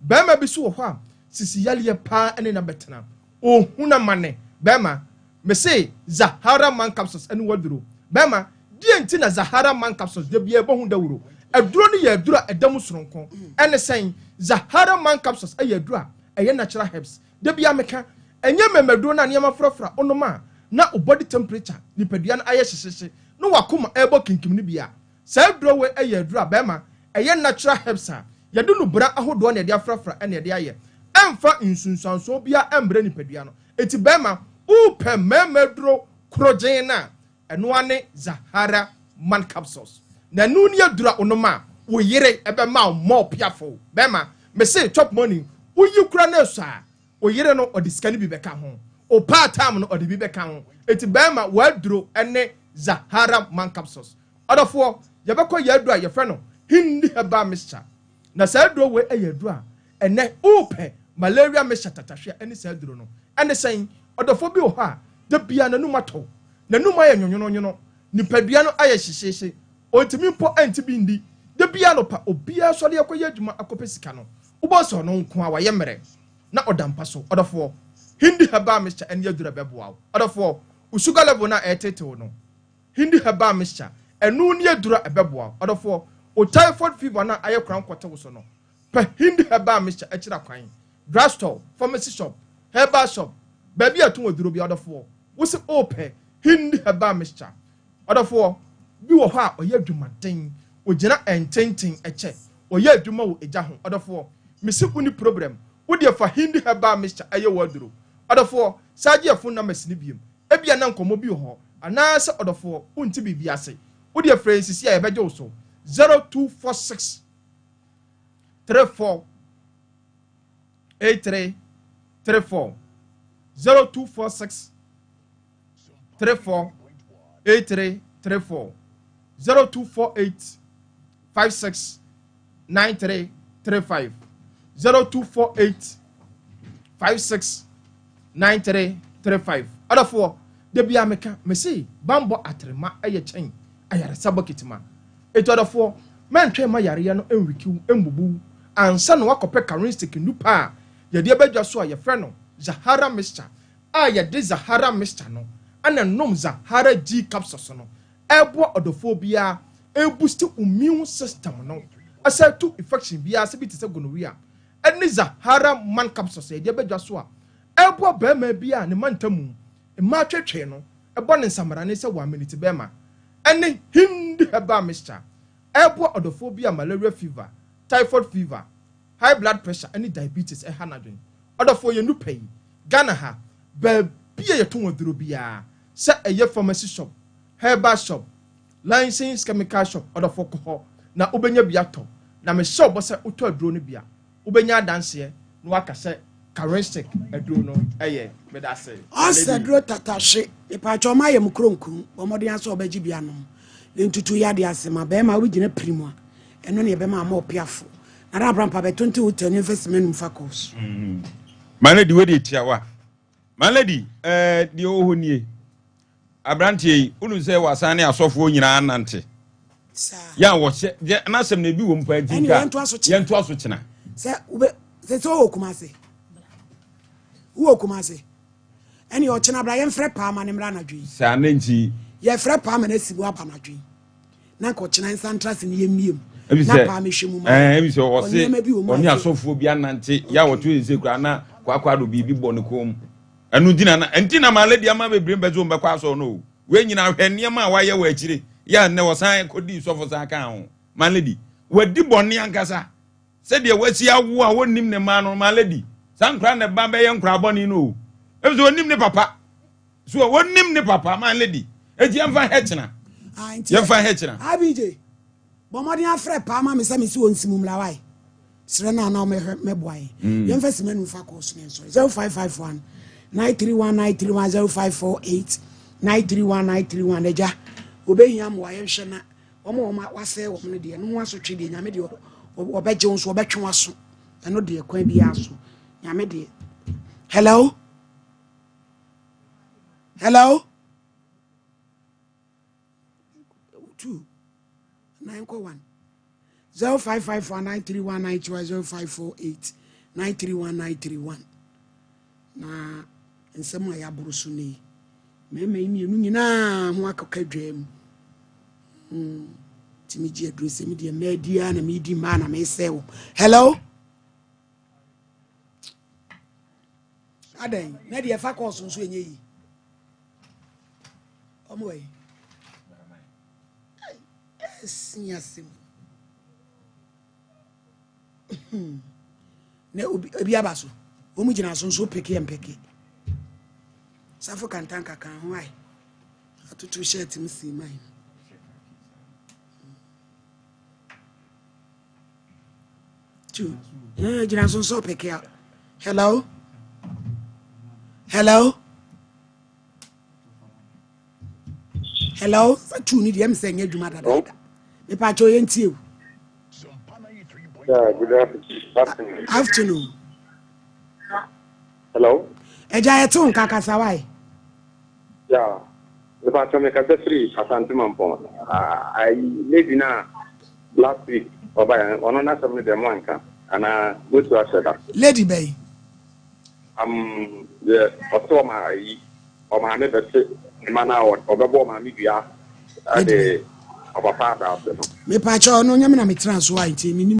bɛrima bi so wɔ hɔ a sisi yaleɛ paa ane na bɛtena ohuna mane bɛrima me se Zahara man capsules ane waduro bɛrima die nti na Zahara man capsules de bia ɛbɔ ho dawuro aduro no yɛ aduro a ɛdam soronko ɛne sɛn Zahara man capsules ɛyɛ aduro a ɛyɛ natural herbs de bia meka enye memeduro na niam frafra onoma na o body temperature nipadua na aye hyehyehye no wakoma ebo kinkim ni bia sa aduro we aye aduro bema eye natural herbs a yede no bra ahodo na yede afrafra na yede aye emfa nsunsanso bia embre nipadua no eti bema upe memeduro krogen na eno ane Zahara man capsules na nu ni aduro onoma wo yire ebe ma mo piafo bema me say chop money uyi kura na so a oyire no odiskani bi beka ho o part time no odi bi beka ho eti bema waduro ene Zahara man capsules odofo ye beko ye aduro ye fe no hindi Herbal mixture na sa aduro we ye aduro ene upe malaria mixture tatahwe ene sa aduro no ene sen odofo bi o ha de bia na numa to na numa ye nyonyono nipadua no aye hyehyehye ontimi mpo anti bi ndi de bia no pa obia so de akoye adwuma akopesika no uboso no nko a waye mere na odampa so odofo hindi Herbal mixture en yadura beboa odofo usugar level na etete no hindi Herbal mixture enu ni yadura ebeboa odofo o typhoid fever na aye kran kwete wo so no pa hindi Herbal mixture akira kwan drugstore pharmacy shop herbal shop baby atun oduro bi odofo wo se ope hindi Herbal mixture odofo bi wo ho a oye adwumaden ogina ententen eche oye adwuma wo eja ho odofo misi uni problem wodi afa hindi Herbal mixture aye waduro odofo saje afun na masini biem ebia na nkomo bi ho anase odofo unti bibi ase wodi afra nsisi a yebeje so 0246 34 83 34 0246 34 83 34 0248 56 93 35 0248 56 93 35 adafo de bia meka mesi bambo atrema eye chen ayare sabokitima eto adafo mentwe ma yare no enwiki embubu ansa no wakope charistic nupa ye de bedwa so ye frɛ no Zahara mixture a ye de Zahara mixture no ana nom Zahara G capsules no ebo adafo bia e boost immune system no asa to infection bia se bi te se gonorrhea eni Zahara man capsules ye de bedwa so a ebo ba ma bia ne mantamu ma twetwe no ebo ne nsamara ne se 1 minute be ma eni hindi Herbal mixture ebo adofo bia malaria fever typhoid fever high blood pressure eni diabetes hanadwen adofo ye nupai Ghana ha ba bia ye ton waduro bia se eye pharmacy shop herbal shop licensed chemical shop adofo ko na obenya bia to na me shop se uto aduro no bia obenya danse no waka se charistic aduro no eye medase asa aduro tatashe ipacho ma ye mukronku bomode aso obaji bia no ntutu ya de asema be ma wigina primo eno ne be ma ma opiafo na rabrampa be 20 hotel investment mfakos malady we de tiawa malady de ohonie abrantie unu se wasane asofo nyina nante ya wo hye na sem na bi wo mpa dinka yentu aso chena se so okumase wo okumase eni o chena bra yemfre pa ma ne mra na dwi sa na nti ye fre pa ma na sibu apa na dwi na ko chena santrase ne yemiem na pa me hwemu ma ebi so wo se oni asofo bi anante ya wo to eze kura na kwa do bibi bo ne kom anu dina na entina ma lady ama bebrem bezo mbe kwa so no we nyina hwe niam a waye wa akire ya ne wo san kodi sofo san kan ho ma lady wadi bonni ankasa se de wasi awo a wonim ne ma no ma lady san kra ne ba be ye nkra bonni no ebi so wonim ne papa so wonim ne papa ma lady eji amfa hechina yemfa hechina abije bomodi afre pa ma me se me si onsimum la wai sire na na me boy yemfa simenu fa course ne so 0551 931 0548 931 eja obehia mo wa yehwe na omo wase wo no de no waso twe de nyame de obeje won so obetwe waso eno de kwan bi aso nyame de hello 2 9 0554931920 0548 na nsema ya burusu ni meme mienu nyina ho akakadwam timiji address me de media na medi ma na me sewo hello adan na de fa course nso enye yi omo yi siasim ne obi abaso omu gina so nso peke empeke safo kantanka kan ho ai atutu shirt msi mai tu gina so nso peke hello tu ni de mse nya dwuma dada me pa cho yentie yeah, good afternoon. Hello? Eja yetu nkakasa wai. Yeah. The part of me kasa free Asante Mampo. I live in last week. Oba ono na some dem wanka. Ana go to Aseda. Lady Bay. The Otoma o ma me bese mana obebo ma mi dua. Ade oba father. Me pa cho no nyame na me transfer wai nti